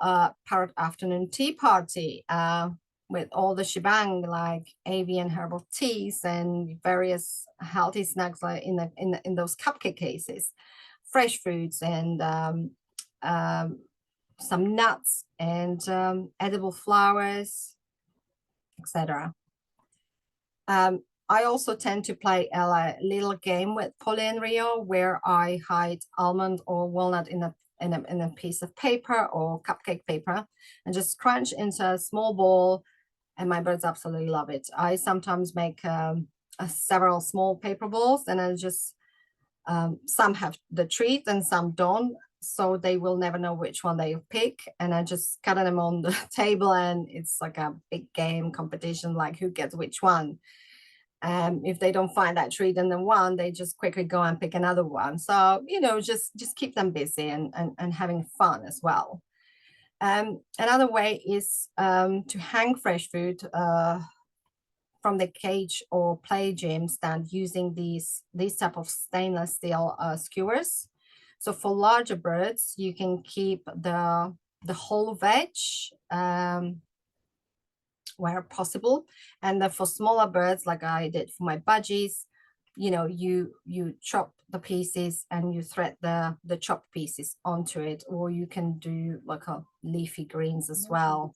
parrot afternoon tea party with all the shebang, like avian herbal teas and various healthy snacks like in those cupcake cases, fresh fruits, and some nuts, and edible flowers, etc. I also tend to play a little game with Polly and Rio, where I hide almond or walnut in a piece of paper or cupcake paper and just crunch into a small ball, and my birds absolutely love it. I sometimes make several small paper balls, and I just some have the treat and some don't, so they will never know which one they pick, and I just cut them on the table, and it's like a big game competition, like who gets which one. If they don't find that treat in the one, they just quickly go and pick another one. So, just keep them busy and having fun as well. Another way is to hang fresh food from the cage or play gym stand using these type of stainless steel skewers. So for larger birds, you can keep the whole veg where possible. And then for smaller birds, like I did for my budgies, you know, you chop the pieces and you thread the chopped pieces onto it, or you can do like a leafy greens as well.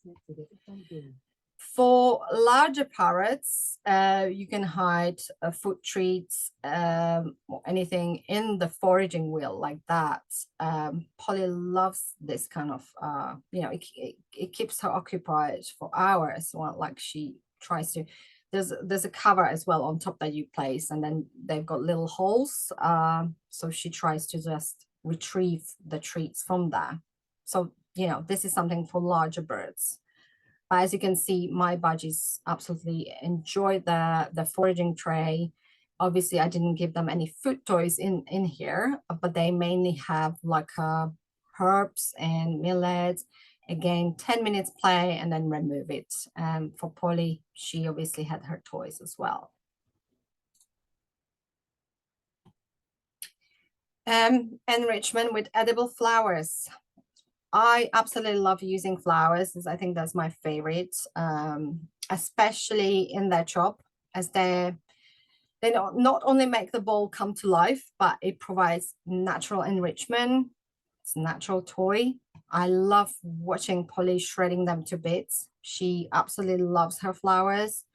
For larger parrots, you can hide food treats or anything in the foraging wheel like that. Polly loves this kind of, you know, it keeps her occupied for hours. Well, like she tries to, there's a cover as well on top that you place, and then they've got little holes. So she tries to just retrieve the treats from there. So, you know, this is something for larger birds. As you can see, my budgies absolutely enjoy the foraging tray. Obviously, I didn't give them any food toys in here, but they mainly have like herbs and millets. Again, 10 minutes play and then remove it. For Polly, she obviously had her toys as well. Enrichment with edible flowers. I absolutely love using flowers. I think that's my favorite, especially in their chop, as they not only make the bowl come to life, but it provides natural enrichment. It's a natural toy. I love watching Polly shredding them to bits. She absolutely loves her flowers.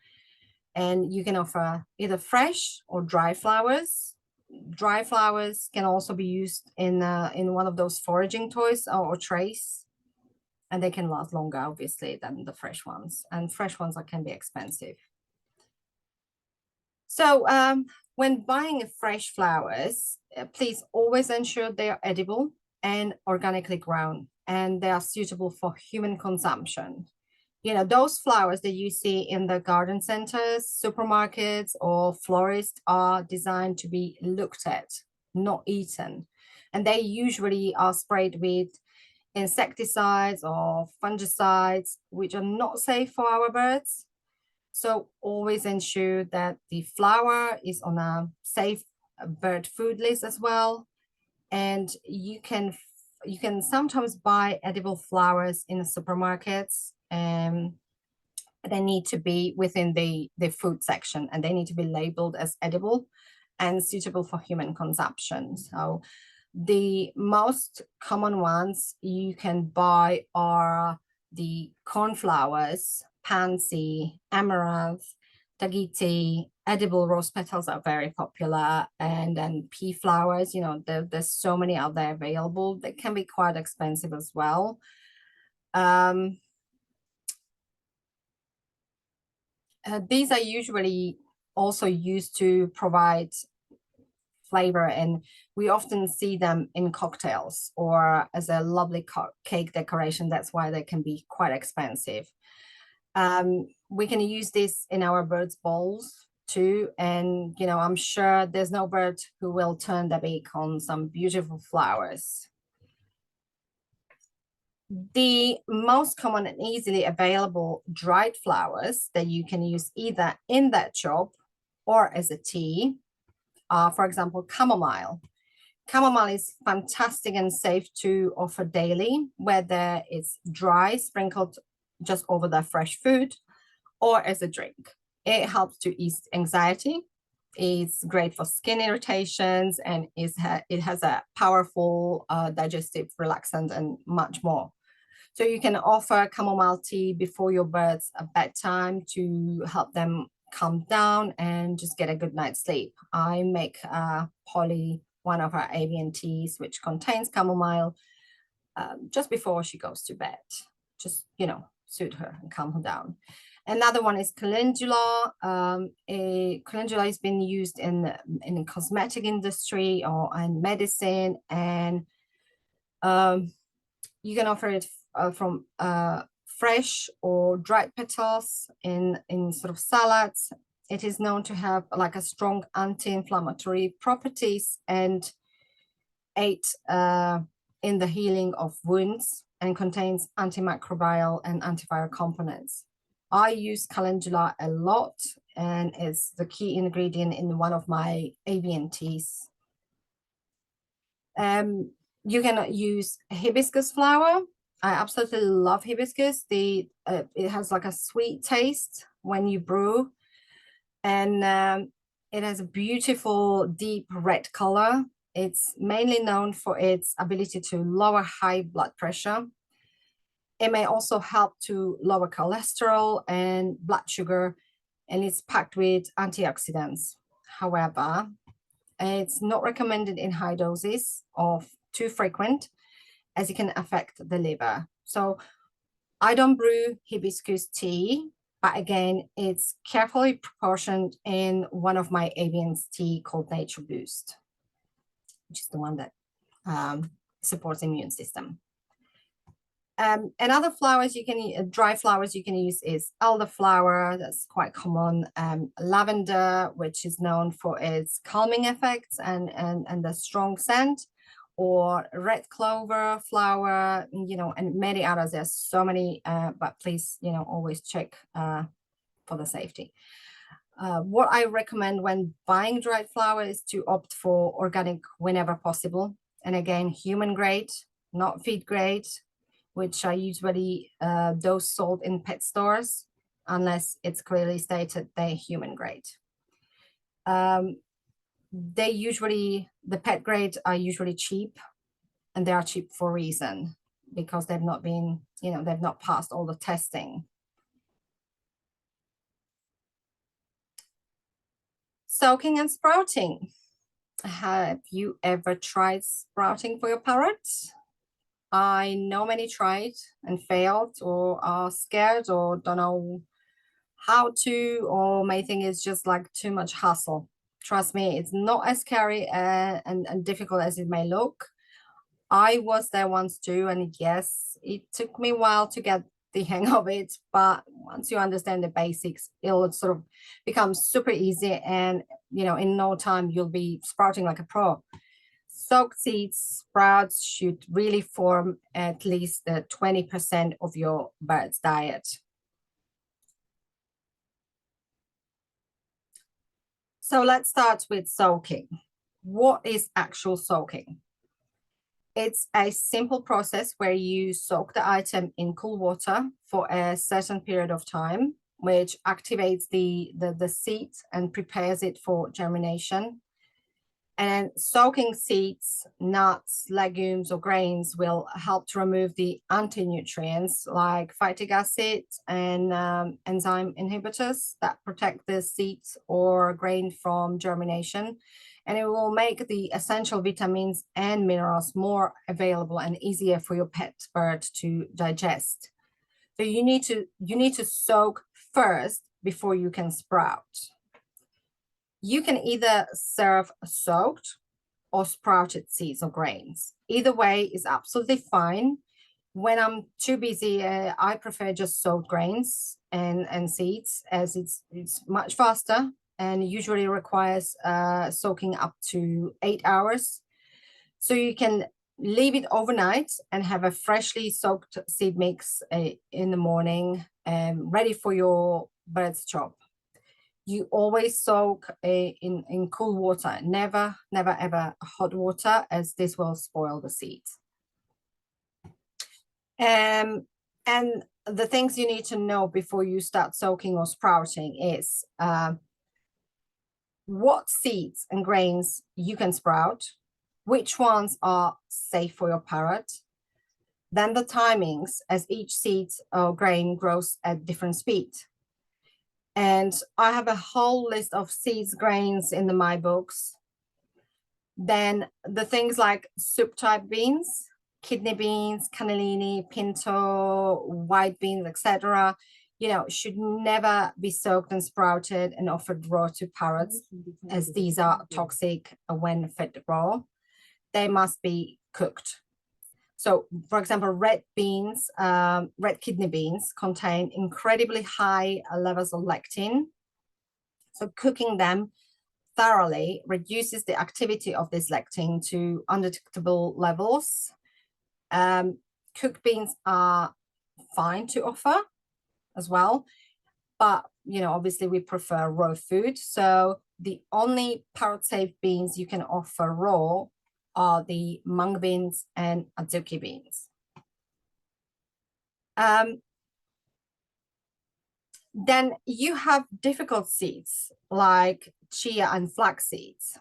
And you can offer either fresh or dry flowers. Dry flowers can also be used in one of those foraging toys or trays, and they can last longer, obviously, than the fresh ones. And fresh ones can be expensive. So when buying fresh flowers, please always ensure they are edible and organically grown, and they are suitable for human consumption. You know, those flowers that you see in the garden centers, supermarkets, or florists are designed to be looked at, not eaten. And they usually are sprayed with insecticides or fungicides, which are not safe for our birds. So always ensure that the flower is on a safe bird food list as well. And you can sometimes buy edible flowers in the supermarkets. They need to be within the food section, and they need to be labeled as edible and suitable for human consumption. So the most common ones you can buy are the cornflowers, pansy, amaranth, tahiti. Edible rose petals are very popular, and then pea flowers. You know, there's so many out there available. They can be quite expensive as well. These are usually also used to provide flavor, and we often see them in cocktails or as a lovely cake decoration. That's why they can be quite expensive. We can use this in our birds' bowls too, and you know, I'm sure there's no bird who will turn their beak on some beautiful flowers. The most common and easily available dried flowers that you can use either in that chop or as a tea are, for example, chamomile. Chamomile is fantastic and safe to offer daily, whether it's dry, sprinkled just over the fresh food, or as a drink. It helps to ease anxiety. It's great for skin irritations, and it has a powerful digestive relaxant and much more. So you can offer chamomile tea before your birds' bedtime to help them calm down and just get a good night's sleep. I make Polly one of her avian teas, which contains chamomile just before she goes to bed. Just, you know, soothe her and calm her down. Another one is calendula. Calendula has been used in the cosmetic industry or in medicine, and you can offer it from fresh or dried petals in sort of salads. It is known to have like a strong anti-inflammatory properties and aid in the healing of wounds, and contains antimicrobial and antiviral components. I use calendula a lot, and it's the key ingredient in one of my avian teas. You can use hibiscus flower. I absolutely love hibiscus. It has like a sweet taste when you brew, and it has a beautiful deep red color. It's mainly known for its ability to lower high blood pressure. It may also help to lower cholesterol and blood sugar, and it's packed with antioxidants. However, it's not recommended in high doses or too frequent, as it can affect the liver. So I don't brew hibiscus tea, but again, it's carefully proportioned in one of my avian's tea called Nature Boost, which is the one that supports immune system. And other flowers you can dry flowers you can use is elderflower, that's quite common. Lavender, which is known for its calming effects and the strong scent, or red clover flower, you know, and many others. There's so many, but please, you know, always check for the safety. What I recommend when buying dried flower is to opt for organic whenever possible, and again, human grade, not feed grade, which are usually those sold in pet stores, unless it's clearly stated they're human grade. The pet grade are usually cheap, and they are cheap for a reason, because they've not been, you know, they've not passed all the testing. Soaking and sprouting. Have you ever tried sprouting for your parrots? I know many tried and failed, or are scared, or don't know how to, or may think it's just like too much hassle. Trust me, it's not as scary and difficult as it may look. I was there once too, and yes, it took me a while to get the hang of it, but once you understand the basics, it'll sort of become super easy, and you know, in no time you'll be sprouting like a pro. Soaked seeds sprouts should really form at least 20% of your bird's diet. So let's start with soaking. What is actual soaking? It's a simple process where you soak the item in cool water for a certain period of time, which activates the seed and prepares it for germination. And soaking seeds, nuts, legumes, or grains will help to remove the anti-nutrients like phytic acid and enzyme inhibitors that protect the seeds or grain from germination. And it will make the essential vitamins and minerals more available and easier for your pet bird to digest. So you need to soak first before you can sprout. You can either serve soaked or sprouted seeds or grains. Either way is absolutely fine. When I'm too busy, I prefer just soaked grains and seeds, as it's much faster and usually requires soaking up to 8 hours. So you can leave it overnight and have a freshly soaked seed mix in the morning, ready for your bird's chop. You always soak in cool water, never ever hot water, as this will spoil the seeds. And the things you need to know before you start soaking or sprouting is what seeds and grains you can sprout, which ones are safe for your parrot, then the timings, as each seed or grain grows at different speed. And I have a whole list of seeds, grains in my books. Then the things like soup type beans, kidney beans, cannellini, pinto, white beans, etc., you know, should never be soaked and sprouted and offered raw to parrots, as these are toxic when fed raw. They must be cooked. So, for example, red kidney beans contain incredibly high levels of lectin. So cooking them thoroughly reduces the activity of this lectin to undetectable levels. Cooked beans are fine to offer as well, but you know, obviously we prefer raw food. So the only parrot safe beans you can offer raw are the mung beans and adzuki beans. Then you have difficult seeds like chia and flax seeds.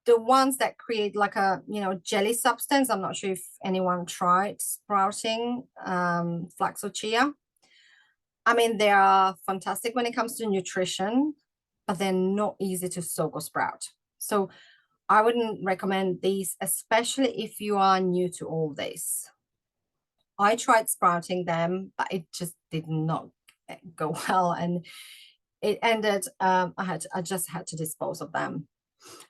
The ones that create like a, jelly substance. I'm not sure if anyone tried sprouting flax or chia. I mean, they are fantastic when it comes to nutrition, but they're not easy to soak or sprout. So I wouldn't recommend these, especially if you are new to all this. I tried sprouting them, but it just did not go well, and it ended. I just had to dispose of them.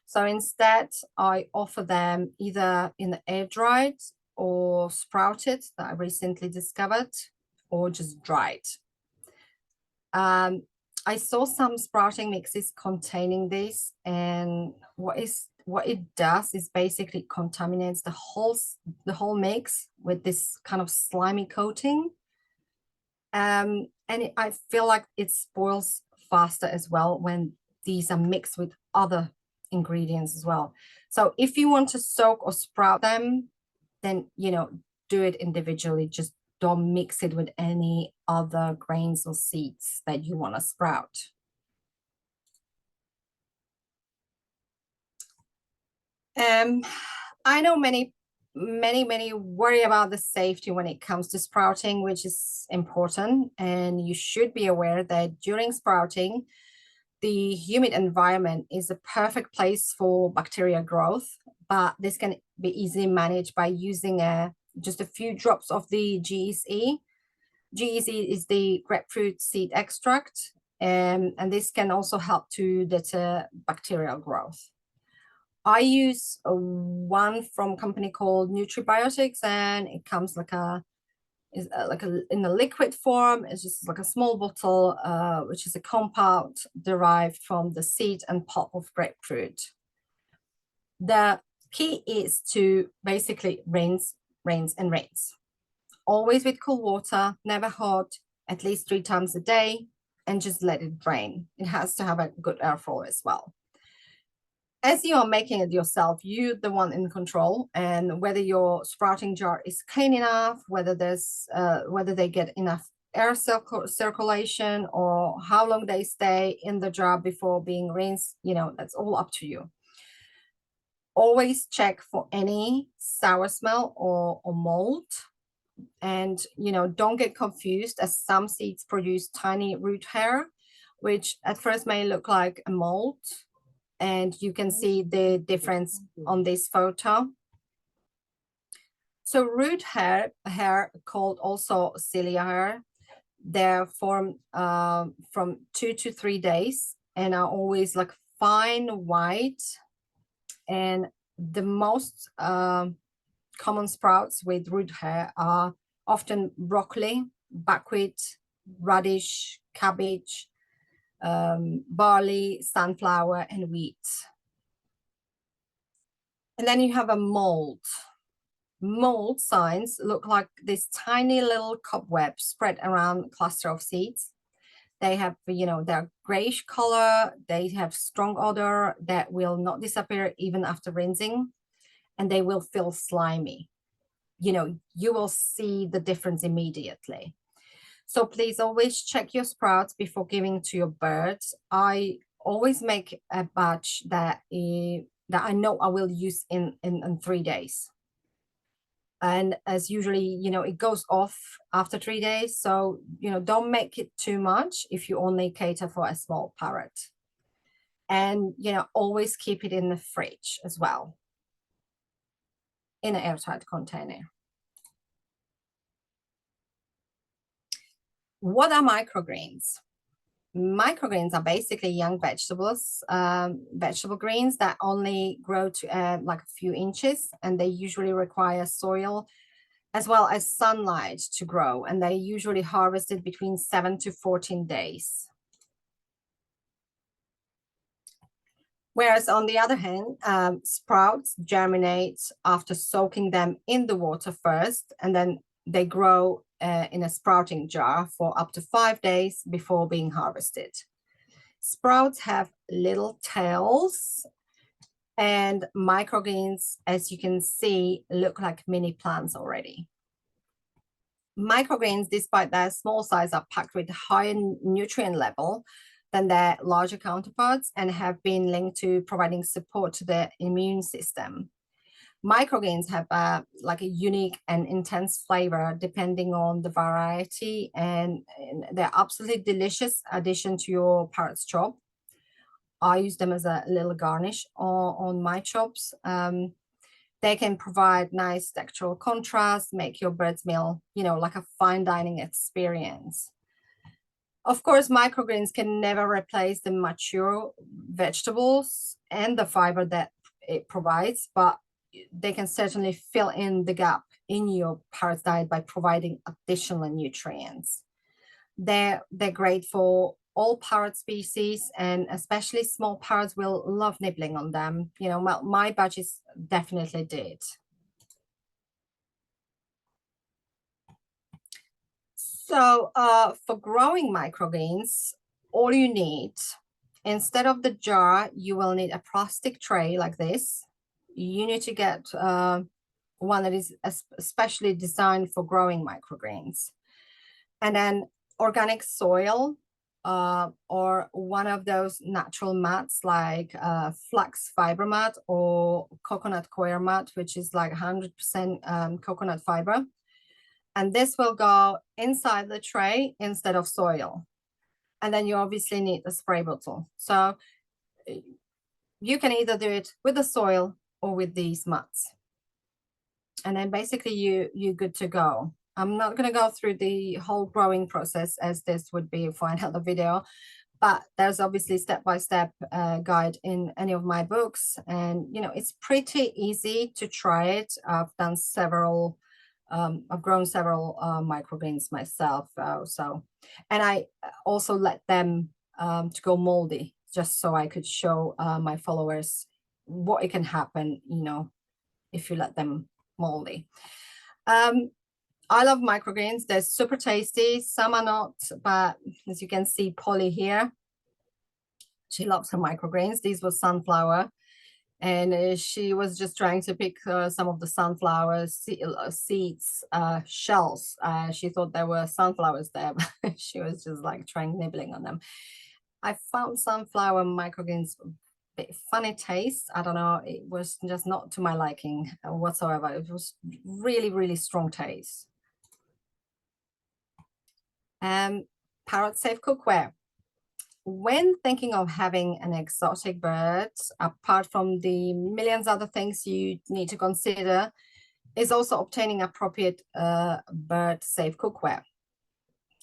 So instead, I offer them either in the air dried or sprouted that I recently discovered, or just dried. I saw some sprouting mixes containing this, and what it does is basically contaminates the whole mix with this kind of slimy coating. And I feel like it spoils faster as well when these are mixed with other ingredients as well. So if you want to soak or sprout them, then do it individually. Just don't mix it with any other grains or seeds that you want to sprout. I know many worry about the safety when it comes to sprouting, which is important. And you should be aware that during sprouting, the humid environment is a perfect place for bacteria growth, but this can be easily managed by using just a few drops of the GEC. GEC is the grapefruit seed extract, and this can also help to deter bacterial growth. I use one from a company called Nutribiotics, and it comes in a liquid form. It's just like a small bottle, which is a compound derived from the seed and pulp of grapefruit. The key is to basically rinse, and rinse. Always with cool water, never hot, at least 3 times a day, and just let it drain. It has to have a good airflow as well. As you are making it yourself, you're the one in control, and whether your sprouting jar is clean enough, whether they get enough air circulation, or how long they stay in the jar before being rinsed, that's all up to you. Always check for any sour smell or mold, and don't get confused, as some seeds produce tiny root hair, which at first may look like a mold. And you can see the difference on this photo. So root hair called also cilia hair, they're formed from 2 to 3 days and are always like fine white. And the most common sprouts with root hair are often broccoli, buckwheat, radish, cabbage, barley, sunflower, and wheat. And then you have a mold. Mold signs look like this tiny little cobweb spread around a cluster of seeds. They have, they're grayish color, they have strong odor that will not disappear even after rinsing, and they will feel slimy. You will see the difference immediately. So please always check your sprouts before giving to your birds. I always make a batch that I know I will use in 3 days. And as usually, it goes off after 3 days. So, don't make it too much if you only cater for a small parrot. And, always keep it in the fridge as well, in an airtight container. What are microgreens? Microgreens are basically young vegetables, vegetable greens that only grow to like a few inches, and they usually require soil as well as sunlight to grow, and they usually harvested between 7 to 14 days. Whereas on the other hand, sprouts germinate after soaking them in the water first, and then they grow in a sprouting jar for up to 5 days before being harvested. Sprouts have little tails, and microgreens, as you can see, look like mini plants already. Microgreens, despite their small size, are packed with higher nutrient level than their larger counterparts and have been linked to providing support to the immune system. Microgreens have like a unique and intense flavor depending on the variety, and they're absolutely delicious addition to your parrot's chop. I use them as a little garnish on my chops. They can provide nice textural contrast, make your bird's meal, you know, like a fine dining experience. Of course, microgreens can never replace the mature vegetables and the fiber that it provides, but they can certainly fill in the gap in your parrot's diet by providing additional nutrients. They're great for all parrot species, and especially small parrots will love nibbling on them. You know, my badges definitely did. So for growing microgreens, all you need, instead of the jar, you will need a plastic tray like this. You need to get one that is especially designed for growing microgreens. And then organic soil, or one of those natural mats like flax fiber mat or coconut coir mat, which is like 100% coconut fiber. And this will go inside the tray instead of soil. And then you obviously need a spray bottle. So you can either do it with the soil or with these mats. And then basically you're good to go. I'm not going to go through the whole growing process, as this would be for another video, but there's obviously step-by-step guide in any of my books. And, you know, it's pretty easy to try it. I've done several, I've grown several microgreens myself. And I also let them to go moldy, just so I could show my followers what it can happen, you know, if you let them moldy. I love microgreens. They're super tasty. Some are not, but as you can see, Polly here, she loves her microgreens. These were sunflower, and she was just trying to pick some of the sunflower seeds, shells. She thought there were sunflowers there, but she was just like nibbling on them. I found sunflower microgreens a bit funny taste. I don't know. It was just not to my liking whatsoever. It was really, really strong taste. Parrot safe cookware. When thinking of having an exotic bird, apart from the millions other things you need to consider, is also obtaining appropriate bird safe cookware.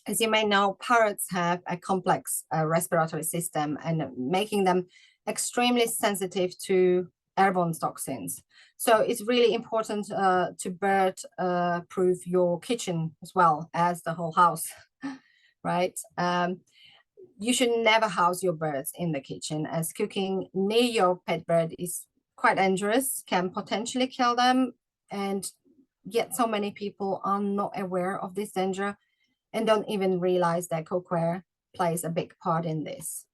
As you may know, parrots have a complex respiratory system, and making them extremely sensitive to airborne toxins. So it's really important to bird proof your kitchen as well as the whole house, right? You should never house your birds in the kitchen, as cooking near your pet bird is quite dangerous, can potentially kill them, and yet so many people are not aware of this danger and don't even realize that cookware plays a big part in this.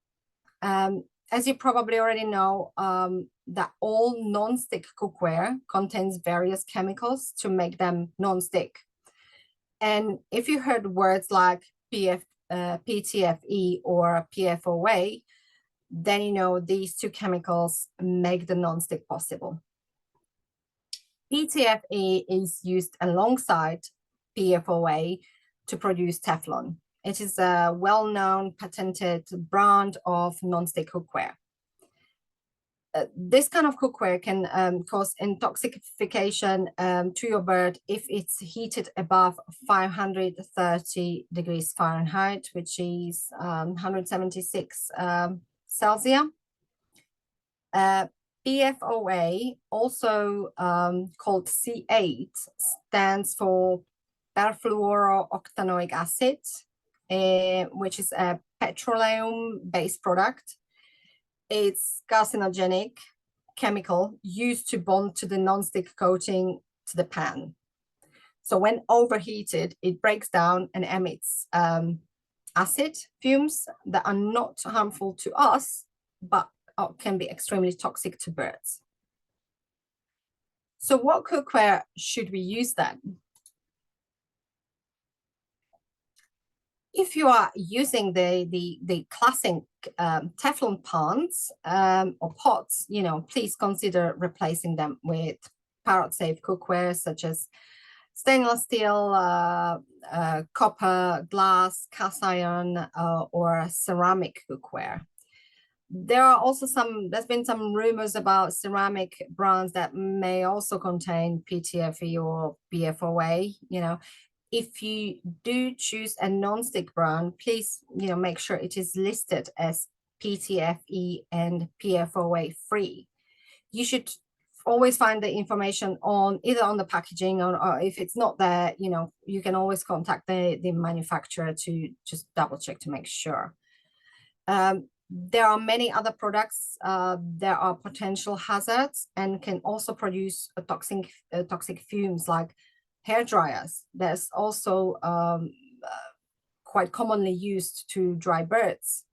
As you probably already know, that all non-stick cookware contains various chemicals to make them non-stick. And if you heard words like PTFE or PFOA, then you know these two chemicals make the non-stick possible. PTFE is used alongside PFOA to produce Teflon. It is a well-known patented brand of non-stick cookware. This kind of cookware can cause intoxication to your bird if it's heated above 530 degrees Fahrenheit, which is 176 Celsius. PFOA, also called C8, stands for perfluorooctanoic acid, which is a petroleum-based product. It's carcinogenic chemical used to bond to the non-stick coating to the pan. So when overheated, it breaks down and emits acid fumes that are not harmful to us, but can be extremely toxic to birds. So what cookware should we use then? If you are using the classic Teflon pans or pots, please consider replacing them with Parrot safe cookware such as stainless steel, copper, glass, cast iron, or ceramic cookware. There's been some rumors about ceramic brands that may also contain PTFE or PFOA. If you do choose a non-stick brand, please, make sure it is listed as PTFE and PFOA free. You should always find the information either on the packaging or if it's not there, you can always contact the manufacturer to just double check to make sure. There are many other products. There are potential hazards and can also produce toxic fumes like hair dryers. There's also quite commonly used to dry birds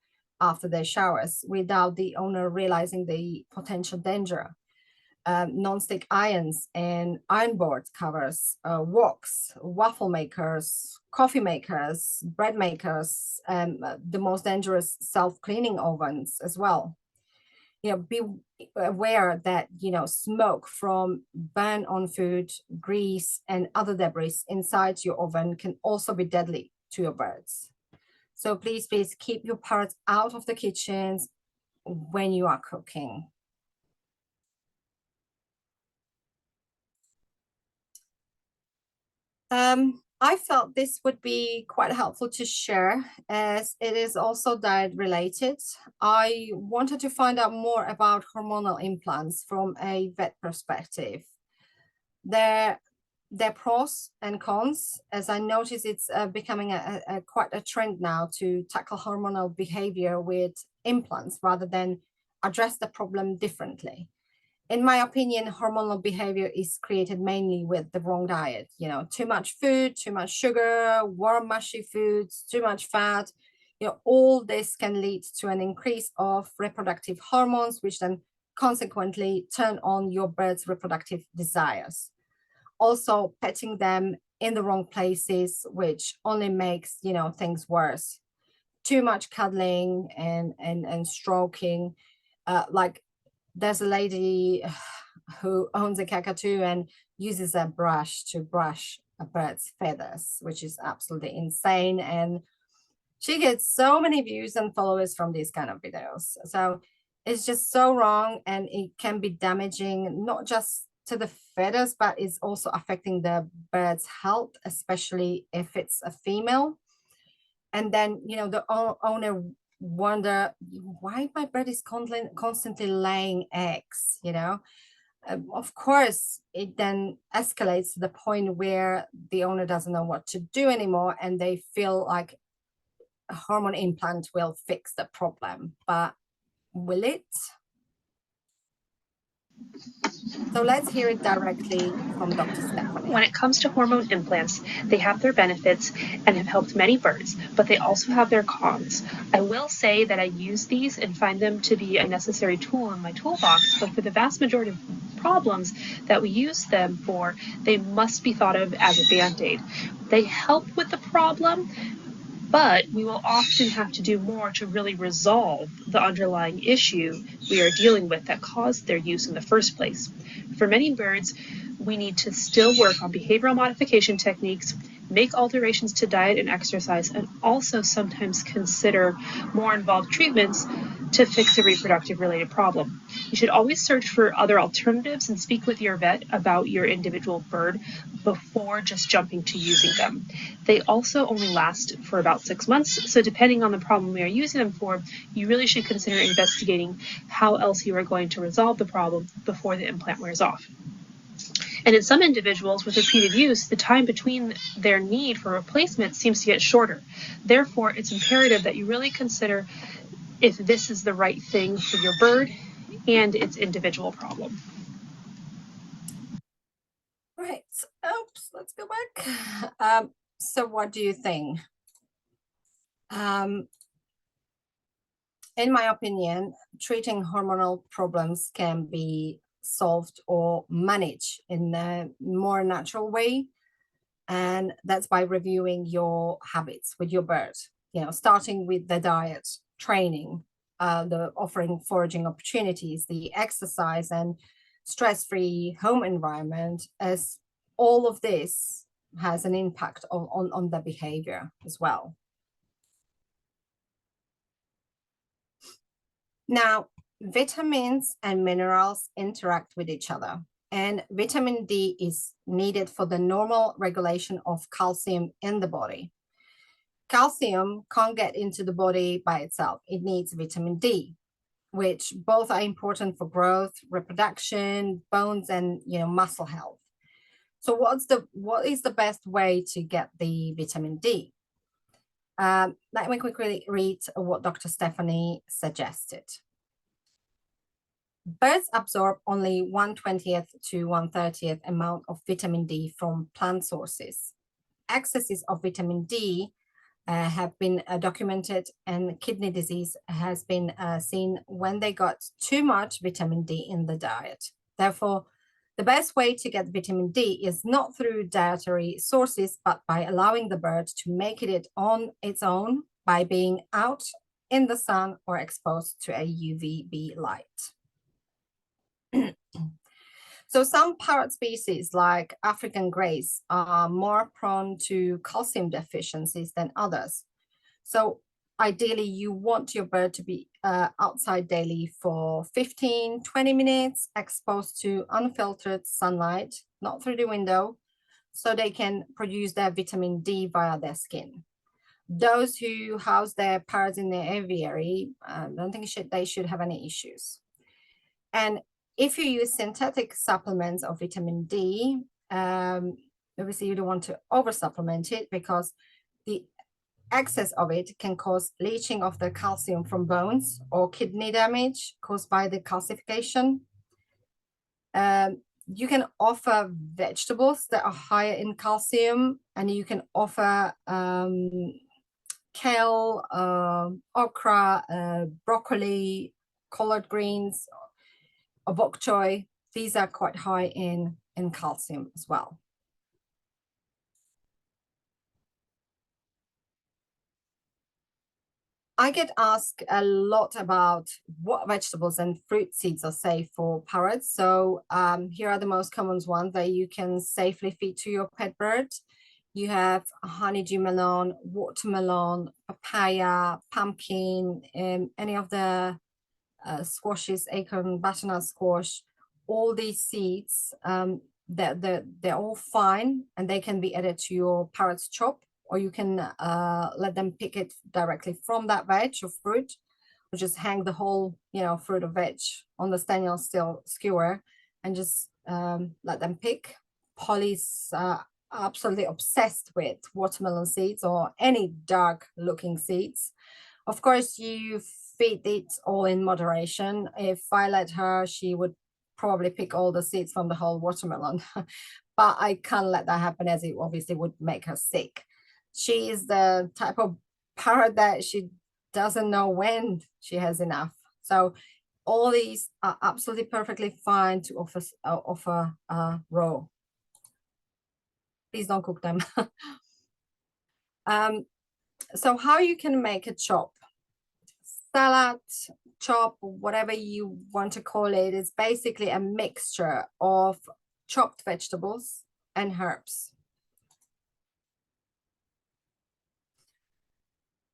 after their showers without the owner realizing the potential danger. Non-stick irons and iron board covers, woks, waffle makers, coffee makers, bread makers, the most dangerous self-cleaning ovens as well. Be aware that, smoke from burn on food, grease, and other debris inside your oven can also be deadly to your birds. So please keep your parrots out of the kitchens when you are cooking. I felt this would be quite helpful to share as it is also diet related. I wanted to find out more about hormonal implants from a vet perspective. Their pros and cons, as I notice it's becoming quite a trend now to tackle hormonal behavior with implants rather than address the problem differently. In my opinion, hormonal behavior is created mainly with the wrong diet. Too much food, too much sugar, warm, mushy foods, too much fat. All this can lead to an increase of reproductive hormones, which then consequently turn on your bird's reproductive desires. Also, petting them in the wrong places, which only makes, things worse. Too much cuddling and stroking, like there's a lady who owns a cockatoo and uses a brush to brush a bird's feathers, which is absolutely insane. And she gets so many views and followers from these kind of videos. So it's just so wrong, and it can be damaging, not just to the feathers, but it's also affecting the bird's health, especially if it's a female. And then, the owner wonder why my bird is constantly laying eggs. Of course it then escalates to the point where the owner doesn't know what to do anymore, and they feel like a hormone implant will fix the problem. But will it? So let's hear it directly from Dr. Stephanie. When it comes to hormone implants, they have their benefits and have helped many birds, but they also have their cons. I will say that I use these and find them to be a necessary tool in my toolbox, but for the vast majority of problems that we use them for, they must be thought of as a band-aid. They help with the problem, but we will often have to do more to really resolve the underlying issue we are dealing with that caused their use in the first place. For many birds, we need to still work on behavioral modification techniques, make alterations to diet and exercise, and also sometimes consider more involved treatments to fix a reproductive related problem. You should always search for other alternatives and speak with your vet about your individual bird before just jumping to using them. They also only last for about 6 months, so depending on the problem we are using them for, you really should consider investigating how else you are going to resolve the problem before the implant wears off. And in some individuals with repeated use, the time between their need for replacement seems to get shorter. Therefore, it's imperative that you really consider if this is the right thing for your bird and its individual problem. Right. Oops, let's go back. So what do you think? In my opinion, treating hormonal problems can be solved or managed in a more natural way. And that's by reviewing your habits with your bird, starting with the diet, training, the offering foraging opportunities, the exercise and stress-free home environment, as all of this has an impact on the behavior as well. Now, vitamins and minerals interact with each other, and vitamin D is needed for the normal regulation of calcium in the body. Calcium can't get into the body by itself. It needs vitamin D, which both are important for growth, reproduction, bones, and muscle health. So what is the best way to get the vitamin D? Let me quickly read what Dr. Stephanie suggested. Birds absorb only 1/20th to 1/30th amount of vitamin D from plant sources. Excesses of vitamin D have been documented, and kidney disease has been seen when they got too much vitamin D in the diet. Therefore, the best way to get vitamin D is not through dietary sources, but by allowing the bird to make it on its own by being out in the sun or exposed to a UVB light. So some parrot species like African greys are more prone to calcium deficiencies than others. So ideally you want your bird to be outside daily for 15-20 minutes, exposed to unfiltered sunlight, not through the window, so they can produce their vitamin D via their skin. Those who house their parrots in their aviary, I don't think they should have any issues. And if you use synthetic supplements of vitamin D, obviously you don't want to over supplement it, because the excess of it can cause leaching of the calcium from bones or kidney damage caused by the calcification. You can offer vegetables that are higher in calcium, and you can offer kale, okra, broccoli, collard greens, or bok choy. These are quite high in calcium as well. I get asked a lot about what vegetables and fruit seeds are safe for parrots. So here are the most common ones that you can safely feed to your pet bird. You have honeydew melon, watermelon, papaya, pumpkin, any of the squashes, acorn, butternut squash. All these seeds, they're all fine, and they can be added to your parrot's chop, or you can let them pick it directly from that veg or fruit, or just hang the whole fruit or veg on the stainless steel skewer and just let them pick. Polly's absolutely obsessed with watermelon seeds or any dark looking seeds. Of course, you feed it all in moderation. If I let her, she would probably pick all the seeds from the whole watermelon, but I can't let that happen, as it obviously would make her sick. She is the type of parrot that she doesn't know when she has enough. So all these are absolutely perfectly fine to offer raw. Please don't cook them. So how you can make a chop, salad, chop, whatever you want to call it, is basically a mixture of chopped vegetables and herbs.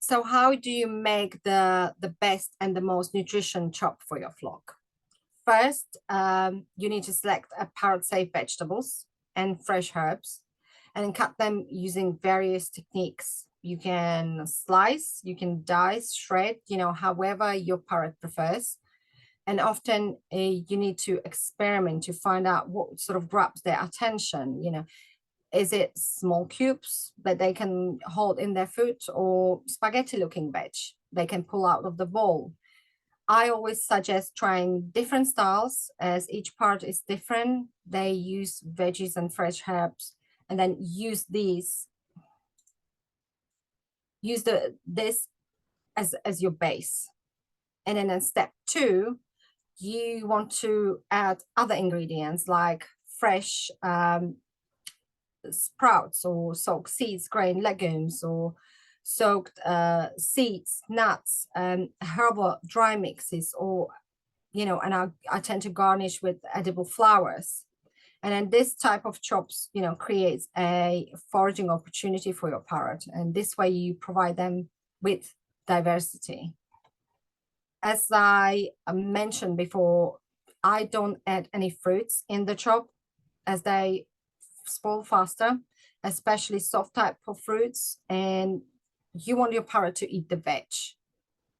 So how do you make the best and the most nutrition chop for your flock? First, you need to select a parrot-safe vegetables and fresh herbs, and cut them using various techniques. You can slice, you can dice, shred, however your parrot prefers. And often you need to experiment to find out what sort of grabs their attention. Is it small cubes that they can hold in their food, or spaghetti looking veg they can pull out of the bowl? I always suggest trying different styles, as each part is different. They use veggies and fresh herbs, and then use this as your base. And then in step 2, you want to add other ingredients like fresh sprouts or soaked seeds, grain, legumes, or soaked seeds, nuts, herbal dry mixes, or, you know, and I tend to garnish with edible flowers. And then this type of chops, you know, creates a foraging opportunity for your parrot. And this way you provide them with diversity. As I mentioned before, I don't add any fruits in the chop as they spoil faster, especially soft type of fruits. And you want your parrot to eat the veg,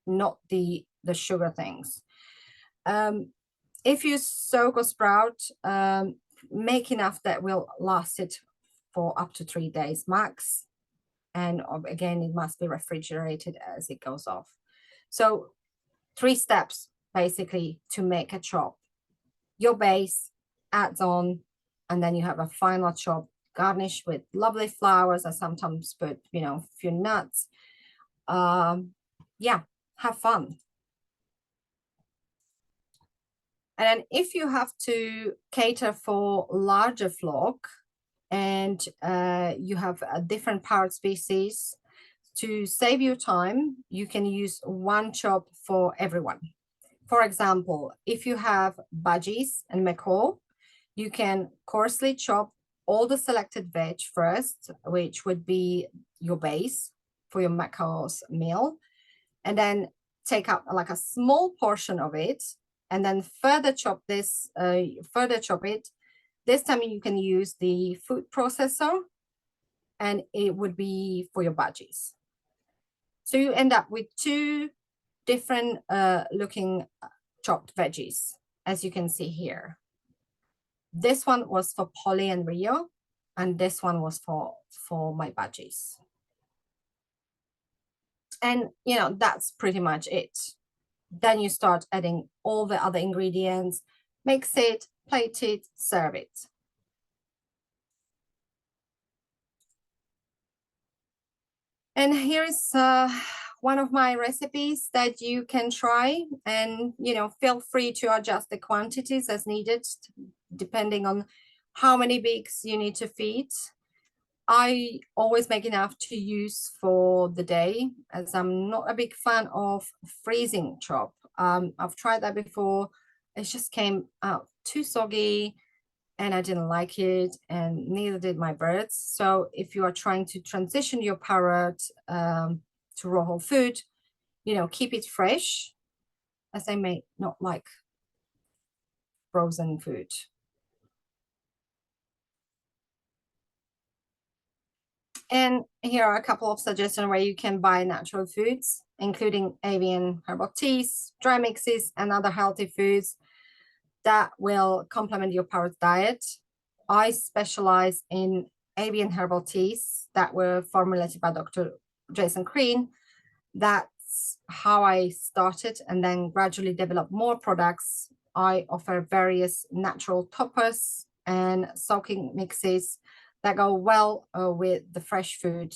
not the sugar things. If you soak or sprout, make enough that will last it for up to 3 days max. And again, it must be refrigerated as it goes off. So 3 steps basically to make a chop. Your base, adds on, and then you have a final chop garnished with lovely flowers. I sometimes put, you know, a few nuts. Yeah, have fun. And then if you have to cater for larger flock and you have a different parrot species, to save you time, you can use one chop for everyone. For example, if you have budgies and macaw, you can coarsely chop all the selected veg first, which would be your base for your macaw's meal, and then take out like a small portion of it, and then further chop it. This time you can use the food processor, and it would be for your budgies. So you end up with 2 different looking chopped veggies, as you can see here. This one was for Polly and Rio, and this one was for my budgies. And, you know, that's pretty much it. Then you start adding all the other ingredients, mix it, plate it, serve it. And here is one of my recipes that you can try, and, you know, feel free to adjust the quantities as needed, depending on how many beaks you need to feed. I always make enough to use for the day, as I'm not a big fan of freezing chop. I've tried that before. It just came out too soggy and I didn't like it, and neither did my birds. So if you are trying to transition your parrot to raw whole food, you know, keep it fresh, as they may not like frozen food. And here are a couple of suggestions where you can buy natural foods, including avian herbal teas, dry mixes, and other healthy foods that will complement your parrot's diet. I specialize in avian herbal teas that were formulated by Dr. Jason Green. That's how I started, and then gradually developed more products. I offer various natural toppers and soaking mixes that go well with the fresh food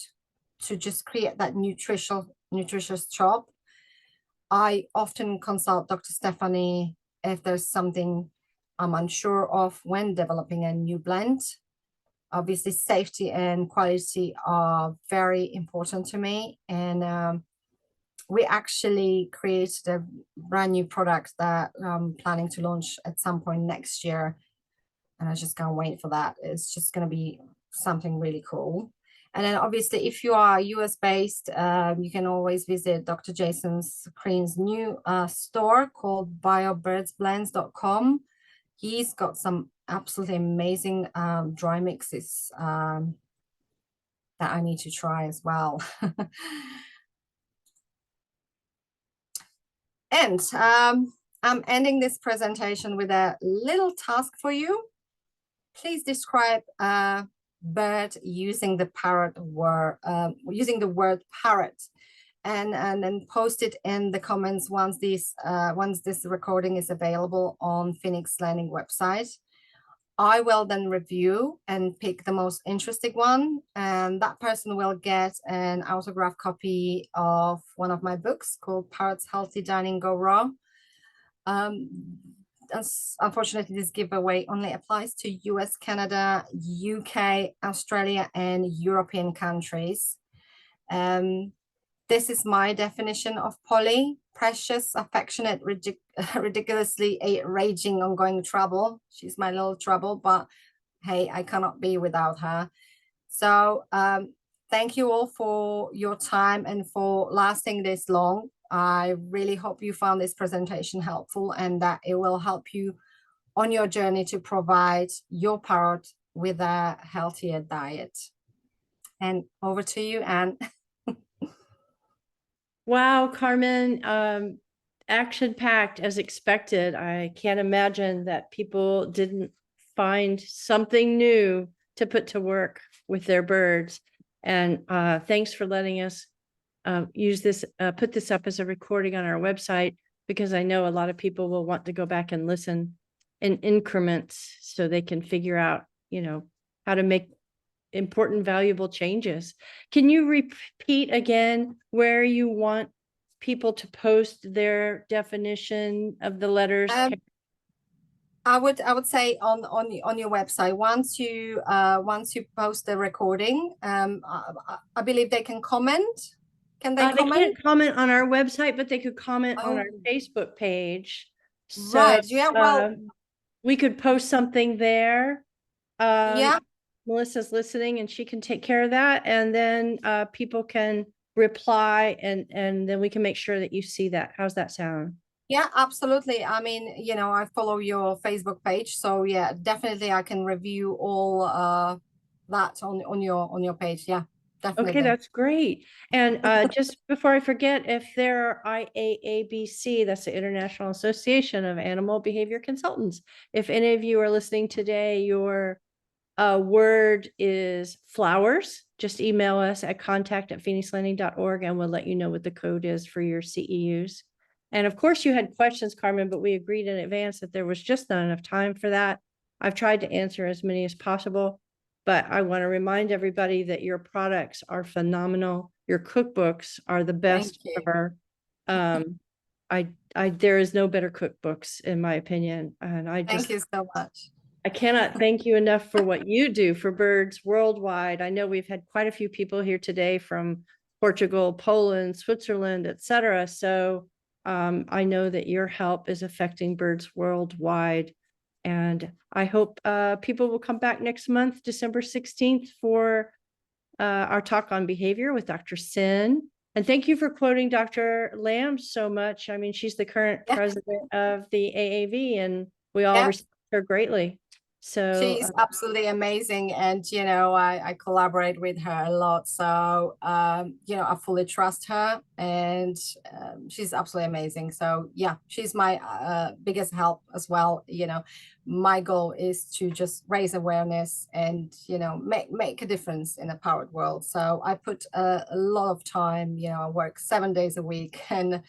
to just create that nutritious chop. I often consult Dr. Stephanie if there's something I'm unsure of when developing a new blend. Obviously, safety and quality are very important to me. And we actually created a brand new product that I'm planning to launch at some point next year. And I just can't wait for that. It's just going to be something really cool. And then obviously, if you are US based, you can always visit Dr. Jason Green's new store called biobirdsblends.com. He's got some absolutely amazing dry mixes that I need to try as well. And I'm ending this presentation with a little task for you. Please describe bird using the word parrot, and then post it in the comments once this recording is available on Phoenix Learning website. I will then review and pick the most interesting one, and that person will get an autographed copy of one of my books called Parrot's Healthy Dining Go Raw. unfortunately, this giveaway only applies to US, Canada, UK, Australia, and European countries. This is my definition of Polly: precious, affectionate, ridiculously raging, ongoing trouble. She's my little trouble, but hey, I cannot be without her. So thank you all for your time and for lasting this long. I really hope you found this presentation helpful and that it will help you on your journey to provide your parrot with a healthier diet. And over to you, Anne. Wow, Karmen, action-packed as expected. I can't imagine that people didn't find something new to put to work with their birds. And thanks for letting us use this, put this up as a recording on our website, because I know a lot of people will want to go back and listen in increments so they can figure out, you know, how to make important, valuable changes. Can you repeat again where you want people to post their definition of the letters? I would say on your website, once you post the recording, I believe they can comment. Can they comment? They can't comment on our website, but they could comment on our Facebook page. So, right. Yeah. Well, we could post something there. Yeah. Melissa's listening and she can take care of that. And then people can reply and then we can make sure that you see that. How's that sound? Yeah, absolutely. I mean, you know, I follow your Facebook page, so yeah, definitely I can review all that on your page. Yeah, definitely. Okay, that's great. And just before I forget, if there are IAABC, that's the International Association of Animal Behavior Consultants. If any of you are listening today, your word is flowers, just email us at contact@phoenixlanding.org and we'll let you know what the code is for your CEUs. And of course you had questions, Karmen, but we agreed in advance that there was just not enough time for that. I've tried to answer as many as possible, but I want to remind everybody that your products are phenomenal. Your cookbooks are the best ever. There is no better cookbooks in my opinion. And thank you so much. I cannot thank you enough for what you do for birds worldwide. I know we've had quite a few people here today from Portugal, Poland, Switzerland, etc. So I know that your help is affecting birds worldwide. And I hope people will come back next month, December 16th, for our talk on behavior with Dr. Sin. And thank you for quoting Dr. Lamb so much. I mean, she's the current president of the AAV, and we all respect her greatly. So she's absolutely amazing, and you know, I collaborate with her a lot, so you know, I fully trust her, and she's absolutely amazing. So yeah, she's my biggest help as well. You know, my goal is to just raise awareness and, you know, make a difference in the parrot world. So I put a lot of time, you know, I work 7 days a week and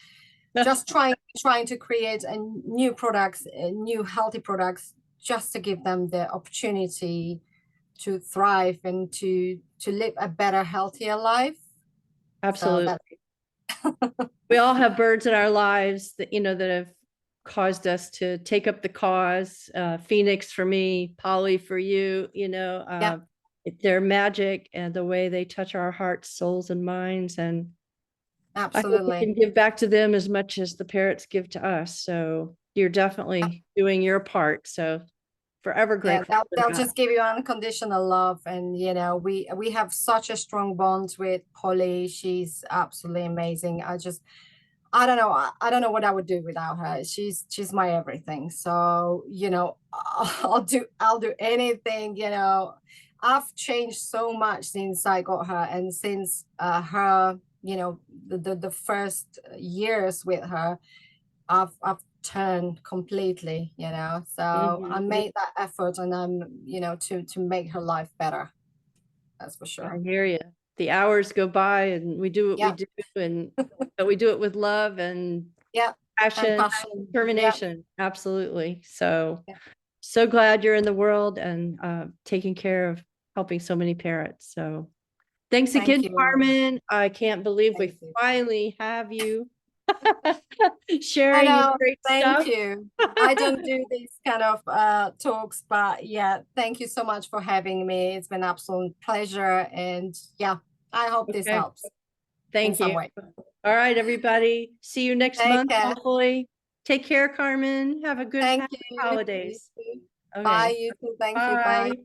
just trying to create a new products, new healthy products, just to give them the opportunity to thrive and to live a better, healthier life. Absolutely. So we all have birds in our lives that, you know, that have caused us to take up the cause. Phoenix for me, Polly for you, you know, they're magic, and the way they touch our hearts, souls, and minds. And absolutely, I hope we can give back to them as much as the parrots give to us. So you're definitely doing your part. So forever grateful. Yeah, they'll just give you unconditional love. And you know, we have such a strong bond with Polly. She's absolutely amazing. I don't know what I would do without her. She's my everything. So, you know, I'll do anything. You know, I've changed so much since I got her, and since her, you know, the first years with her, I've turned completely, you know. So I made that effort, and I'm, you know, to make her life better. That's for sure. I hear you. The hours go by and we do what we do, and but we do it with love and passion, determination. Absolutely. So so glad you're in the world and taking care of helping so many parrots. So thanks again, Karmen. I can't believe we finally have you Sharing your great thank stuff. you. I don't do these kind of talks, but yeah, thank you so much for having me. It's been an absolute pleasure. And yeah, I hope this Okay. helps in Thank some you. way. All right, everybody. See you next Take month, care. hopefully. Take care, Carmen. Have a good Thank happy you. holidays. You too. Okay. Bye, you too. Thank you. Bye. Bye.